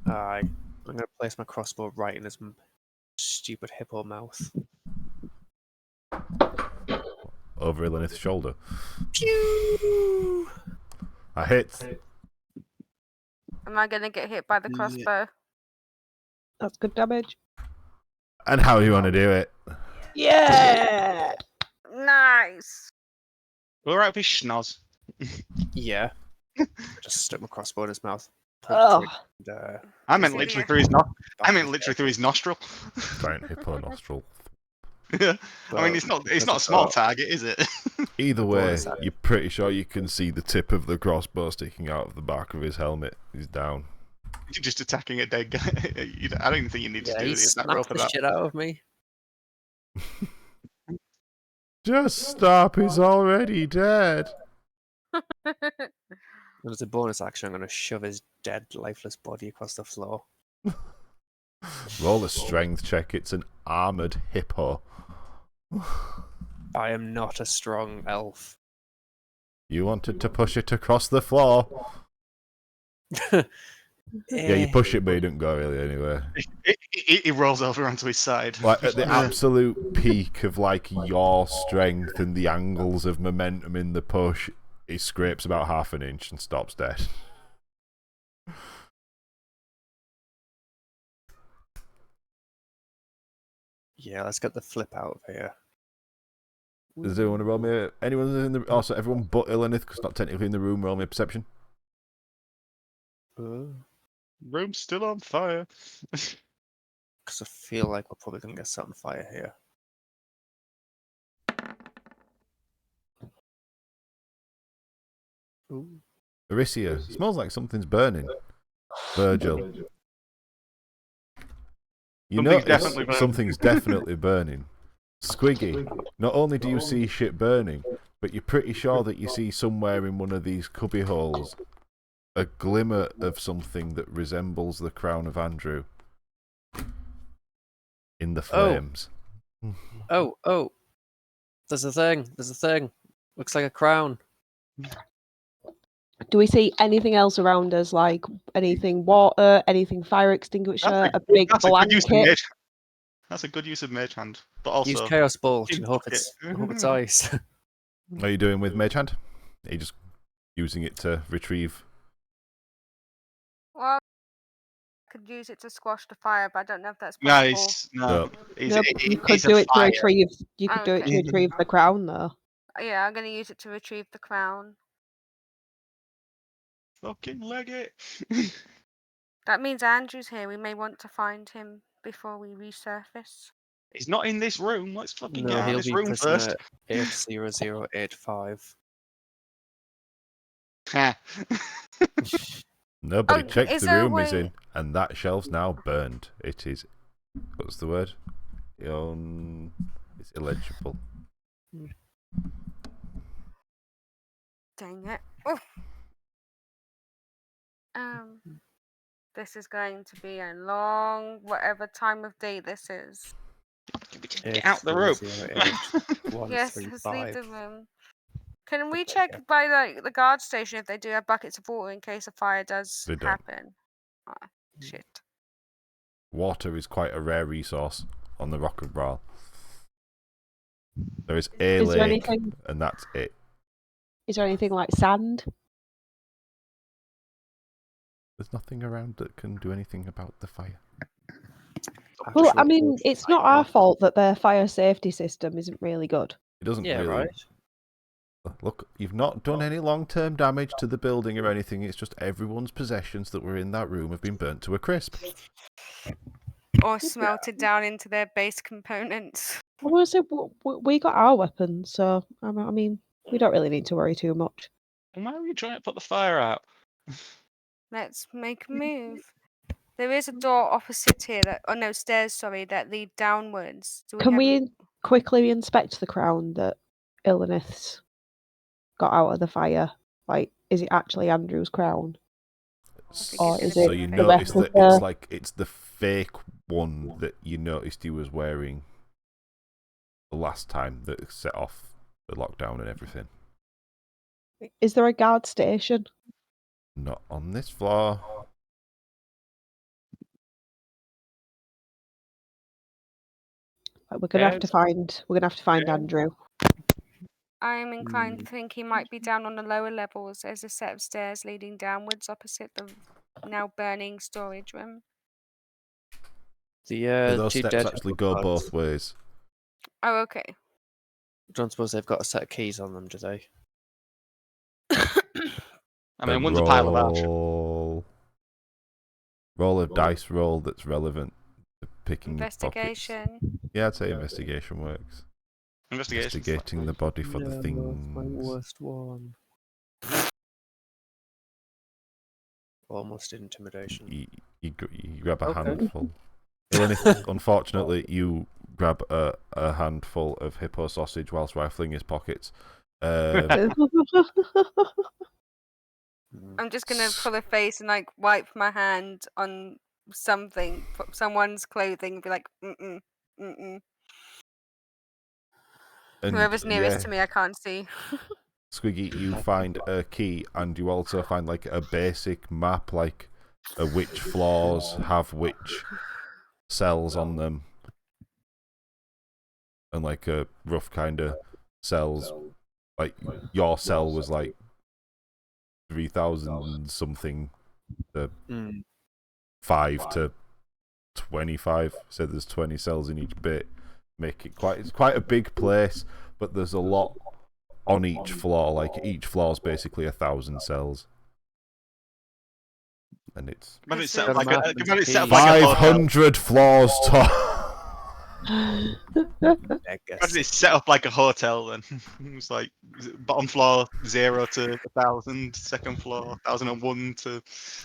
D: Aye. I'm going to place my crossbow right in his stupid hippo mouth.
A: Over Ilanith's shoulder.
D: Pew!
A: I hit.
B: Am I going to get hit by the crossbow?
C: That's good damage.
A: And how do you want to do it?
C: Yeah!
B: Nice.
E: All right, with schnoz.
D: Yeah. Just stuck my crossbow in his mouth.
C: Oh,
D: And,
E: I meant
B: Is it
E: literally
B: here?
E: through his
D: back
E: I meant
D: his
E: literally
D: head.
E: through his nostril.
A: Giant hippo nostril.
E: Yeah. I mean,
D: But
E: it's not
D: because
E: a
D: I've
E: small
D: got-
E: target, is it?
A: Either
D: The
A: way,
D: bonus action.
A: you're pretty sure you can see the tip of the crossbow sticking out of the back of his helmet. He's down.
E: You're just attacking a dead guy. I don't even think you need to
D: Yeah,
E: do
D: he
E: the attack roll
D: smacked
E: for
D: the
E: that.
D: shit out of me.
A: Just stop, he's already dead.
D: And as a bonus action, I'm going to shove his dead, lifeless body across the floor.
A: Roll a strength check, it's an armoured hippo.
D: I am not a strong elf.
A: You wanted to push it across the floor. Yeah, you push it, but you didn't go really anywhere.
E: He rolls over onto his side.
A: Like at the absolute peak of like your strength and the angles of momentum in the push, he scrapes about half an inch and stops dead.
D: Yeah, let's get the flip out of here.
A: Does anyone roll me? Anyone in the? Also, everyone but Ilanith, because not technically in the room. Roll me a perception.
E: Room's still on fire.
D: Because I feel like we're probably going to get set on fire here. Ooh.
A: Aricia, smells like something's burning. Virgil, you know
E: Something's definitely burning.
A: something's definitely burning. Squiggy, not only do you see shit burning, but you're pretty sure that you see somewhere in one of these cubby holes a glimmer of something that resembles the crown of Andrew in the flames.
D: Oh. There's a thing. Looks like a crown.
C: do we see anything else around us? Like anything water, anything fire extinguisher, a big
E: That's a good use of
C: blanket?
E: mage. That's a good use of mage hand. But also,
D: Use Chaos Bolt and hope
E: bucket.
D: it's ice.
A: What are you doing with Mage Hand? Are you just using it to retrieve?
B: Well, I could use it to squash the fire, but I don't know if that's possible.
E: nice. No,
A: No.
C: No, but you could
E: he's
C: do
E: a
C: it to
E: fire.
C: retrieve. You could do it to
B: Okay.
C: retrieve the crown, though.
B: Yeah, I'm going to use it to retrieve the crown.
E: Fucking leg it.
B: That means Andrew's here. We may want to find him before we resurface.
E: He's not in this room. Let's fucking get
D: No,
E: out of
D: he'll
E: this
D: be
E: room first.
D: prisoner 80085.
E: Ha.
A: Nobody
B: Oh,
A: checked
B: is
A: the
B: there a
A: room he's
B: way-
A: in, and that shelf's now burned. It is. What's the word? It's illegible.
B: Dang it. Oh. This is going to be a long, whatever time of day this is.
E: Can we just get out the room?
D: 8008135.
B: Yes, let's leave the room. Can we check by the guard station if they do have buckets of water in case a fire does
A: They don't.
B: happen? Ah, shit.
A: Water is quite a rare resource on the Rock of Brawl. There is a
C: Is there
A: lake,
C: anything?
A: and that's it.
C: Is there anything like sand?
A: There's nothing around that can do anything about the fire.
C: Well, I mean, it's not our fault that their fire safety system isn't really good.
A: It doesn't
D: Yeah,
A: really.
D: right.
A: Look, you've not done any long-term damage to the building or anything. It's just everyone's possessions that were in that room have been burnt to a crisp.
B: Or smelted down into their base components.
C: I want to say we got our weapons, so I mean, we don't really need to worry too much.
E: Why are you trying to put the fire out?
B: Let's make a move. There is a door opposite here stairs, sorry, that lead downwards.
C: Can we quickly inspect the crown that Illinois got out of the fire? Like, is it actually Andrew's crown? Or is
A: So
C: it
A: you
C: the
A: notice that
C: replica?
A: it's the fake one that you noticed he was wearing the last time that set off the lockdown and everything.
C: Is there a guard station?
A: Not on this floor.
C: Like, we're gonna have to find Andrew.
B: I'm inclined to think he might be down on the lower levels. There's a set of stairs leading downwards opposite the now burning storage room.
A: Yeah, those
D: two
A: steps
D: dead
A: actually go
D: guards.
A: both ways.
B: Oh, okay.
D: Don't suppose they've got a set of keys on them, do they?
E: I mean, one's a pile of ash.
A: Roll a dice roll that's relevant to picking the pockets.
B: Investigation.
A: Yeah, I'd say investigation works. Investigating the body for the
D: My
A: things.
D: worst one. Almost intimidation.
A: You grab a
D: Okay.
A: handful. Unfortunately, you grab a handful of hippo sausage whilst rifling his pockets.
B: I'm just gonna pull a face and like wipe my hand on something, someone's clothing, and be like, mm-mm, mm-mm.
A: And
B: Whoever's nearest to me, I can't see.
A: Squiggy, you find a key, and you also find like a basic map, like which floors have which cells on them, and like a rough kind of cells. Like your cell was like 3,000 something to 5 to 25. So there's 20 cells in each bit. It's quite a big place, but there's a lot on each floor. Like each floor's basically 1,000 cells, and it's
E: Maybe it's set
D: Got
E: up
D: a
E: like
D: map
E: maybe
D: and
E: it's set up like a hotel.
A: 500 floors tall.
E: Imagine it's set up like a hotel then. It's like bottom floor 0 to 1,000, second floor 1,001 to.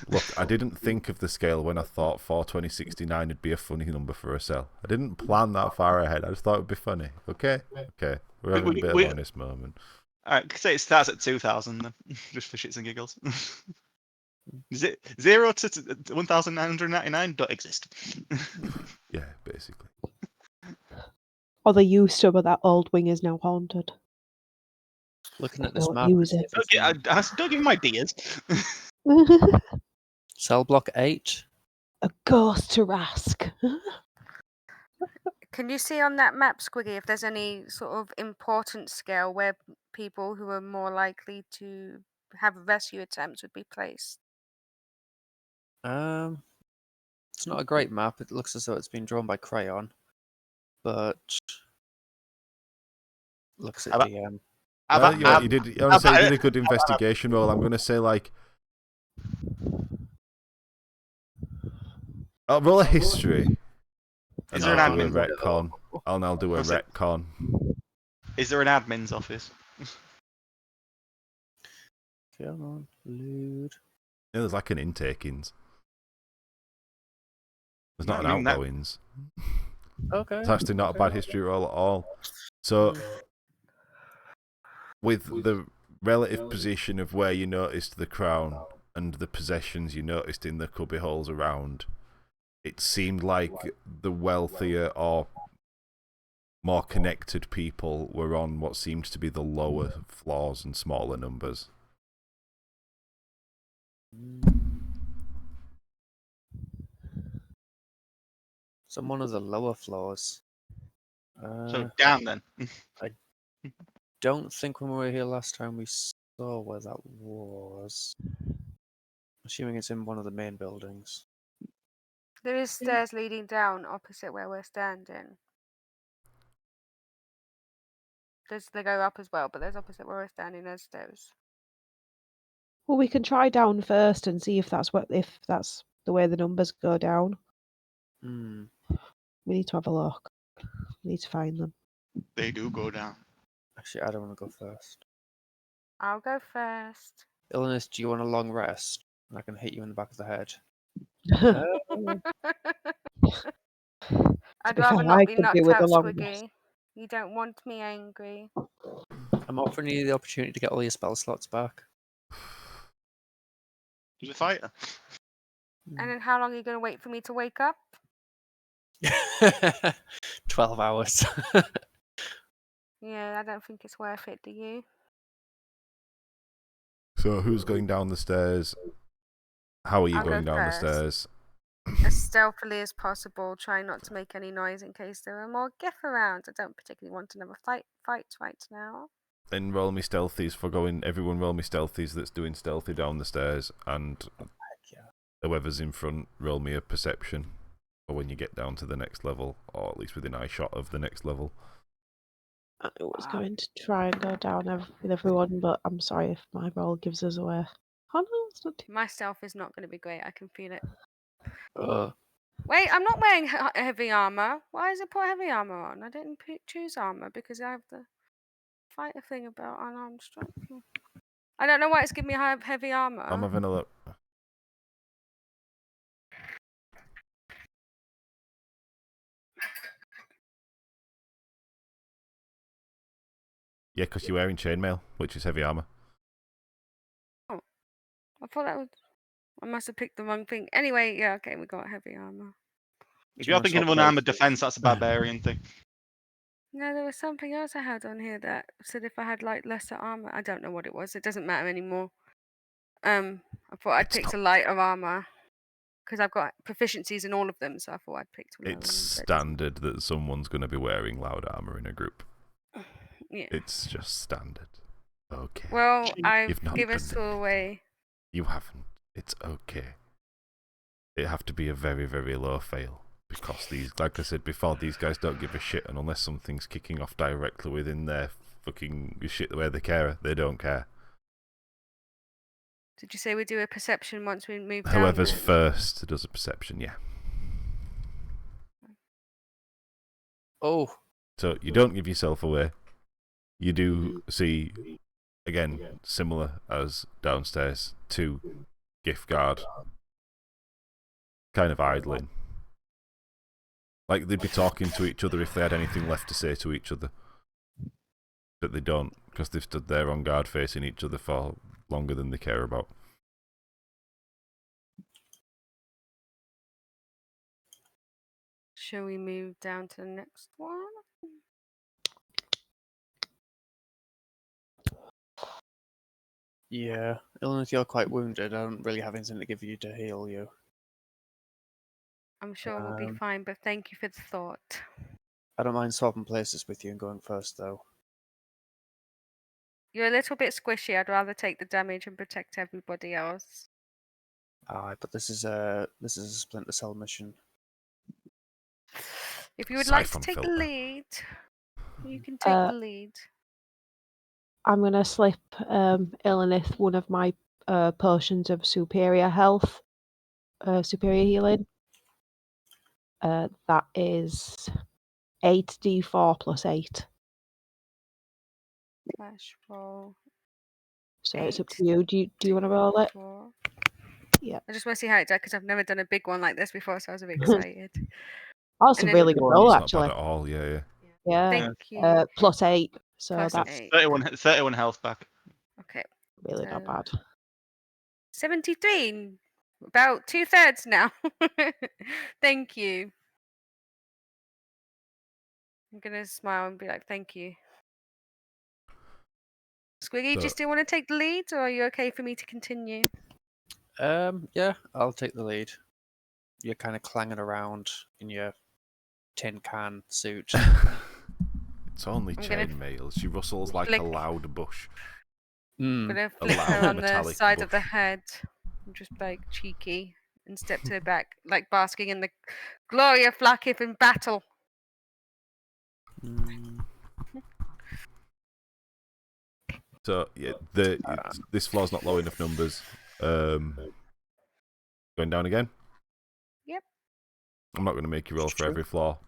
A: Look, I didn't think of the scale when I thought 42069 would be a funny number for a cell. I didn't plan that far ahead. I just thought it would be funny. Okay, we're having a bit of an honest moment.
E: Alright, say it starts at 2,000 then, just for shits and giggles. Is it 0 to 1,999? Don't exist.
A: Yeah, basically.
C: Or they used to, but that old wing is now haunted.
D: Looking at this
C: Don't
D: map,
C: use it.
E: Don't give him ideas.
D: cell block 8.
C: A ghost to Rask.
B: Can you see on that map, Squiggy, if there's any sort of important scale where people who are more likely to have rescue attempts would be placed?
D: It's not a great map. It looks as though it's been drawn by crayon, but looks at the
A: You did a good investigation roll. I'm going to say like I'll roll a history.
E: Is
A: And
E: there an
A: I'll do a
E: admin's
A: retcon. I'll now do a
E: What's it?
A: retcon.
E: Is there an admin's office?
D: Come on, loot.
A: Yeah, there's like an intakings. There's not
E: I
A: an
E: mean, that-
A: outgoings.
D: Okay.
A: It's actually not a bad history roll at all. So, with the relative position of where you noticed the crown and the possessions you noticed in the cubby holes around, it seemed like the wealthier or more connected people were on what seemed to be the lower floors and smaller numbers.
D: So I'm one of the lower floors.
E: So down then.
D: Don't think when we were here last time we saw where that was. Assuming it's in one of the main buildings.
B: There is stairs leading down opposite where we're standing. They go up as well, but there's opposite where we're standing. There's stairs.
C: Well, we can try down first and see if that's the way the numbers go down.
D: Hmm.
C: We need to have a look. We need to find them.
E: They do go down.
D: Actually, I don't want to go first.
B: I'll go first.
D: Illness, do you want a long rest? And I can hit you in the back of the head.
B: I'd
C: be fair,
B: rather not
C: I
B: be
C: could do
B: knocked
C: with a
B: out,
C: long
B: Squiggy. You don't want me angry.
D: I'm offering you the opportunity to get all your spell slots back.
E: She's a fighter.
B: And then how long are you going to wait for me to wake up?
D: 12 hours.
B: Yeah, I don't think it's worth it, do you?
A: So, who's going down the stairs? How are you
B: I'll go
A: going down the
B: first.
A: stairs?
B: As stealthily as possible, trying not to make any noise in case there are more Geth around. I don't particularly want another fight right now.
A: Then roll me stealthies for going. Everyone roll me stealthies that's doing stealthy down the stairs, and
D: yeah.
A: whoever's in front, roll me a perception for when you get down to the next level, or at least within eye shot of the next level.
C: I was going to try and go down with everyone, but I'm sorry if my roll gives us away. Oh no, it's not.
B: My stealth is not going to be great. I can feel it.
D: Uh,
B: Wait, I'm not wearing heavy armor. Why is it put heavy armor on? I didn't choose armor because I have the fighter thing about unarmed strike. I don't know why it's giving me heavy armor.
A: I'm having a look. Yeah, because you're wearing chainmail, which is heavy armor.
B: I thought that was. I must have picked the wrong thing. Anyway, yeah, okay, we got heavy armor.
E: If you're thinking of unarmored defense, that's a barbarian thing.
B: No, there was something else I had on here that said if I had like lesser armor. I don't know what it was. It doesn't matter anymore. I thought I'd picked a lighter armor because I've got proficiencies in all of them, so I thought I'd picked a lower
A: It's
B: one, but
A: standard that someone's going to be wearing loud armor in a group.
B: yeah.
A: It's just standard. Okay.
B: Well, I've
A: You've not
B: given
A: done
B: us all away.
A: You haven't. It's okay. It have to be a very, very low fail. Because these, like I said before, these guys don't give a shit, and unless something's kicking off directly within their fucking shit where they care, they don't care.
B: Did you say we do a perception once we move down?
A: Whoever's
B: then?
A: first does a perception, yeah.
D: oh,
A: So you don't give yourself away. You do see, again, similar as downstairs, to gift guard, kind of idling. Like they'd be talking to each other if they had anything left to say to each other. But they don't, because they've stood there on guard facing each other for longer than they care about.
B: Shall we move down to the next one?
D: yeah. Illness, you're quite wounded. I don't really have anything to give you to heal you.
B: I'm sure we'll be fine, but thank you for the thought.
D: I don't mind swapping places with you and going first, though.
B: You're a little bit squishy. I'd rather take the damage and protect everybody else.
D: Aye, but this is a Splinter Cell mission.
B: If you would like to
A: Siphon
B: take the
A: filter.
B: lead, you can take the lead.
C: I'm gonna slip Illinois one of my potions of superior health, superior healing. That is 8d4 plus 8.
B: Flash roll.
C: So it's up
B: 8
C: to you. Do you want to roll it?
B: 4.
C: Yeah.
B: I just want to see how it does because I've never done a big one like this before, so I was a bit excited.
C: Oh, it's
B: And
C: a
B: then-
C: really good
E: Well,
C: roll,
A: It's not
C: actually.
A: bad at all, yeah.
C: Yeah.
B: Thank you.
C: Plus 8. So
B: Plus
C: that's
B: 8.
E: 31 health back.
B: Okay.
C: really not
B: So-
C: bad.
B: 73. About 2/3 now. Thank you. I'm gonna smile and be like, thank you. Squiggy, do you
A: So-
B: still want to take the lead, or are you okay for me to continue?
D: Yeah, I'll take the lead. You're kind of clanging around in your tin can suit.
A: It's only
B: I'm gonna
A: chainmail. She rustles like
B: flick-
A: a loud bush.
B: I'm
D: Mm.
B: gonna
A: A
B: flick her
A: loud
B: on the
A: metallic
B: side of the
A: bush.
B: head. I'm just like cheeky and step to her back, like basking in the glory of Flakith in battle.
D: Mm.
A: So yeah, this floor's not low enough numbers. Going down again.
B: Yep.
A: I'm not going to make you roll for
D: True.
A: every floor.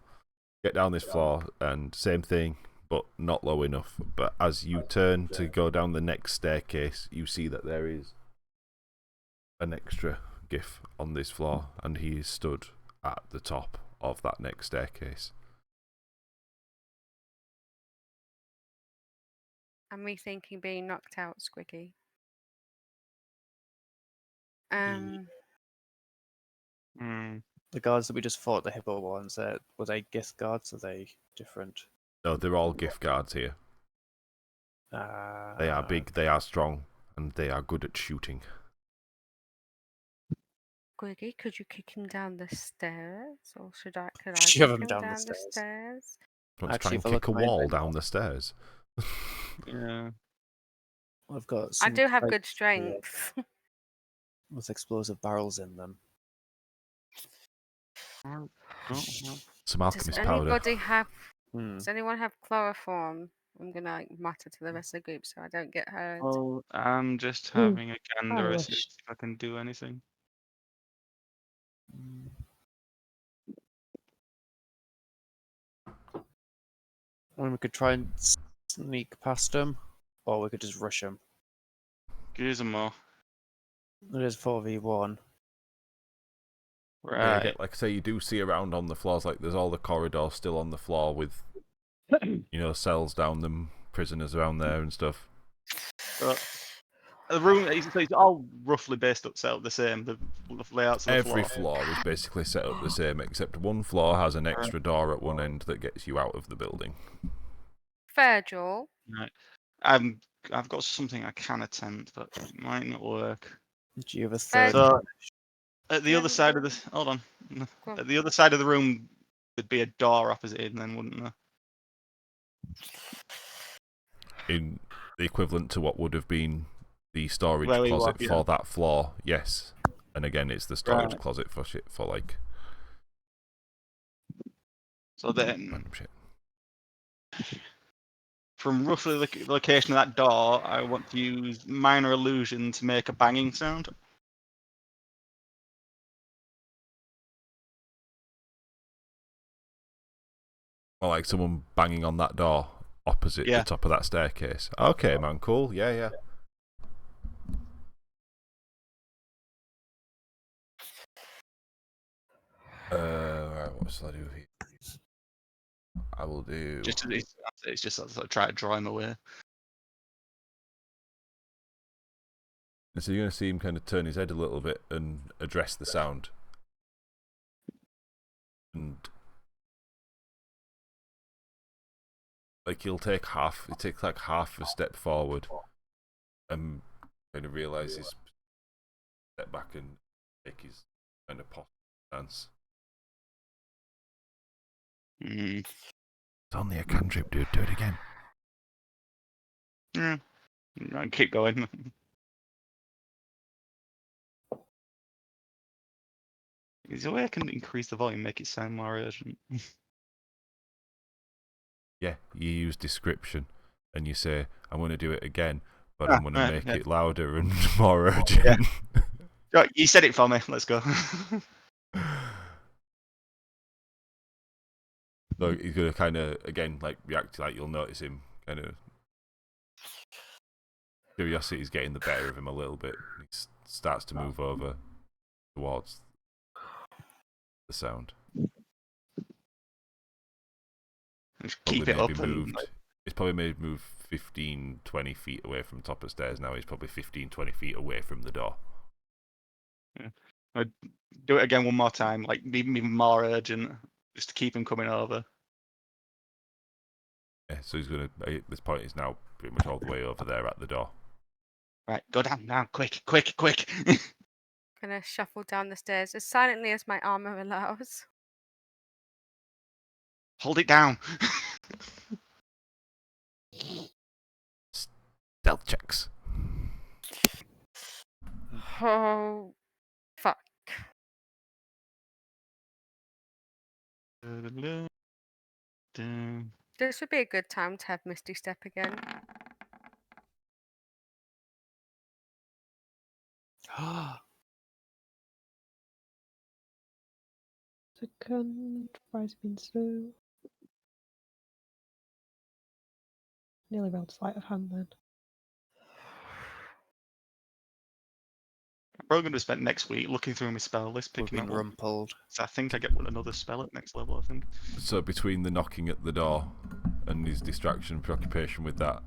A: Get down this floor and same thing, but not low enough. But as you turn to go down the next staircase, you see that there is an extra gif on this floor, and he is stood at the top of that next staircase.
B: I'm rethinking being knocked out, Squiggy.
D: The guards that we just fought, the hippo ones, were they Gith guards? Or are they different?
A: No, they're all gift guards here. They are big, they are strong, and they are good at shooting.
B: Squiggy, could you kick him down the stairs, or could I
D: Shove
B: kick
D: him
B: him
D: down
B: down
D: the
B: the
D: stairs.
B: stairs?
A: Want to try
D: Actually,
A: and
D: if I look
A: kick a
D: at my
A: wall
D: inventory-
A: down the stairs?
E: Yeah.
D: I've got
B: I
D: some
B: do have good
D: pipes
B: strength.
D: with explosive barrels in them.
A: Some
B: Does
A: alchemist powder.
B: anybody have?
D: Hmm.
B: Does anyone have chloroform? I'm gonna mutter to the rest of the group so I don't get hurt.
E: Oh, I'm just
C: Hmm,
E: having a gander
C: I
E: to see
C: wish.
E: if I can do anything.
D: And we could try and sneak past them, or we could just rush them.
E: Use them more.
D: It is 4v1.
A: Yeah,
E: Right.
A: like I say, you do see around on the floors, like there's all the corridors still on the floor with, cells down them, prisoners around there and stuff.
E: The room, it's all roughly based up the same. The layouts of the
A: Every
E: floor.
A: floor is basically set up the same, except one floor has an extra door at one end that gets you out of the building.
B: Virgil,
E: Right. I've got something I can attempt, but it might not work.
D: Do you have a third?
E: So at the
B: Yeah.
E: other side of the hold on.
B: Go on.
E: At the other side of the room there'd be a door opposite it, then wouldn't there?
A: In the equivalent to what would have been the storage
E: Where we were,
A: closet
E: yeah.
A: for that floor, yes. And again, it's the storage
E: Right.
A: closet for shit, for like
E: So then
A: random shit.
E: from roughly the location of that door, I want to use minor illusion to make a banging sound.
A: Or like someone banging on that door opposite
E: Yeah.
A: the top of that staircase. Okay, man, cool. Yeah. Right, what shall I do here? I will do.
E: It's just sort of try to draw him away.
A: And so you're going to see him kind of turn his head a little bit and address the sound. And like he takes like half a step forward and kind of realizes, step back and take his kind of posture stance.
E: Mm.
A: It's only a cantrip, dude. Do it again.
E: Yeah. Right, keep going. Is there a way I can increase the volume, make it sound more urgent?
A: Yeah, you use description and you say, I'm going to do it again, but I'm going to
E: right,
A: make
E: yeah.
A: it louder and more urgent.
E: Right, you said it for me. Let's go.
A: So he's going to kind of, again, like react, like you'll notice him kind of. Curiosity's getting the better of him a little bit. He starts to move over towards the sound.
E: Just
A: Probably
E: keep it
A: maybe
E: up and
A: moved. It's probably maybe moved 15, 20 feet away from the top of the stairs now. He's probably 15, 20 feet away from the door.
E: I'd do it again one more time, like even more urgent, just to keep him coming over.
A: Yeah, so he's going to, at this point, he's now pretty much all the way over there at the door.
E: Right, go down now, quick, quick, quick.
B: Gonna shuffle down the stairs as silently as my armor allows.
E: Hold it down.
A: Stealth checks.
B: Oh, fuck. This would be a good time to have Misty Step again.
C: Second, price been slow. Nearly rolled sleight of hand then.
E: I'm probably going to spend next week looking through my spell list,
D: We've
E: picking
D: been
E: up one.
D: rumpled.
E: So I think I get another spell at next level, I think.
A: So between the knocking at the door and his distraction, preoccupation with that,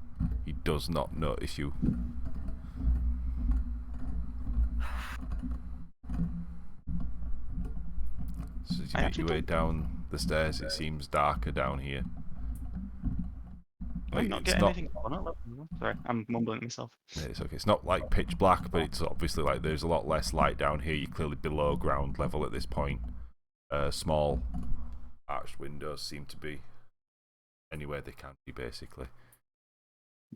A: he does not notice you. So as you
E: I
A: make
E: actually
A: your way
E: don't-
A: down the stairs, it seems darker down here.
E: I
A: Like,
E: not
A: it's
E: get
A: not.
E: anything. Oh, no, sorry, I'm mumbling myself.
A: It's okay. It's not like pitch black, but it's obviously like there's a lot less light down here. You're clearly below ground level at this point. Small arched windows seem to be anywhere they can be, basically,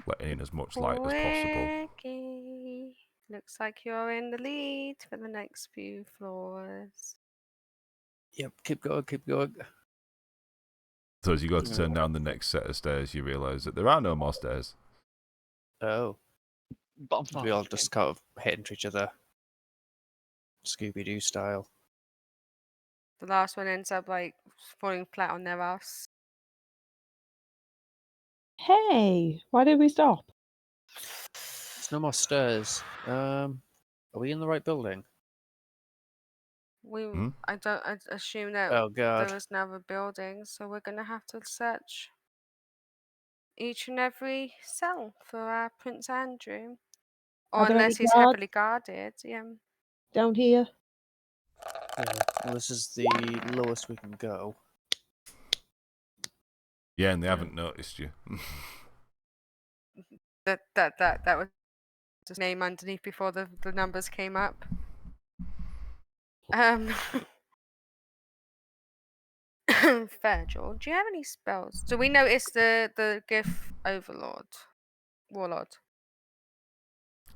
A: letting in as much light as possible.
B: Quickie. Looks like you're in the lead for the next few floors.
D: Yep, keep going, keep going.
A: So as you go to turn down the next set of stairs, you realise that there are no more stairs.
D: Oh, we all just kind of hit into each other. Scooby-Doo style.
B: The last one ends up like falling flat on their ass.
C: Hey, why did we stop?
D: There's no more stairs. Are we in the right building?
B: I assume that
D: Oh god.
B: there was another building, so we're gonna have to search each and every cell for our Prince Andrew. Or
C: Are there any
B: unless he's
C: guards
B: heavily guarded, yeah.
C: down here?
D: Yeah. Well, this is the lowest we can go.
A: Yeah, and they haven't noticed you.
B: That was his name underneath before the numbers came up. Virgil, do you have any spells? Do we notice the GIF Overlord? Warlord?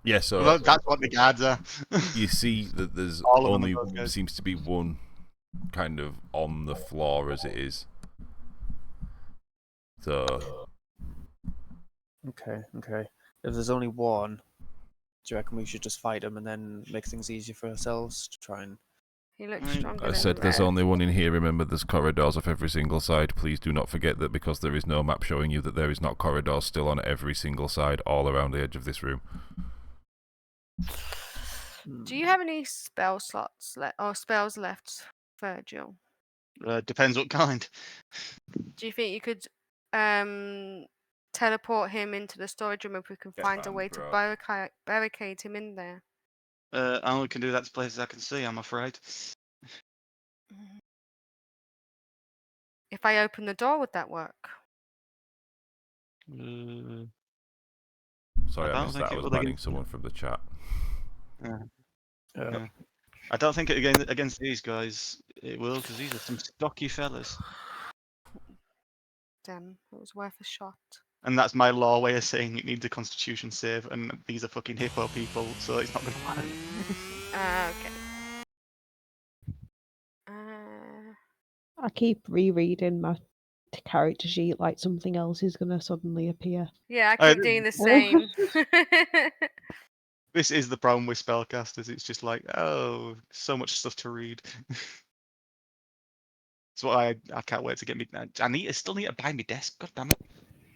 A: Yeah, so
E: Well, that's what the guards are.
A: you see that there's
E: All of them
A: only
E: are those guys.
A: seems to be one kind of on the floor as it is. So
D: Okay, okay. If there's only one, do you reckon we should just fight him and then make things easier for ourselves to try and...
B: He looks
E: Right.
B: stronger
A: I
B: than
A: said
B: the
A: there's
B: rest.
A: only one in here. Remember, there's corridors off every single side. Please do not forget that, because there is no map showing you that there is not corridors still on every single side all around the edge of this room.
B: Do you have any spell slots or spells left, Virgil?
E: Depends what kind.
B: Do you think you could teleport him into the storage room if we can
A: Get
B: find a
A: banned,
B: way to
A: bro.
B: barricade him in there?
E: I only can do that to places I can see, I'm afraid.
B: If I open the door, would that work?
A: Sorry,
E: I
A: I
E: don't
A: missed
E: think
A: that. I
E: it
A: was
E: will
A: banning
E: against-
A: someone from the chat.
E: Yeah. I don't think against these guys it will, because these are some stocky fellas.
B: Damn, it was worth a shot.
E: And that's my law way of saying it needs a constitution save, and these are fucking hippo people, so it's not going to work.
B: Okay.
C: I keep rereading my character sheet like something else is going to suddenly appear.
B: Yeah, I keep doing the same.
E: This is the problem with spellcasters. It's just like, oh, so much stuff to read. That's why I can't wait to get me. I still need to buy me desk. God damn it,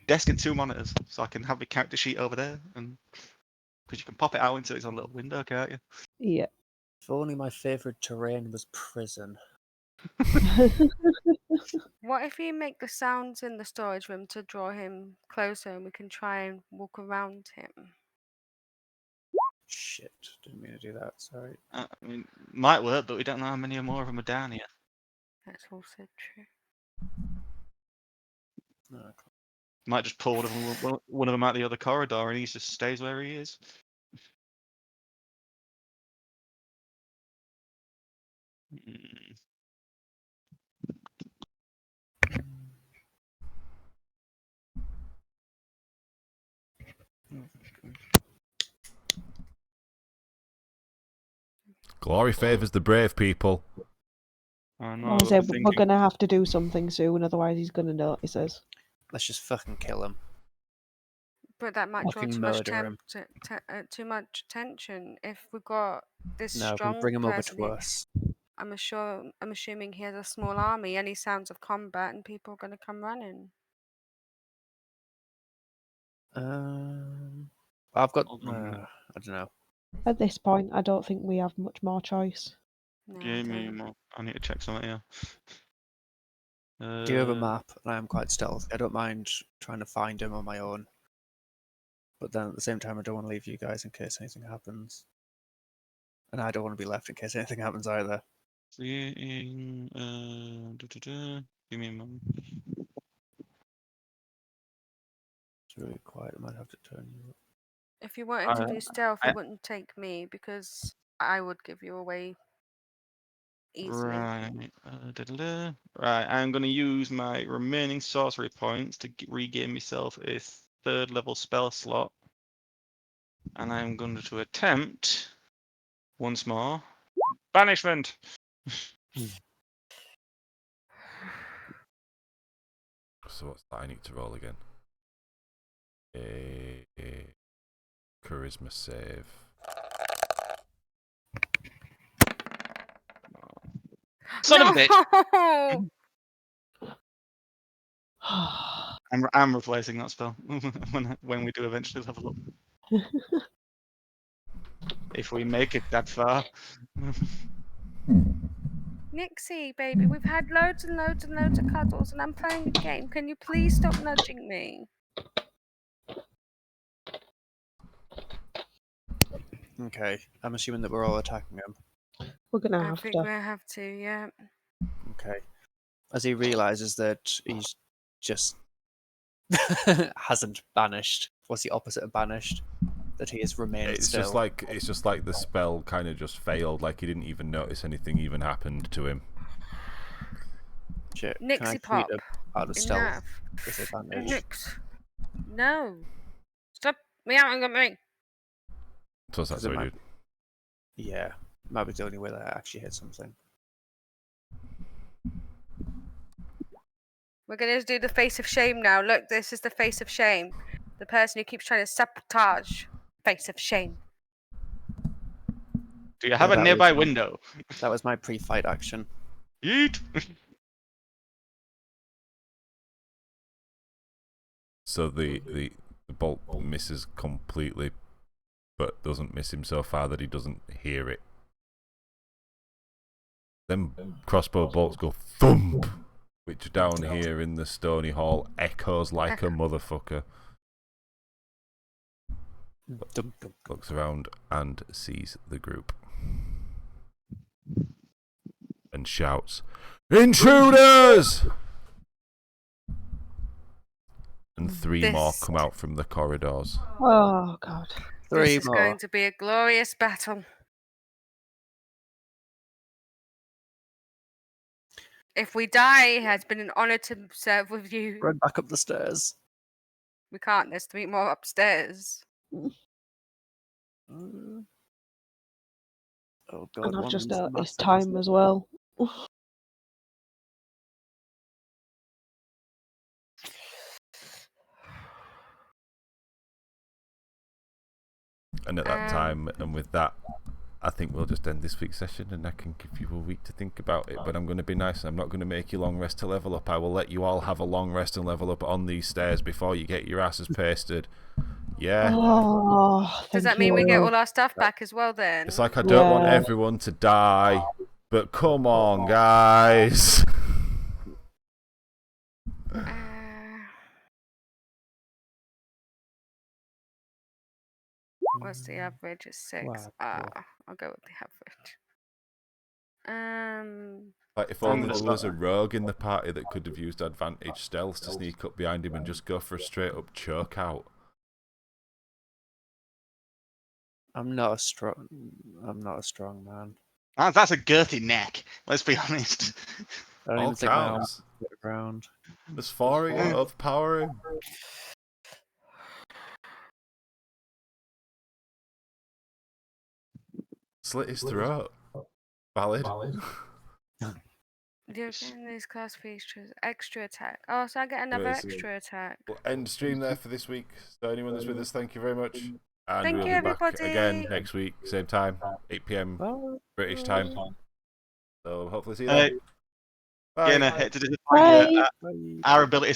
E: desk and 2 monitors, so I can have my character sheet over there, and because you can pop it out into its own little window, can't you?
C: Yeah.
D: If only my favourite terrain was prison.
B: What if you make the sounds in the storage room to draw him closer and we can try and walk around him?
D: Shit, didn't mean to do that. Sorry.
E: I mean, might work, but we don't know how many more of them are down here.
B: That's also true.
D: No,
E: Might just pull one of them out the other corridor, and he just stays where he is. Mm.
A: Glory favours the brave, people.
E: I know.
C: I was saying, we're going to have to do something soon, otherwise he's going to notice us.
D: let's just fucking kill him.
B: But that might draw
D: Fucking murder him.
B: too much attention. If we got this
D: No, we
B: strong
D: bring him over
B: person,
D: to us.
B: I'm assuming he has a small army. Any sounds of combat, and people are going to come running.
D: I've got.
E: Hold on a minute.
D: I don't know.
C: At this point, I don't think we have much more choice.
B: No,
E: Give me more. I need to check something here.
D: Do you have a map? And I am quite stealthy. I don't mind trying to find him on my own. But then at the same time, I don't want to leave you guys in case anything happens. And I don't want to be left in case anything happens either.
E: Seeing, give me a moment.
D: It's really quiet. I might have to turn you up.
B: if you wanted to do stealth, it wouldn't take me because I would give you away easily.
E: Right. Right. I'm going to use my remaining sorcery points to regain myself a 3rd level spell slot. And I'm going to attempt once more banishment.
A: So what's that I need to roll again? A charisma save.
E: Son of a bitch!
B: No!
E: I'm replacing that spell when we do eventually level up. If we make it that far.
B: Nixie, baby, we've had loads and loads and loads of cuddles, and I'm playing a game. Can you please stop nudging me?
D: Okay, I'm assuming that we're all attacking him.
C: We're going to
B: I
C: have
B: think
C: to.
B: we'll have to, yeah.
D: Okay. As he realizes that he's just hasn't banished. What's the opposite of banished? That he has remained
A: It's
D: still.
A: just like the spell kind of just failed. Like he didn't even notice anything even happened to him.
D: Shit.
B: Nixie
D: Can I
B: pop.
D: treat him out of stealth
B: Enough.
D: with advantage?
B: Nix. No. Stop meowing at me.
A: So that's what he did.
D: Yeah, might be the only way that I actually hit something.
B: We're going to do the face of shame now. Look, this is the face of shame. The person who keeps trying to sabotage. Face of shame.
E: Do you have a nearby window?
D: That was my pre-fight action.
E: Yeet!
A: So the bolt misses completely, but doesn't miss him so far that he doesn't hear it. Then crossbow bolts go thump, which down here in the stony hall echoes like a motherfucker. Looks around and sees the group. And shouts, "Intruders!" And 3 more come out from the corridors.
C: Oh, God.
D: 3
B: This is
D: more.
B: going to be a glorious battle. If we die, it has been an honor to serve with you.
D: Run back up the stairs.
B: We can't. There's 3 more upstairs.
D: Oh God!
C: And I've
D: one
C: just
D: of them's
C: noticed
D: massive,
C: time
D: isn't it?
C: as well.
A: And at that time, and with that, I think we'll just end this week's session, and I can give you a week to think about it. But I'm going to be nice, and I'm not going to make you long rest to level up. I will let you all have a long rest and level up on these stairs before you get your asses pasted. Yeah.
C: Oh,
B: Does that
C: thank
B: mean we get
C: you.
B: all our stuff back as well then?
A: It's like I don't want
C: Yeah.
A: everyone to die, but come on, guys.
B: What's the average? Is 6.
D: Wow,
B: I'll go with the average.
A: Like, if only there was a rogue in the party that could have used advantage stealth to sneak up behind him and just go for a straight up choke out.
D: I'm not a strong man.
E: That's a girthy neck. Let's be honest.
D: I don't
A: All
D: even think my arms
A: counts.
D: hit the ground.
A: There's 4 of you, overpower him. Slit his throat. Valid.
B: You're getting these class features. Extra attack. Oh, so I get another
A: Anyways,
B: extra attack.
A: We'll end stream there for this week. So anyone that's with us, thank you very much. And
B: Thank
A: we'll
B: you,
A: be back
B: everybody.
A: again next week, same time, 8 PM
D: Bye.
A: British time. So hopefully see you then. Bye.
E: Again, I hate to disappoint
C: Bye.
E: you. Our ability